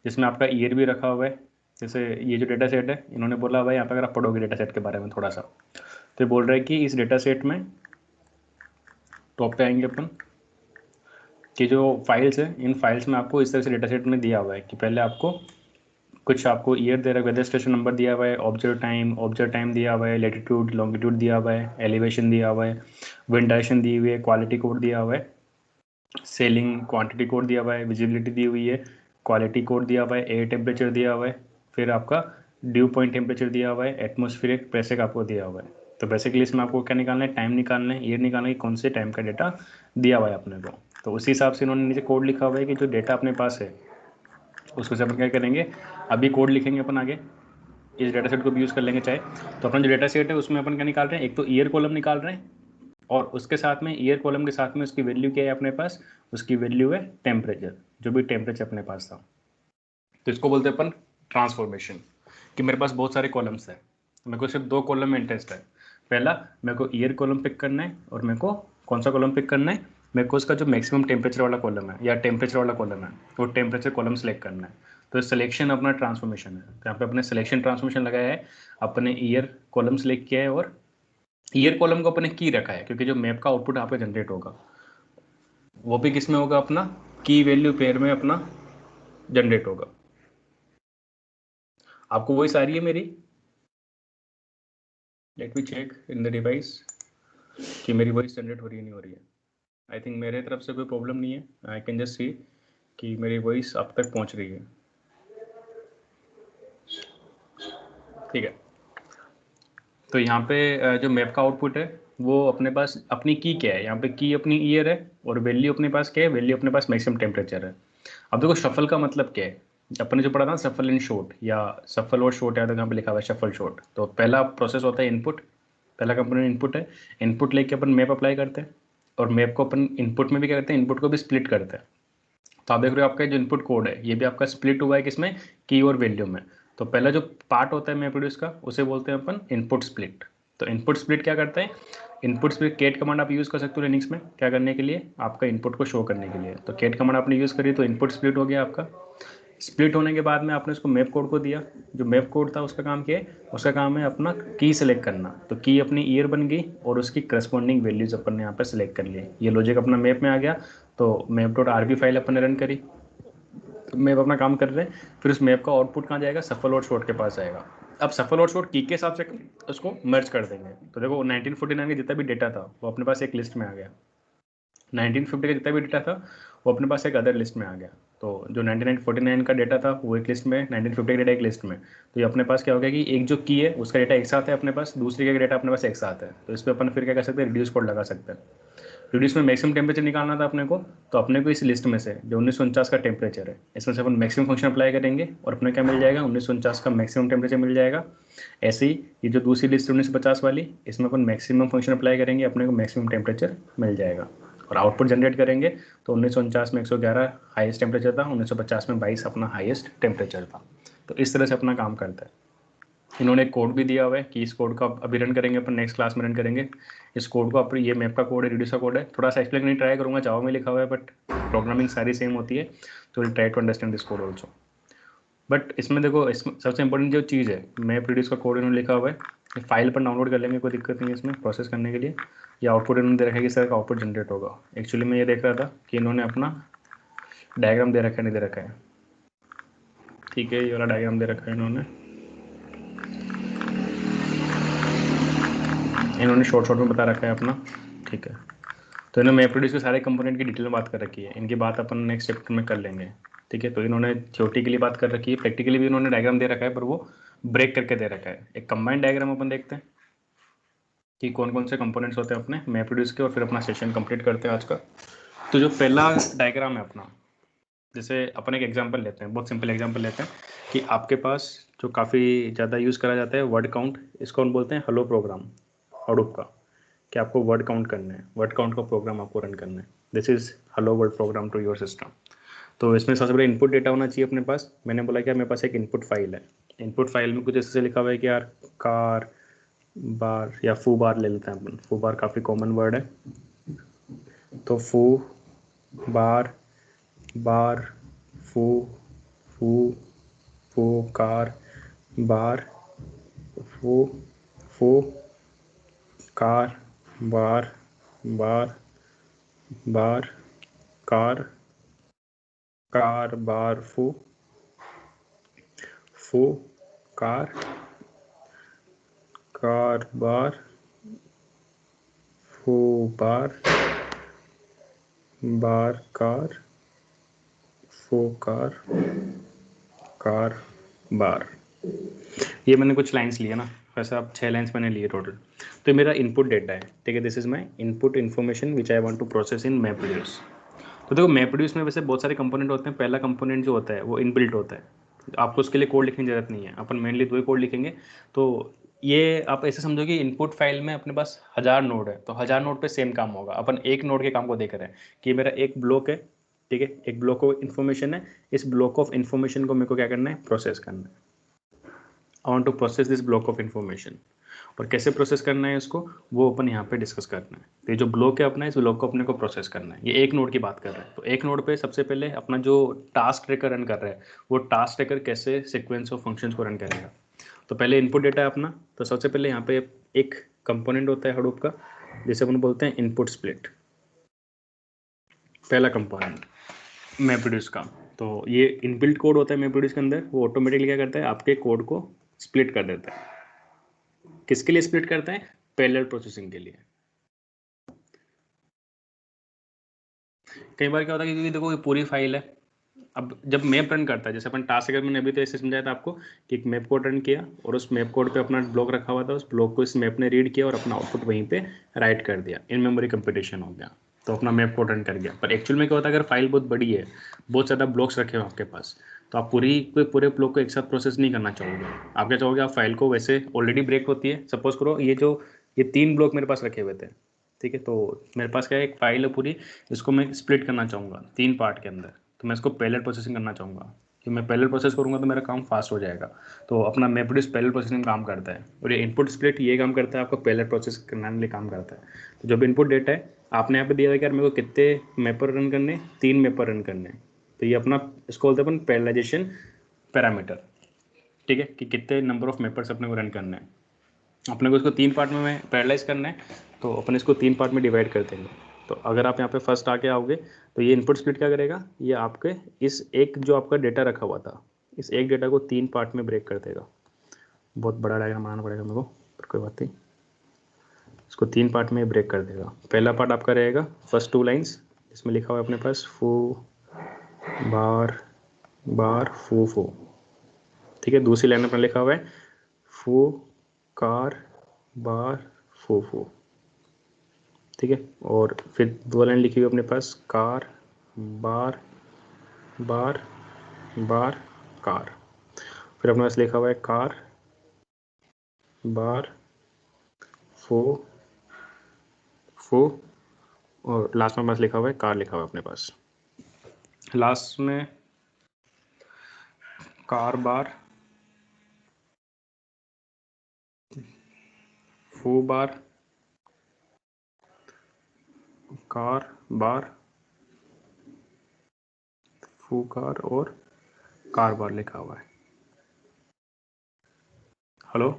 जिसमें आपका ईयर भी रखा हुआ है। जैसे ये जो डेटा सेट है, इन्होंने बोला हुआ है यहाँ पर, अगर आप पढ़ोगे डेटा सेट के बारे में थोड़ा सा, तो बोल रहा है कि इस डेटा सेट में टॉप पे आएंगे अपन, कि जो फाइल्स है, इन फाइल्स में आपको इस तरह से डेटा सेट में दिया हुआ है कि पहले आपको कुछ आपको ईयर दे रहा है, वेदर स्टेशन नंबर दिया हुआ है, ऑब्जर्व टाइम दिया हुआ है, लेटीट्यूड लॉन्गिट्यूड दिया हुआ है, एलिवेशन दिया हुआ है, विंड डायरेक्शन दी हुई है, क्वालिटी कोड दिया हुआ है, सेलिंग क्वांटिटी कोड दिया हुआ है, विजिबिलिटी दी हुई है, क्वालिटी कोड दिया हुआ है, एयर टेम्परेचर दिया हुआ है, फिर आपका ड्यू पॉइंट टेम्परेचर दिया हुआ है, एटमॉस्फेरिक प्रेशर आपको दिया हुआ है। तो बेसिकली इसमें आपको क्या निकालना है, टाइम निकालना है, ईयर निकालना है, कौन से टाइम का डेटा दिया हुआ है अपने को। तो उसी हिसाब से इन्होंने नीचे कोड लिखा हुआ है कि जो डेटा अपने पास है उसको से अपन क्या करेंगे, अभी कोड लिखेंगे अपन आगे, इस डेटा सेट को भी यूज़ कर लेंगे चाहे। तो अपना जो डेटा सेट है उसमें अपन क्या निकाल रहे हैं, एक तो ईयर कॉलम निकाल रहे हैं, और उसके साथ में ईयर कॉलम के साथ में उसकी वैल्यू क्या है अपने पास, उसकी वैल्यू है टेम्परेचर, जो भी टेम्परेचर अपने पास था। तो इसको बोलते हैं अपन ट्रांसफॉर्मेशन, कि मेरे पास बहुत सारे कॉलम्स हैं, मेरे को सिर्फ 2 कॉलम में इंटरेस्ट है। पहला मेरे को ईयर कॉलम पिक करना है, और मेरे को कौन सा कॉलम पिक करना है, मेरे को उसका जो मैक्सिमम टेम्परेचर वाला कॉलम है या टेम्परेचर वाला कॉलम है, वो टेम्परेचर कॉलम सेलेक्ट करना है। तो सिलेक्शन अपना ट्रांसफॉर्मेशन है, तो यहाँ पे अपने सिलेक्शन ट्रांसफॉर्मेशन लगाया है, अपने ईयर कॉलम सेलेक्ट किया है, और ईयर कॉलम को अपने की रखा है, क्योंकि जो मैप का आउटपुट आपका जनरेट होगा वो भी किस में होगा, अपना की वैल्यू पेयर में अपना जनरेट होगा। आपको वही सारी है मेरी, let me check in the device कि मेरी वॉइस जनरेट हो रही है नहीं हो रही है। आई थिंक मेरे तरफ से कोई प्रॉब्लम नहीं है, आई कैन जस्ट सी कि मेरी वॉइस आप तक पहुंच रही है। ठीक है, तो यहाँ पे जो मैप का आउटपुट है वो अपने पास अपनी की क्या है, यहाँ पे की अपनी ईयर है, और वैल्यू अपने पास क्या है, वैल्यू अपने पास मैक्सिमम टेम्परेचर है। अब देखो शफल का मतलब क्या है, अपन ने जो पढ़ा था सफल इन शॉर्ट, या सफल और शॉर्ट, याद है यहाँ पे लिखा हुआ है शफल शॉर्ट। तो पहला प्रोसेस होता है इनपुट, पहला कंपोनेंट इनपुट है, इनपुट लेके अपन मैप अप्लाई करते हैं, और मैप को अपन इनपुट में भी क्या करते हैं, इनपुट को भी स्प्लिट करते हैं। तो आप देख रहे हो आपका जो इनपुट कोड है ये भी आपका स्प्लिट हुआ है किसमें, की और वैल्यू में। तो पहला जो पार्ट होता है मैपरेड्यूस का उसे बोलते हैं अपन इनपुट स्प्लिट। तो इनपुट स्प्लिट क्या करता है, इनपुट स्प्लिट केट कमांड आप यूज़ कर सकते हो लिनक्स में, क्या करने के लिए, आपका इनपुट को शो करने के लिए। तो केट कमांड आपने यूज़ करी तो इनपुट स्प्लिट हो गया आपका। स्प्लिट होने के बाद में आपने उसको मैप कोड को दिया, जो मैप कोड था उसका काम क्या है, उसका काम है अपना की सेलेक्ट करना। तो की अपनी ईयर बन गई, और उसकी करस्पॉन्डिंग वैल्यूज अपन ने यहाँ पर सेलेक्ट कर लिए, ये लॉजिक अपना मैप में आ गया। तो मैप डॉट आरबी फाइल अपन ने रन करी, तो मैप अपना काम कर रहे हैं। फिर उस मैप का आउटपुट कहाँ जाएगा, सफल और शॉर्ट के पास जाएगा। अब सफल और शॉर्ट की के हिसाब से उसको मर्ज कर देंगे। तो देखो 1949 का जितना भी डेटा था वो अपने पास एक लिस्ट में आ गया, 1950 का जितना भी डेटा था वो अपने पास एक अदर लिस्ट में आ गया। तो जो 1949 का डेटा था वो एक लिस्ट में, 1950 का डेटा एक लिस्ट में। तो ये अपने पास क्या हो गया कि एक जो की है उसका डेटा एक साथ है अपने पास, दूसरी का डेटा अपने पास एक साथ है। तो इस पर अपन फिर क्या कर सकते हैं, रिड्यूस कोड लगा सकते हैं। रिड्यूस में मैक्सिमम टेम्परेचर निकालना था अपने को, तो अपने को इस लिस्ट में से जो 1949 का टेम्परेचर है इसमें से अपन मैक्सिमम फंक्शन अप्लाई करेंगे और अपने क्या मिल जाएगा, 1949 का मैक्सिमम टेम्परेचर मिल जाएगा। ऐसे ही ये जो दूसरी लिस्ट है 1950 वाली, इसमें अपन मैक्सिमम फंक्शन अप्लाई करेंगे, अपने को मैक्सिमम टेम्परेचर मिल जाएगा। और आउटपुट जनरेट करेंगे तो 1949 में 111 हाईएस्ट टेम्परेचर था, 1950 में 22 अपना हाईएस्ट टेम्परेचर था। तो इस तरह से अपना काम करता है। इन्होंने एक कोड भी दिया हुआ है कि इस कोड का अभी रन करेंगे, अपन नेक्स्ट क्लास में रन करेंगे इस कोड को। आप ये मैप का कोड है, रिड्यूस का कोड है, थोड़ा सा एक्सप्लेन करने ट्राई करूँगा, जावा में लिखा हुआ है बट प्रोग्रामिंग सारी सेम होती है, तो will try to understand this code also. But इसमें देखो, इसमें सबसे इंपॉर्टेंट जो चीज़ है, मैप रिड्यूस का कोड इन्होंने लिखा हुआ है, फाइल पर डाउनलोड कर लेंगे, कोई दिक्कत नहीं है इसमें प्रोसेस करने के लिए। ये आउटपुट इन्होंने दे रखा है कि सर का आउटपुट जनरेट होगा। एक्चुअली मैं ये देख रहा था कि इन्होंने अपना डायग्राम दे रखा है, नहीं दे रखा है, ठीक है, ये वाला डायग्राम दे रखा है इन्होंने शॉर्ट में बता रखा है अपना, ठीक है। तो इन्होंने मैप रिड्यूस के सारे कंपोनेंट की डिटेल में बात कर रखी है, इनकी बात अपन नेक्स्ट चैप्टर में कर लेंगे, ठीक है। तो इन्होंने थ्योरेटिकली बात कर रखी है, प्रैक्टिकली भी इन्होंने डायग्राम दे रखा है, पर वो ब्रेक करके दे रखा है। एक कंबाइंड डायग्राम अपन देखते हैं कि कौन कौन से कंपोनेंट्स होते हैं अपने मैप रिड्यूस के, और फिर अपना सेशन कंप्लीट करते हैं आज का। तो जो पहला डायग्राम है अपना, जैसे अपन एक एग्जांपल लेते हैं, बहुत सिंपल एग्जांपल लेते हैं कि आपके पास जो काफ़ी ज़्यादा यूज़ करा जाता है वर्ड काउंट, इसको हम बोलते हैं हेलो प्रोग्राम हडूप का, कि आपको वर्ड काउंट करना है, वर्ड काउंट का प्रोग्राम आपको रन करना है। This is hello word program to your system. तो इसमें सबसे पहले इनपुट डेटा होना चाहिए अपने पास। मैंने बोला कि मेरे पास एक इनपुट फाइल है, इनपुट फाइल में कुछ ऐसे लिखा हुआ है कि यार कार बार या फू बार ले लेते हैं अपन, फू बार काफ़ी कॉमन वर्ड है। तो फू बार बार फू फू फू कार बार फू फू कार बार बार बार कार कार बार फू फू कार कार बार फू बार बार कार फू कार कार बार। ये मैंने कुछ लाइंस लिए ना, वैसे आप 6 लाइंस मैंने लिए टोटल। तो ये मेरा इनपुट डेटा है, ठीक है। This is my input information which I want to process in map reduce. तो देखो मैप रिड्यूस में वैसे बहुत सारे कंपोनेंट होते हैं। पहला कंपोनेंट जो होता है वो इनबिल्ट होता है, आपको उसके लिए कोड लिखने की जरूरत नहीं है, अपन मेनली 2 ही कोड लिखेंगे। तो ये आप ऐसे समझो कि इनपुट फाइल में अपने पास 1000 नोड है, तो 1000 नोड पे सेम काम होगा। अपन एक नोड के काम को देख रहे हैं कि मेरा एक ब्लॉक है, ठीक है, एक ब्लॉक ऑफ इन्फॉर्मेशन है, इस ब्लॉक ऑफ इन्फॉर्मेशन को मेरे को क्या करना है, प्रोसेस करना है। I want to process this block of information, और कैसे प्रोसेस करना है इसको वो अपन यहाँ पे डिस्कस करना है। तो ये जो ब्लॉक है अपना, इस ब्लॉक को अपने को प्रोसेस करना है। ये एक नोड की बात कर रहे हैं, तो एक नोड पे सबसे पहले अपना जो टास्क ट्रैकर रन कर रहा है, वो टास्क ट्रैकर कैसे सीक्वेंस ऑफ फंक्शंस को रन करेगा। तो पहले इनपुट डेटा है अपना, तो सबसे पहले यहाँ पे एक कंपोनेंट होता है हडूप का, जिसे अपन बोलते हैं इनपुट स्प्लिट। पहला कंपोनेंट मैप रिड्यूस का, तो ये इनबिल्ट कोड होता है मैप रिड्यूस के अंदर, वो ऑटोमेटिकली क्या करता है, आपके कोड को स्प्लिट कर देता है। किसके लिए स्प्लिट करता है, पैरेलल प्रोसेसिंग के लिए। कई बार क्या होता है कि देखो ये पूरी फाइल है, अब जब मैप रन करता है, जैसे अपन टास्क अगर मैंने अभी तो ऐसे समझाया था आपको कि एक मैप कोड रन किया और उस मैप कोड पे अपना ब्लॉक रखा हुआ था, उस ब्लॉक को इस मैप ने रीड किया और अपना आउटपुट वहीं पे राइट कर दिया, इन मेमोरी कंप्यूटेशन हो गया, तो अपना मैप कोड रन कर गया। पर एक्चुअल में क्या होता है, अगर फाइल बहुत बड़ी है, बहुत ज़्यादा ब्लॉक्स रखे हो आपके पास, तो आप पूरे ब्लॉक को एक साथ प्रोसेस नहीं करना चाहोगे। आप क्या चाहोगे, आप फाइल को वैसे ऑलरेडी ब्रेक होती है, सपोज करो ये 3 ब्लॉक मेरे पास रखे हुए थे, ठीक है। तो मेरे पास क्या है, एक फाइल है पूरी, इसको मैं स्प्लिट करना चाहूँगा 3 पार्ट के अंदर, तो मैं इसको पैरेलल प्रोसेसिंग करना चाहूँगा कि मैं पैरेलल प्रोसेस करूँगा तो मेरा काम फास्ट हो जाएगा। तो अपना मैप रिड्यूस पैरेलल प्रोसेसिंग काम करता है, और ये इनपुट स्प्लिट ये काम करता है, आपको पैरेलल प्रोसेस करने के लिए काम करता है। तो जब इनपुट डेटा है, आपने यहाँ पे दिया है कि यार मेरे को कितने मैपर रन करने, 3 मैपर रन करने, तो ये अपना इसको बोलते हैं अपन पैरेललाइजेशन पैरामीटर, ठीक है, कि कितने नंबर ऑफ मैपर्स अपने को रन करना है। अपने को इसको 3 पार्ट में पैरेललाइज करना है, तो अपन इसको 3 पार्ट में डिवाइड कर देंगे। तो अगर आप यहाँ पे फर्स्ट आके आओगे, तो ये इनपुट स्प्लिट क्या करेगा, ये आपके इस एक जो आपका डेटा रखा हुआ था, इस एक डेटा को 3 पार्ट में ब्रेक कर देगा। बहुत बड़ा डायग्राम बनाना पड़ेगा मेरे को, पर कोई बात नहीं, इसको 3 पार्ट में ब्रेक कर देगा। पहला पार्ट आपका रहेगा फर्स्ट 2 लाइन्स, इसमें लिखा हुआ है अपने पास फू बार बार फू फू, ठीक है। दूसरी लाइन में लिखा हुआ है फू कार बार फू फू, ठीक है। और फिर दो लाइन लिखी हुई अपने पास कार बार बार बार कार, फिर अपने पास लिखा हुआ है कार बार फो फो, और लास्ट में बस लिखा हुआ है कार लिखा हुआ है अपने पास। लास्ट में कार बार फू बार कार बार फू कार और कार बार लिखा हुआ है। हेलो,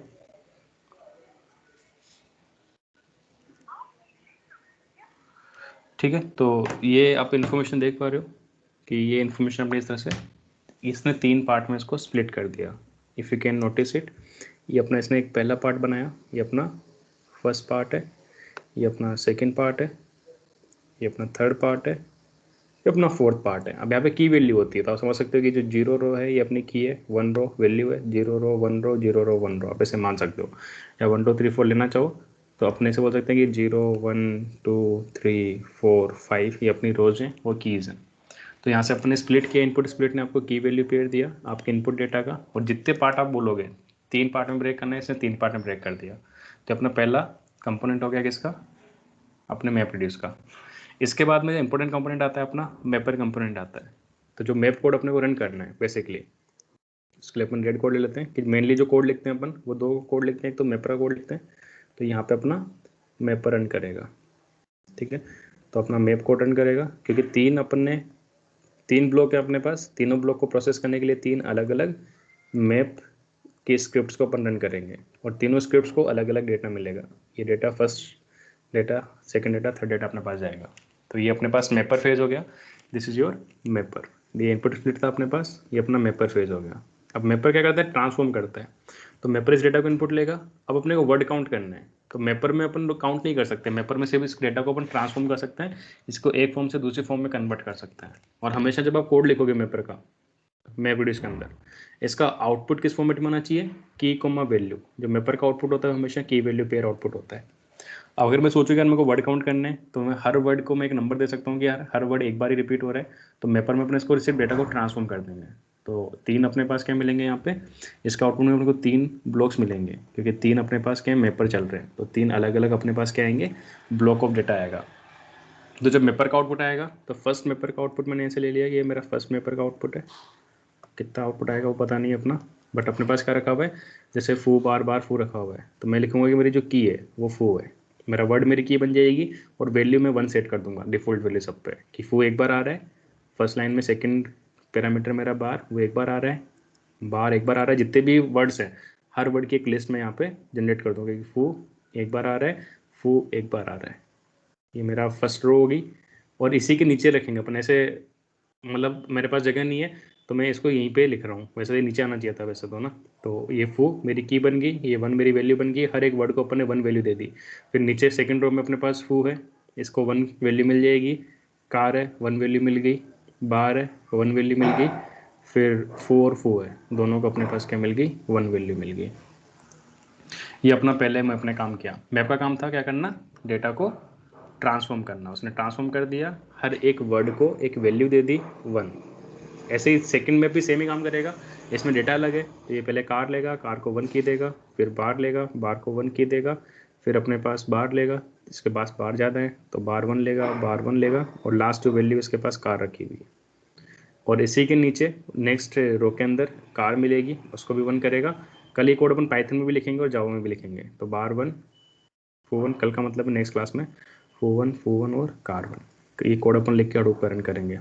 ठीक है। तो ये आप इन्फॉर्मेशन देख पा रहे हो कि ये इन्फॉर्मेशन अपने इस तरह से इसने 3 पार्ट में इसको स्प्लिट कर दिया। If you can notice it, ये अपना इसने एक पहला पार्ट बनाया, ये अपना फर्स्ट पार्ट है, ये अपना सेकंड पार्ट है, ये अपना थर्ड पार्ट है, ये अपना फोर्थ पार्ट है। अब यहाँ पे की वैल्यू होती है, तो आप समझ सकते हो कि जो 0 रो है ये अपनी की है, 1 रो वैल्यू है, 0 रो 1 रो 0 रो 1 रो, आप ऐसे मान सकते हो। या 1 2 3 4 लेना चाहो तो अपने से बोल सकते हैं कि 0 1 2 3 4 5 ये अपनी रोज हैं, वो कीज़ हैं। तो यहाँ से अपने स्प्लिट किया, इनपुट स्प्लिट ने आपको की वैल्यू पेयर दिया आपके इनपुट डेटा का, और जितने पार्ट आप बोलोगे 3 पार्ट में ब्रेक करना है, इसने 3 पार्ट में ब्रेक कर दिया। तो अपना पहला कंपोनेंट हो गया किसका, अपने मैप रिड्यूस का। इसके बाद में जो इंपॉर्टेंट कंपोनेंट आता है अपना मैपर कंपोनेंट आता है। तो जो मैप कोड अपने को रन करना है बेसिकली, इसके लिए अपन रेड कोड ले लेते हैं कि मेनली जो कोड लिखते हैं अपन वो 2 कोड लिखते हैं, एक तो मैपर का कोड लिखते हैं, तो यहाँ पे अपना मैपर रन करेगा, ठीक है। तो अपना मैप कोड रन करेगा, क्योंकि 3 ब्लॉक है अपने पास, तीनों ब्लॉक को प्रोसेस करने के लिए 3 अलग अलग मैप के स्क्रिप्ट्स को अपन रन करेंगे, और तीनों स्क्रिप्ट्स को अलग अलग डेटा मिलेगा। ये data first data, second data, third data अपने पास जाएगा। तो ये अपने पास मैपर फेज हो गया, दिस इज योर मैपर। ये इनपुट स्प्लिट था अपने पास, ये अपना मैपर फेज हो गया। अब मैपर क्या करता है, ट्रांसफॉर्म करता है। तो मैपर इस डेटा को इनपुट लेगा, अब अपने को वर्ड काउंट करना है। तो मैपर में अपन काउंट नहीं कर सकते, मैपर में सिर्फ इस डेटा को अपन ट्रांसफॉर्म कर सकते हैं, इसको एक फॉर्म से दूसरे फॉर्म में कन्वर्ट कर सकते हैं। और हमेशा जब आप कोड लिखोगे मैपर का मैप रिड्यूस के अंदर, इसका आउटपुट किस फॉर्मेट में आना चाहिए, की कोमा वैल्यू। जो मैपर का आउटपुट होता है हमेशा की वैल्यू पेयर आउटपुट होता है। अगर मैं सोचूं कि यार मेरे को वर्ड काउंट करने हैं, तो मैं हर वर्ड को मैं एक नंबर दे सकता हूँ कि यार हर वर्ड एक बार ही रिपीट हो रहा है, तो मैपर में अपने इसको सिर्फ डेटा को ट्रांसफॉर्म कर देंगे। तो 3 अपने पास क्या मिलेंगे यहाँ पे, इसका आउटपुट में अपने को 3 ब्लॉक्स मिलेंगे, क्योंकि 3 अपने पास क्या है, मैपर चल रहे हैं। तो 3 अलग अलग अपने पास क्या आएंगे, ब्लॉक ऑफ डेटा आएगा। तो जब मैपर का आउटपुट आएगा, तो फर्स्ट मैपर का आउटपुट मैंने ऐसे ले लिया कि ये मेरा फर्स्ट मैपर का आउटपुट है। कितना आउटपुट आएगा वो पता नहीं है अपना, बट अपने पास क्या रखा हुआ है, जैसे फू बार बार फू रखा हुआ है, तो मैं लिखूंगा कि मेरी जो की है वो फू है। मेरा वर्ड मेरी की बन जाएगी, और वैल्यू में 1 सेट कर दूंगा डिफॉल्ट वैल्यू सब पे, कि फू एक बार आ रहा है फर्स्ट लाइन में, सेकंड पैरामीटर मेरा बार वो एक बार आ रहा है, बार एक बार आ रहा है। जितने भी वर्ड्स हैं हर वर्ड की एक लिस्ट में यहाँ पे जनरेट कर दूंगा कि फू एक बार आ रहा है, फू एक बार आ रहा है। ये मेरा फर्स्ट रो होगी, और इसी के नीचे रखेंगे अपन ऐसे, मतलब मेरे पास जगह नहीं है तो मैं इसको यहीं पे लिख रहा हूँ, वैसे ये नीचे आना चाहिए था वैसे तो ना। तो ये फू मेरी की बन गई, ये 1 मेरी वैल्यू बन गई, हर एक वर्ड को अपन ने 1 वैल्यू दे दी। फिर नीचे सेकंड रो में अपने पास फू है, इसको 1 वैल्यू मिल जाएगी, कार है 1 वैल्यू मिल गई, बार है 1 वैल्यू मिल गई, फिर फू और फू है दोनों को अपने पास क्या मिल गई, 1 वैल्यू मिल गई। ये अपना पहले मैं अपने काम किया, मैप का काम था क्या करना, डेटा को ट्रांसफॉर्म करना। उसने ट्रांसफॉर्म कर दिया, हर एक वर्ड को एक वैल्यू दे दी 1। ऐसे ही सेकंड में भी सेम ही काम करेगा, इसमें डेटा अलग है। तो ये पहले कार लेगा, कार को 1 की देगा, फिर बार लेगा, बार को 1 की देगा, फिर अपने पास बार लेगा, इसके पास बार ज़्यादा है तो बार 1 लेगा, बार 1 लेगा, और लास्ट जो वैल्यू इसके पास कार रखी हुई है। और इसी के नीचे नेक्स्ट रो के अंदर कार मिलेगी, उसको भी 1 करेगा। कल ये कोड अपन पाइथन में भी लिखेंगे और जावा में भी लिखेंगे। तो बार 1 फू 1, कल का मतलब नेक्स्ट क्लास में फू वन और कार 1, ये कोड अपन लिख के अडोप रन करेंगे।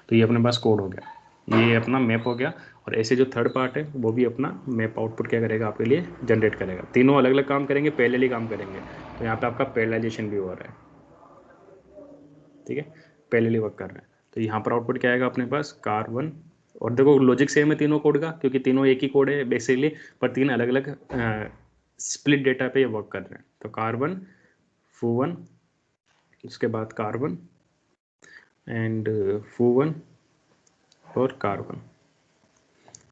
तो ये अपने पास कोड हो गया, ये अपना मैप हो गया। और ऐसे जो थर्ड पार्ट है वो भी अपना मैप आउटपुट क्या करेगा, आपके लिए जनरेट करेगा। तीनों अलग अलग काम करेंगे, पैरेलली काम करेंगे। तो यहाँ पे आपका पैरेललाइजेशन भी हो रहा है, ठीक है, पैरेलली वर्क कर रहा है। तो यहाँ पर आउटपुट क्या आएगा अपने पास, कार 1। और देखो लॉजिक सेम है तीनों कोड का, क्योंकि तीनों एक ही कोड है बेसिकली, पर 3 अलग अलग स्प्लिट डेटा पे ये वर्क कर रहे हैं। तो कार 1 फू 1, उसके बाद कार 1 एंड फू 1, और कार1।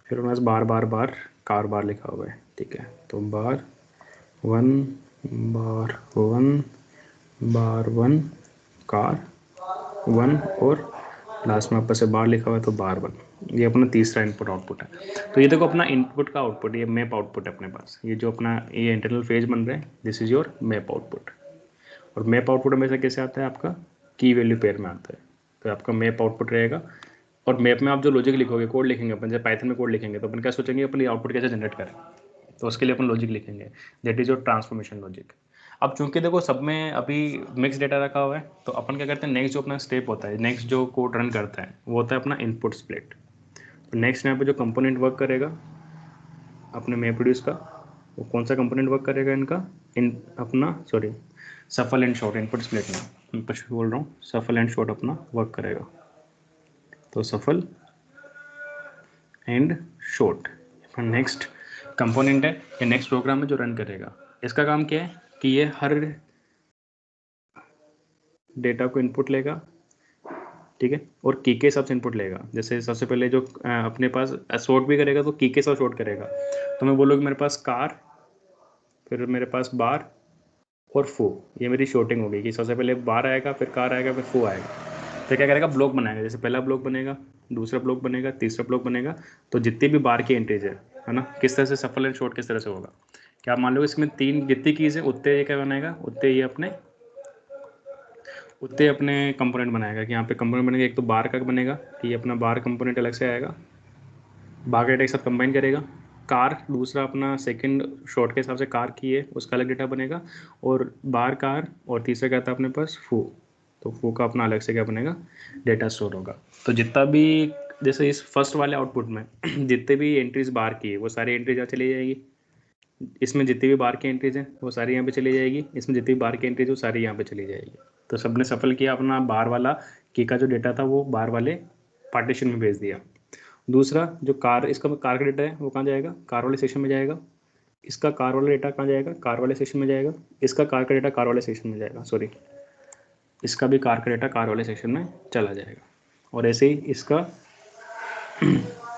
फिर हमारे पास बार बार बार कार बार लिखा हुआ है, ठीक है। तो बार 1 बार 1 बार 1 कार 1 और लास्ट में आपस से बार लिखा हुआ है तो बार 1। ये अपना तीसरा इनपुट आउटपुट है। तो ये देखो अपना इनपुट का आउटपुट, ये मैप आउटपुट है अपने पास। ये जो अपना ये इंटरनल फेज बन रहा है, this is your map output. और मैप आउटपुट हमेशा कैसे आता है, आपका की वैल्यू पेयर में आता है। तो आपका मैप आउटपुट रहेगा। और मैप में आप जो लॉजिक लिखोगे, कोड लिखेंगे अपन, जब पाइथन में कोड लिखेंगे तो अपन क्या सोचेंगे, अपन ये आउटपुट कैसे जनरेट करें। तो उसके लिए अपन लॉजिक लिखेंगे, that is your transformation logic. अब चूंकि देखो सब में अभी मिक्स डेटा रखा हुआ है, तो अपन क्या करते हैं, नेक्स्ट जो अपना स्टेप होता है, नेक्स्ट जो कोड रन करता है वो होता है अपना इनपुट स्प्लिट। तो नेक्स्ट यहाँ पे जो कंपोनेंट वर्क करेगा अपने मैपरेड्यूस का, वो कौन सा कंपोनेंट वर्क करेगा इनका, इन अपना सॉरी सफल एंड शॉर्ट, इनपुट स्प्लिट में बोल रहा हूँ, सफल एंड शॉर्ट अपना वर्क करेगा। तो सफल एंड शॉर्ट नेक्स्ट कंपोनेंट है, ये नेक्स्ट प्रोग्राम में जो रन करेगा। इसका काम क्या है कि ये हर डेटा को इनपुट लेगा, ठीक है, और की के हिसाब से इनपुट लेगा। जैसे सबसे पहले जो अपने पास शॉर्ट भी करेगा तो की के साथ शॉर्ट करेगा। तो मैं बोलूँ कि मेरे पास कार, फिर मेरे पास बार और फू, ये मेरी शॉर्टिंग होगी कि सबसे पहले बार आएगा, फिर कार आएगा, फिर फू आएगा। तो क्या करेगा, ब्लॉक बनाएगा। जैसे पहला ब्लॉक बनेगा, दूसरा ब्लॉक बनेगा, तीसरा ब्लॉक बनेगा। तो जितनी भी बार की एंट्रीज है ना, किस तरह से सफल एंड शॉर्ट किस तरह से होगा, क्या मान लो इसमें 3 जितनी कीज है उतने ये क्या बनाएगा, उतने ये अपने कंपोनेंट बनाएगा। कि यहाँ पे कंपोनेंट बनेगा, एक तो बार का बनेगा कि अपना बार कंपोनेंट अलग से आएगा, बार का डेटा एक साथ कंबाइन करेगा। कार दूसरा अपना सेकंड शॉर्ट के हिसाब से कार की है उसका अलग डेटा बनेगा, और बार कार, और तीसरा क्या था अपने पास फू। तो फू का अपना अलग से क्या बनेगा, डेटा स्टोर होगा। तो जितना भी जैसे इस फर्स्ट वाले आउटपुट में जितने भी एंट्रीज बार की है वो सारी एंट्रीज यहाँ चली जाएगी। इसमें जितनी भी बार की एंट्रीज हैं वो सारी यहाँ पे चली जाएगी। इसमें जितनी भी बार की एंट्रीज वो सारी यहाँ पे चली जाएगी। तो सबने सफल किया, अपना बार वाला की का जो डेटा था वो बार वाले पार्टीशन में भेज दिया। दूसरा जो कार, इसका कार का डेटा है वो कहाँ जाएगा, कार वाले सेक्शन में जाएगा। इसका कार वाला डेटा कहाँ जाएगा, कार वाले सेक्शन में जाएगा। इसका कार का डेटा कार वाले सेक्शन में जाएगा, सॉरी इसका भी कार का डेटा कार वाले सेक्शन में चला जाएगा। और ऐसे ही इसका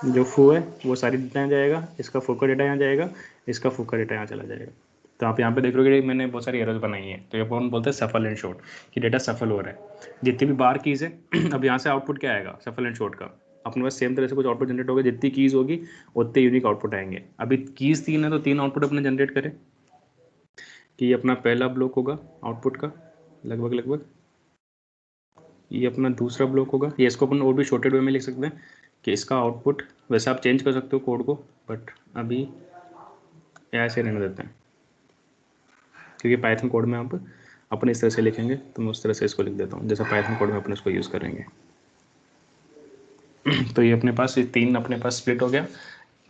जो फू है वो सारी डेटा यहाँ जाएगा, इसका फू का डेटा यहाँ जाएगा, इसका फू का डेटा यहाँ चला जाएगा। तो आप यहाँ पे देख रहे हो कि मैंने बहुत सारी एरर्स बनाई है। तो ये अपन बोलते हैं सफल एंड शॉर्ट, कि डेटा सफल हो रहा है। जितनी भी बार कीज है अब यहाँ से आउटपुट क्या आएगा सफल एंड शॉर्ट का, अपने पास सेम तरह से कुछ आउटपुट जनरेट होगा। जितनी कीज होगी उतने यूनिक आउटपुट आएंगे। अभी कीज 3 है तो 3 आउटपुट अपने जनरेट करें। कि ये अपना पहला ब्लॉक होगा आउटपुट का, लगभग ये अपना दूसरा ब्लॉक होगा। ये इसको अपन और भी शॉर्टेड वे में लिख सकते हैं कि इसका आउटपुट, वैसे आप चेंज कर सकते हो कोड को, बट अभी ऐसे रहने देते हैं क्योंकि पाइथन कोड में आप अपने इस तरह से लिखेंगे। तो मैं उस तरह से इसको लिख देता हूँ जैसा पाइथन कोड में अपन इसको यूज़ करेंगे। तो ये अपने पास ये 3 अपने पास स्प्लिट हो गया।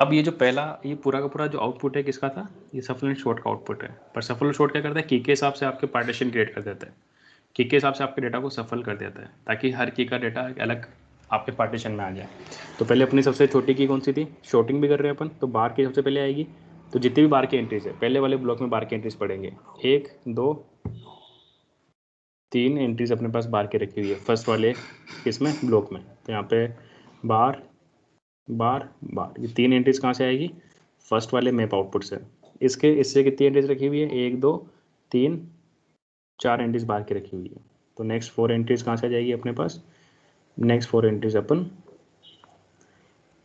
अब ये जो पहला, ये पूरा का पूरा जो आउटपुट है किसका था, ये सफल एंड शॉर्ट का आउटपुट है। पर सफल और शॉर्ट क्या करता है, की के हिसाब से आपके पार्टीशन क्रिएट कर देता है। की के हिसाब से आपके डेटा को सफल कर देता है ताकि हर की का डेटा अलग आपके पार्टीशन में आ जाए। तो पहले अपनी सबसे छोटी की कौन सी थी, शॉर्टिंग भी कर रहे हैं अपन, तो बार की सबसे पहले आएगी। तो जितनी भी बार की एंट्रीज है पहले वाले ब्लॉक में बार की एंट्रीज पढ़ेंगे, 1 2 3 एंट्रीज अपने पास बार की रखी हुई है फर्स्ट वाले इसमें ब्लॉक में। तो यहाँ पे बार बार बार, ये 3 एंट्रीज कहाँ से आएगी, फर्स्ट वाले मैप आउटपुट से। इससे कितनी एंट्रीज रखी हुई है, 1 2 3 4 एंट्रीज बार की रखी हुई है। तो नेक्स्ट 4 एंट्रीज कहाँ से आ जाएगी अपने पास, नेक्स्ट 4 एंट्रीज अपन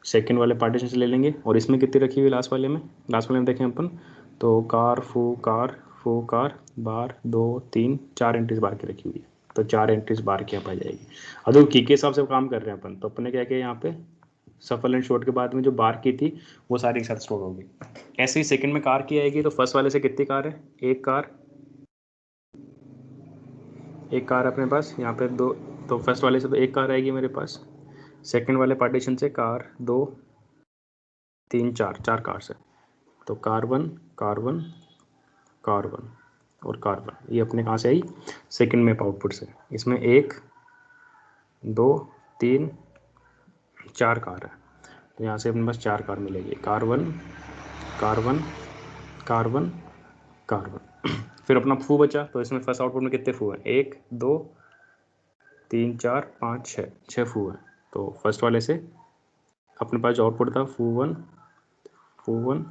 सेकंड वाले पार्टीशन से ले लेंगे। और इसमें कितनी रखी हुई है लास्ट वाले में देखें अपन, तो कार फू कार बार 2 3 4 एंट्रीज बार की रखी हुई है। तो 4 एंट्रीज बार की यहाँ पर जाएगी। अगर की के हिसाब से काम कर रहे हैं अपन, तो अपन ने क्या किया यहाँ पे, सफल एंड शॉर्ट के बाद में जो बार की थी वो सारी एक साथ स्टोर होगी। ऐसे ही सेकंड में कार की आएगी। तो फर्स्ट वाले से कितनी कार है, एक कार अपने पास यहाँ पे 2। तो फर्स्ट वाले से तो एक कार आएगी मेरे पास, सेकंड वाले पार्टीशन से कार 2 3 4 कार से। तो कार वन और कार 1 ये अपने कहाँ से आई, सेकंड मैप आउटपुट से। इसमें 1 2 3 4 कार है। तो यहाँ से अपने पास 4 कार मिलेगी, कार वन। फिर अपना फू बचा। तो इसमें फर्स्ट आउटपुट में कितने फू हैं, 1 2 3 4 5 6 फू है। तो फर्स्ट वाले से अपने पास जो आउटपुट था foo1 foo1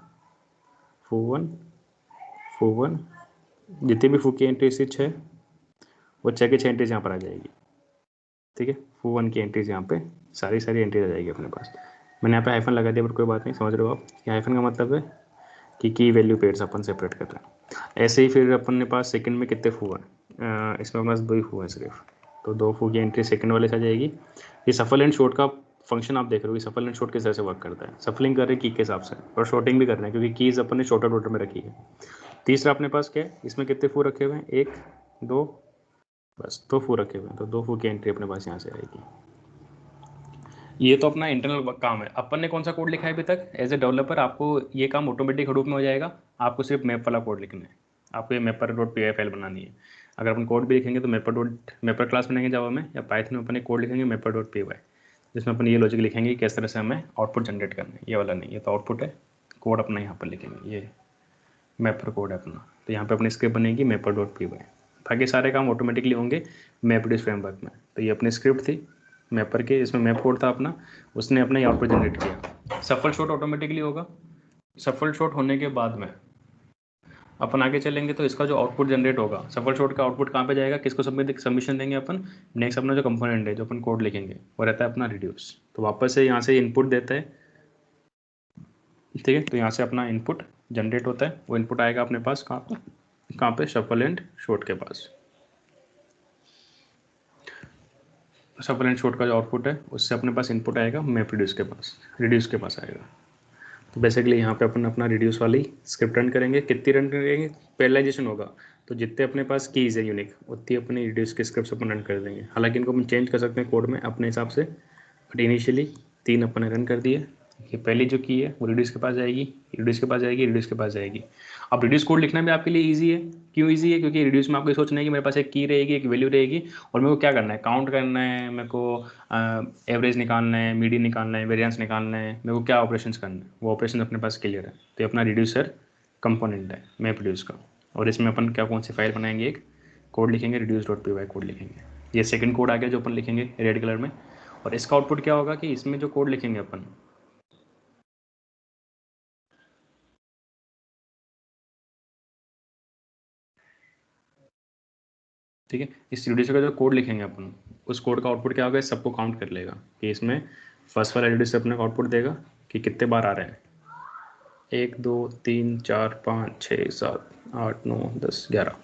foo1 foo1, जितनी भी फू की एंट्रीज थी 6, वो 6 की 6 एंट्रीज यहाँ पर आ जाएगी। ठीक है, foo1 की एंट्रीज यहाँ पे सारी एंट्रीज आ जाएगी अपने पास। मैंने यहाँ पे हाइफन लगा दिया, पर कोई बात नहीं, समझ रहे हो आप कि हाइफन का मतलब है कि की वैल्यू पेयर्स अपन सेपरेट कर रहे हैं। ऐसे ही फिर अपन के पास सेकंड में कितने फू हैं, इसमें अपने पास 2 ही फू हैं सिर्फ, तो 2 फू की एंट्री सेकंड वाले से आ जाएगी। ये सफल एंड शॉर्ट का फंक्शन आप देख रहे हो कि सफल एंड शॉर्ट किस तरह से वर्क करता है। सफलिंग कर रहे हैं की के हिसाब से और शॉर्टिंग भी कर रहे हैं, क्योंकि कीज अपन ने शॉर्टर ऑर्डर में रखी है। तीसरा अपने पास क्या है, इसमें कितने फू रखे हुए हैं, 1 2, बस 2 फू रखे हुए हैं, तो 2 फू की एंट्री अपने पास यहाँ से आएगी। ये तो अपना इंटरनल काम है। अपन ने कौन सा कोड लिखा है अभी तक, एज ए डेवलपर आपको ये काम ऑटोमेटिक हडूप में हो जाएगा। आपको सिर्फ मैप वाला कोड लिखना है, आपको ये मैपर.py फाइल बनानी है। अगर अपन कोड भी लिखेंगे तो मैपर क्लास बनाएंगे जावा में, या पाइथन में अपन एक कोड लिखेंगे मैपर.py, जिसमें अपन ये लॉजिक लिखेंगे कि किस तरह से हमें आउटपुट जनरेट करना है। ये वाला नहीं, ये तो आउटपुट है, कोड अपना यहाँ पर लिखेंगे, ये मैपर कोड है अपना। तो यहाँ पे अपनी स्क्रिप्ट बनेगी मैपर.py। बाकी सारे काम ऑटोमेटिकली होंगे मैपरेड्यूस फ्रेमवर्क में। तो ये अपनी स्क्रिप्ट थी मैपर के, इसमें मैप कोड था अपना, उसने अपना ही आउटपुट जनरेट किया। सफल शॉट ऑटोमेटिकली होगा। सफल शॉट होने के बाद में अपन आगे चलेंगे तो इसका जो आउटपुट जनरेट होगा, सफल शॉट का आउटपुट कहाँ पे जाएगा, किसको सबमिशन देंगे अपन, नेक्स्ट अपना जो कंपोनेंट है जो अपन कोड लिखेंगे वो रहता है अपना रिड्यूस। तो वापस से यहाँ से इनपुट देता है, ठीक है। तो यहाँ से अपना इनपुट जनरेट होता है, वो इनपुट आएगा अपने पास कहाँ पे, शफल एंड शॉट के पास। शफल एंड शॉट का जो आउटपुट है उससे अपने पास इनपुट आएगा मैप रिड्यूस के पास आएगा। तो बेसिकली यहाँ पे अपन अपना रिड्यूस वाली स्क्रिप्ट रन करेंगे। कितनी रन करेंगे, पैरेललाइजेशन होगा तो जितने अपने पास कीज़ है यूनिक, उतनी अपनी रिड्यूस की स्क्रिप्ट अपन रन कर देंगे। हालांकि इनको अपन चेंज कर सकते हैं कोड में अपने हिसाब से, बट इनिशियली 3 अपन ने रन कर दिए। ये पहली जो की है वो रिड्यूस के पास जाएगी, रिड्यूस के पास जाएगी, रिड्यूस के पास जाएगी। अब रिड्यूस कोड लिखना भी आपके लिए ईजी है। क्यों ईजी है, क्योंकि रिड्यूस में आपको ये सोचना है कि मेरे पास एक की रहेगी, एक वैल्यू रहेगी, और मेरे को क्या करना है, काउंट करना है, मेरे को एवरेज निकालना है, मीडियन निकालना है, वेरिएंस निकालना है, मेरे को क्या ऑपरेशंस करना है, वो ऑपरेशन अपने पास क्लियर है। तो ये अपना रिड्यूसर कंपोनेंट है मैप रिड्यूस का। और इसमें अपन क्या कौन सी फाइल बनाएंगे, एक कोड लिखेंगे reduce.py कोड लिखेंगे। ये सेकंड कोड आ गया जो अपन लिखेंगे रेड कलर में। और इसका आउटपुट क्या होगा कि इसमें जो कोड लिखेंगे अपन, ठीक है, इस रिड्यूसर का जो कोड लिखेंगे अपन, उस कोड का आउटपुट क्या होगा, इस सबको काउंट कर लेगा कि इसमें फर्स्ट वाला रिड्यूसर अपने आउटपुट देगा कि कितने बार आ रहे हैं, 1 2 3 4 5 6 7 8 9 10 11,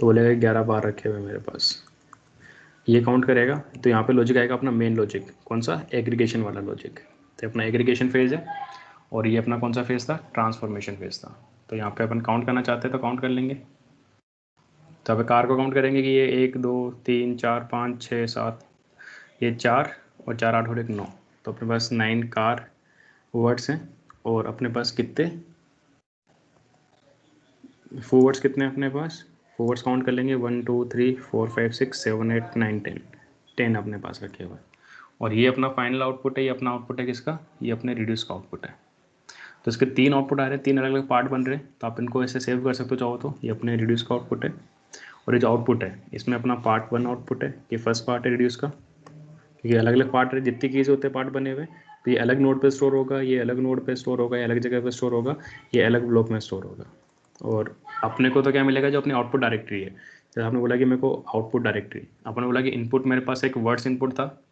तो बोलेगा 11 बार रखे हुए मेरे पास, ये काउंट करेगा। तो यहाँ पे लॉजिक आएगा अपना मेन लॉजिक, कौन सा, एग्रीगेशन वाला लॉजिक। तो अपना एग्रीगेशन फेज है, और ये अपना कौन सा फेज था, ट्रांसफॉर्मेशन फेज था। तो यहाँ पे अपन काउंट करना चाहते हैं तो काउंट कर लेंगे। तो अब कार को काउंट करेंगे कि ये 1 2 3 4 5 6 7, ये 4 और 4 8 और 1 9, तो अपने पास 9 कार वर्ड्स हैं। और अपने पास कितने फॉरवर्ड्स कितने हैं अपने पास, फॉरवर्ड्स काउंट कर लेंगे 1 2 3 4 5 6 7 8 9 10 अपने पास रखे हुए। और ये अपना फाइनल आउटपुट है, ये अपना आउटपुट है किसका, ये अपने रिड्यूस का आउटपुट है। तो इसके 3 आउटपुट आ रहे हैं, 3 अलग अलग पार्ट बन रहे हैं, तो आप इनको ऐसे सेव कर सकते हो चाहो तो। ये अपने रिड्यूस का आउटपुट है, और ये जो आउटपुट है इसमें अपना पार्ट 1 आउटपुट है, ये फर्स्ट पार्ट है रिड्यूस का, क्योंकि अलग अलग पार्ट है, जितनी कीज होते हैं पार्ट बने हुए, तो ये अलग नोड पे स्टोर होगा, ये अलग नोड पे स्टोर होगा, ये अलग जगह पे स्टोर होगा, ये अलग ब्लॉक में स्टोर होगा। और अपने को तो क्या मिलेगा, जो अपनी आउटपुट डायरेक्टरी है, जैसे आपने बोला कि मेरे को आउटपुट डायरेक्टरी, आपने बोला कि इनपुट मेरे पास एक वर्ड्स इनपुट था,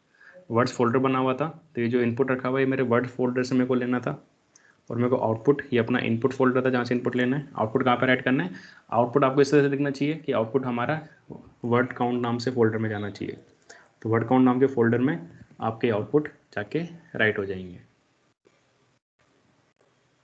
वर्ड्स फोल्डर बना हुआ था, तो ये जो इनपुट रखा हुआ है मेरे वर्ड फोल्डर से मेरे को लेना था। और मेरे को आउटपुट, ये अपना इनपुट फोल्डर था जहाँ से इनपुट लेना है। आउटपुट कहाँ पर ऐड करना है, आउटपुट आपको इस तरह से लिखना चाहिए कि आउटपुट हमारा वर्ड काउंट नाम से फोल्डर में जाना चाहिए। तो वर्ड काउंट नाम के फोल्डर में आपके आउटपुट जाके राइट हो जाएंगे,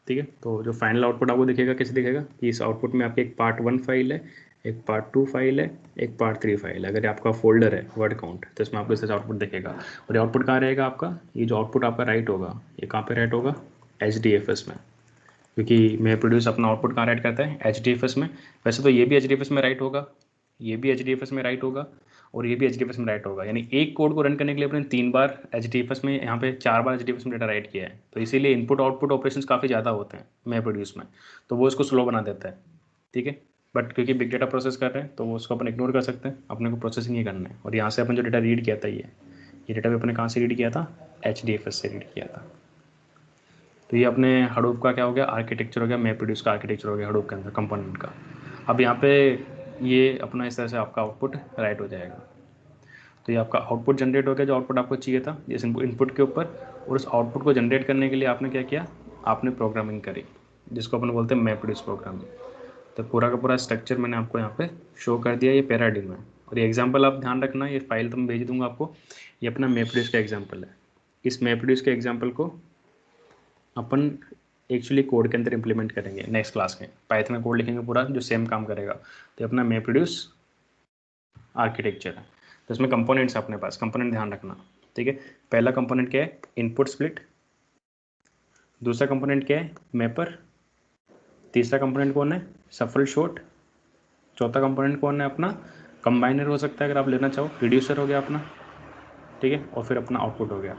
ठीक है। तो जो फाइनल आउटपुट आपको दिखेगा कैसे दिखेगा कि इस आउटपुट में आपके एक पार्ट 1 फाइल है, एक पार्ट 2 फाइल है, एक पार्ट 3 फाइल है। अगर आपका फोल्डर है वर्ड काउंट, तो इसमें आपको इस तरह से आउटपुट दिखेगा। और ये आउटपुट कहाँ रहेगा आपका, ये जो आउटपुट आपका राइट होगा, ये कहाँ पे राइट होगा, HDFS में, क्योंकि मैं प्रोड्यूस अपना आउटपुट कहाँ राइट करता है, HDFS में। वैसे तो ये भी HDFS में राइट होगा, ये भी HDFS में राइट होगा, और ये भी HDFS में राइट होगा। यानी एक कोड को रन करने के लिए अपने 3 बार HDFS में, यहाँ पे 4 बार HDFS में डेटा राइट किया है। तो इसीलिए इनपुट आउटपुट ऑपरेशंस काफ़ी ज़्यादा होते हैं मैं प्रोड्यूस में, तो वो इसको स्लो बना देता है, ठीक है। बट क्योंकि बिग डेटा प्रोसेस कर रहे हैं तो वो उसको अपन इग्नोर कर सकते हैं, अपने को प्रोसेसिंग ही करना है। और यहाँ से अपन जो डेटा रीड किया था, ये डेटा भी अपने कहाँ से रीड किया था, HDFS से रीड किया था, तो ये अपने हडूप का क्या हो गया, आर्किटेक्चर हो गया, मैप्रेड्यूस का आर्किटेक्चर हो गया हडूप के अंदर कंपोनेंट का। अब यहाँ पे ये अपना इस तरह से आपका आउटपुट राइट हो जाएगा। तो ये आपका आउटपुट जनरेट हो गया, जो आउटपुट आपको चाहिए था इस इनपुट के ऊपर, और उस आउटपुट को जनरेट करने के लिए आपने क्या किया, आपने प्रोग्रामिंग करी, जिसको अपन बोलते हैं मैप्रेड्यूस प्रोग्रामिंग। तो पूरा का पूरा स्ट्रक्चर मैंने आपको यहाँ पे शो कर दिया, ये पैराडिग्म है। और ये एग्जांपल आप ध्यान रखना, ये फाइल तो मैं भेज दूंगा आपको, ये अपना मैप्रेड्यूस का एग्जांपल है। इस मैप्रेड्यूस के एग्जांपल को अपन एक्चुअली कोड के अंदर इंप्लीमेंट करेंगे नेक्स्ट क्लास में, पाइथन में कोड लिखेंगे पूरा जो सेम काम करेगा। तो अपना मैप्रेड्यूस आर्किटेक्चर है, तो इसमें कंपोनेंट्स अपने पास, कंपोनेंट ध्यान रखना, ठीक है। पहला कंपोनेंट क्या है, इनपुट स्प्लिट। दूसरा कंपोनेंट क्या है, मैपर। तीसरा कंपोनेंट कौन है, सफल शॉर्ट। चौथा कंपोनेंट कौन है अपना, कंबाइनर हो सकता है अगर आप लेना चाहो, रिड्यूसर हो गया अपना, ठीक है। और फिर अपना आउटपुट हो गया।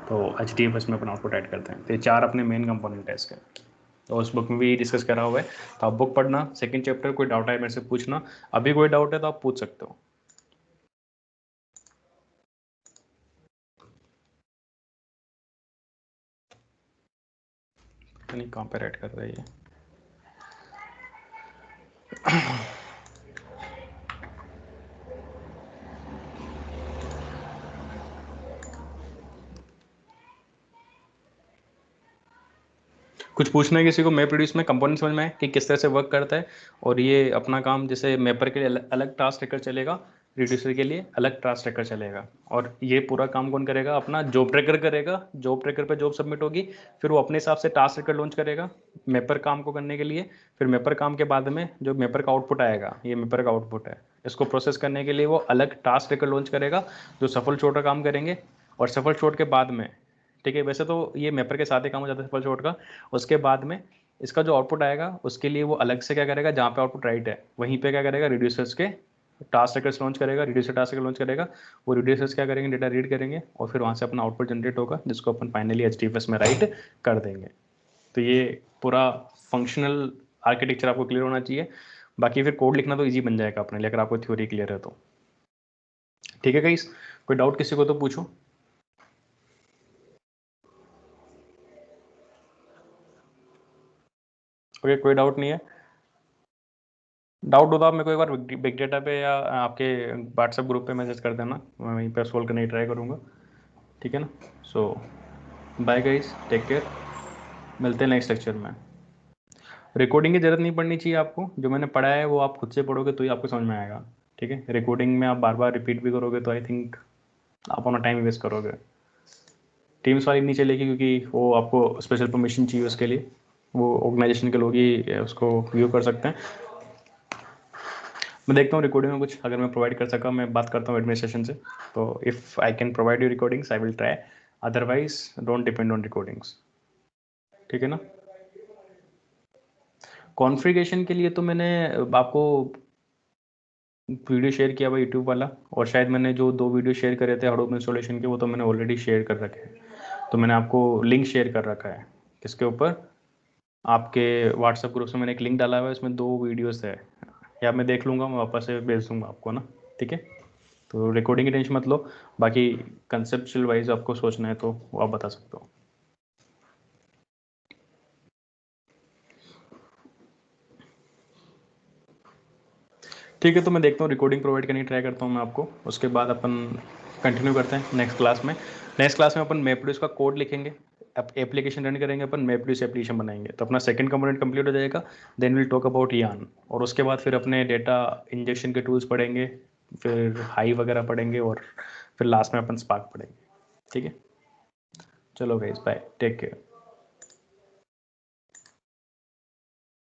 तो HDFS में अपना आउटपुट ऐड करते हैं। तो ये चार अपने मेन कंपोनेंट है इसके, तो उस बुक में भी डिस्कस करा हुआ है। तो आप बुक पढ़ना, सेकंड चैप्टर, कोई डाउट है मेरे से पूछना। अभी कोई डाउट है तो आप पूछ सकते हो। नहीं कहाँ पर ऐड कर रहा है ये, कुछ पूछना है किसी को मैप्रेड्यूस में, कंपोनेंट समझ में है कि किस तरह से वर्क करता है। और ये अपना काम जैसे मैपर के लिए अलग टास्क ट्रैकर चलेगा, रिड्यूसर के लिए अलग टास्क ट्रैकर चलेगा। और ये पूरा काम कौन करेगा, अपना जॉब ट्रैकर करेगा। जॉब ट्रैकर पे जॉब सबमिट होगी, फिर वो अपने हिसाब से टास्क ट्रैकर लॉन्च करेगा मैपर काम को करने के लिए। फिर मैपर काम के बाद में जो मैपर का आउटपुट आएगा, ये मैपर का आउटपुट है, इसको प्रोसेस करने के लिए वो अलग टास्क ट्रैकर लॉन्च करेगा जो सफल छोटा काम करेंगे। और सफल छोड़ के बाद में, ठीक है, वैसे तो ये मैपर के साथ ही काम हो जाता है सफल छोड़ का। उसके बाद में इसका जो आउटपुट आएगा उसके लिए वो अलग से क्या करेगा, जहाँ पे आउटपुट राइट है वहीं पे क्या करेगा, रिड्यूसर्स के टास्क ट्रैकर्स लॉन्च करेगा, रिड्यूसर टास्क ट्रैकर लॉन्च करेगा। वो रिड्यूसर्स क्या करेंगे, डेटा रीड करेंगे और फिर वहाँ से अपना आउटपुट जनरेट होगा, जिसको अपन फाइनली HDFS में राइट कर देंगे। तो ये पूरा फंक्शनल आर्किटेक्चर आपको क्लियर होना चाहिए। बाकी फिर कोड लिखना तो ईजी बन जाएगा अपने लिए, अगर आपको थ्योरी क्लियर है तो। ठीक है गाइस, कोई डाउट किसी को तो पूछो। ओके, कोई डाउट नहीं है। डाउट होता आप मेरे को एक बार बिग डेटा पे या आपके व्हाट्सएप ग्रुप पे मैसेज कर देना, मैं वहीं पे सोल्व करने की ट्राई करूँगा, ठीक है ना। सो बाय गाइस, टेक केयर, मिलते हैं नेक्स्ट लेक्चर में। रिकॉर्डिंग की जरूरत नहीं पड़नी चाहिए आपको, जो मैंने पढ़ा है वो आप खुद से पढ़ोगे तो ही आपको समझ में आएगा, ठीक है। रिकॉर्डिंग में आप बार बार रिपीट भी करोगे तो आई थिंक आप अपना टाइम वेस्ट करोगे। टीम्स वाली नहीं चलेगी क्योंकि वो आपको स्पेशल परमिशन चाहिए उसके लिए, वो ऑर्गेनाइजेशन के लोग ही उसको व्यू कर सकते हैं। मैं देखता हूँ रिकॉर्डिंग में कुछ अगर मैं प्रोवाइड कर सका, मैं बात करता हूँ एडमिनिस्ट्रेशन से, तो if I can provide you recordings I will try, otherwise don't depend on recordings, ठीक है ना। कॉन्फ़िगरेशन के लिए तो मैंने आपको वीडियो शेयर किया हुआ यूट्यूब वाला, और शायद मैंने जो 2 वीडियो शेयर करे थे हडूप इंस्टॉलेशन के, वो तो मैंने ऑलरेडी शेयर कर रखे हैं। तो मैंने आपको लिंक शेयर कर रखा है किसके ऊपर, आपके व्हाट्सएप ग्रुप से मैंने एक लिंक डाला हुआ है, उसमें 2 वीडियोस है, या मैं देख लूँगा, मैं वापस से भेज दूँगा आपको ना, ठीक है। तो रिकॉर्डिंग की टेंशन मत लो, बाकी कंसेप्चुअल वाइज आपको सोचना है तो वो आप बता सकते हो। ठीक है, तो मैं देखता हूँ रिकॉर्डिंग प्रोवाइड करने की ट्राई करता हूँ मैं आपको, उसके बाद अपन कंटिन्यू करते हैं नेक्स्ट क्लास में। नेक्स्ट क्लास में अपन मैप्रेड्यूस का कोड लिखेंगे, अब एप्लीकेशन रन करेंगे, अपन मैप्रेड्यूस एप्लीकेशन बनाएंगे, तो अपना सेकंड कंपोनेंट कंप्लीट हो जाएगा। देन विल टॉक अबाउट यान, और उसके बाद फिर अपने डेटा इंजेक्शन के टूल्स पढ़ेंगे, फिर हाई वगैरह पढ़ेंगे, और फिर लास्ट में अपन स्पार्क पढ़ेंगे, ठीक है। चलो गाइस, बाय, टेक केयर।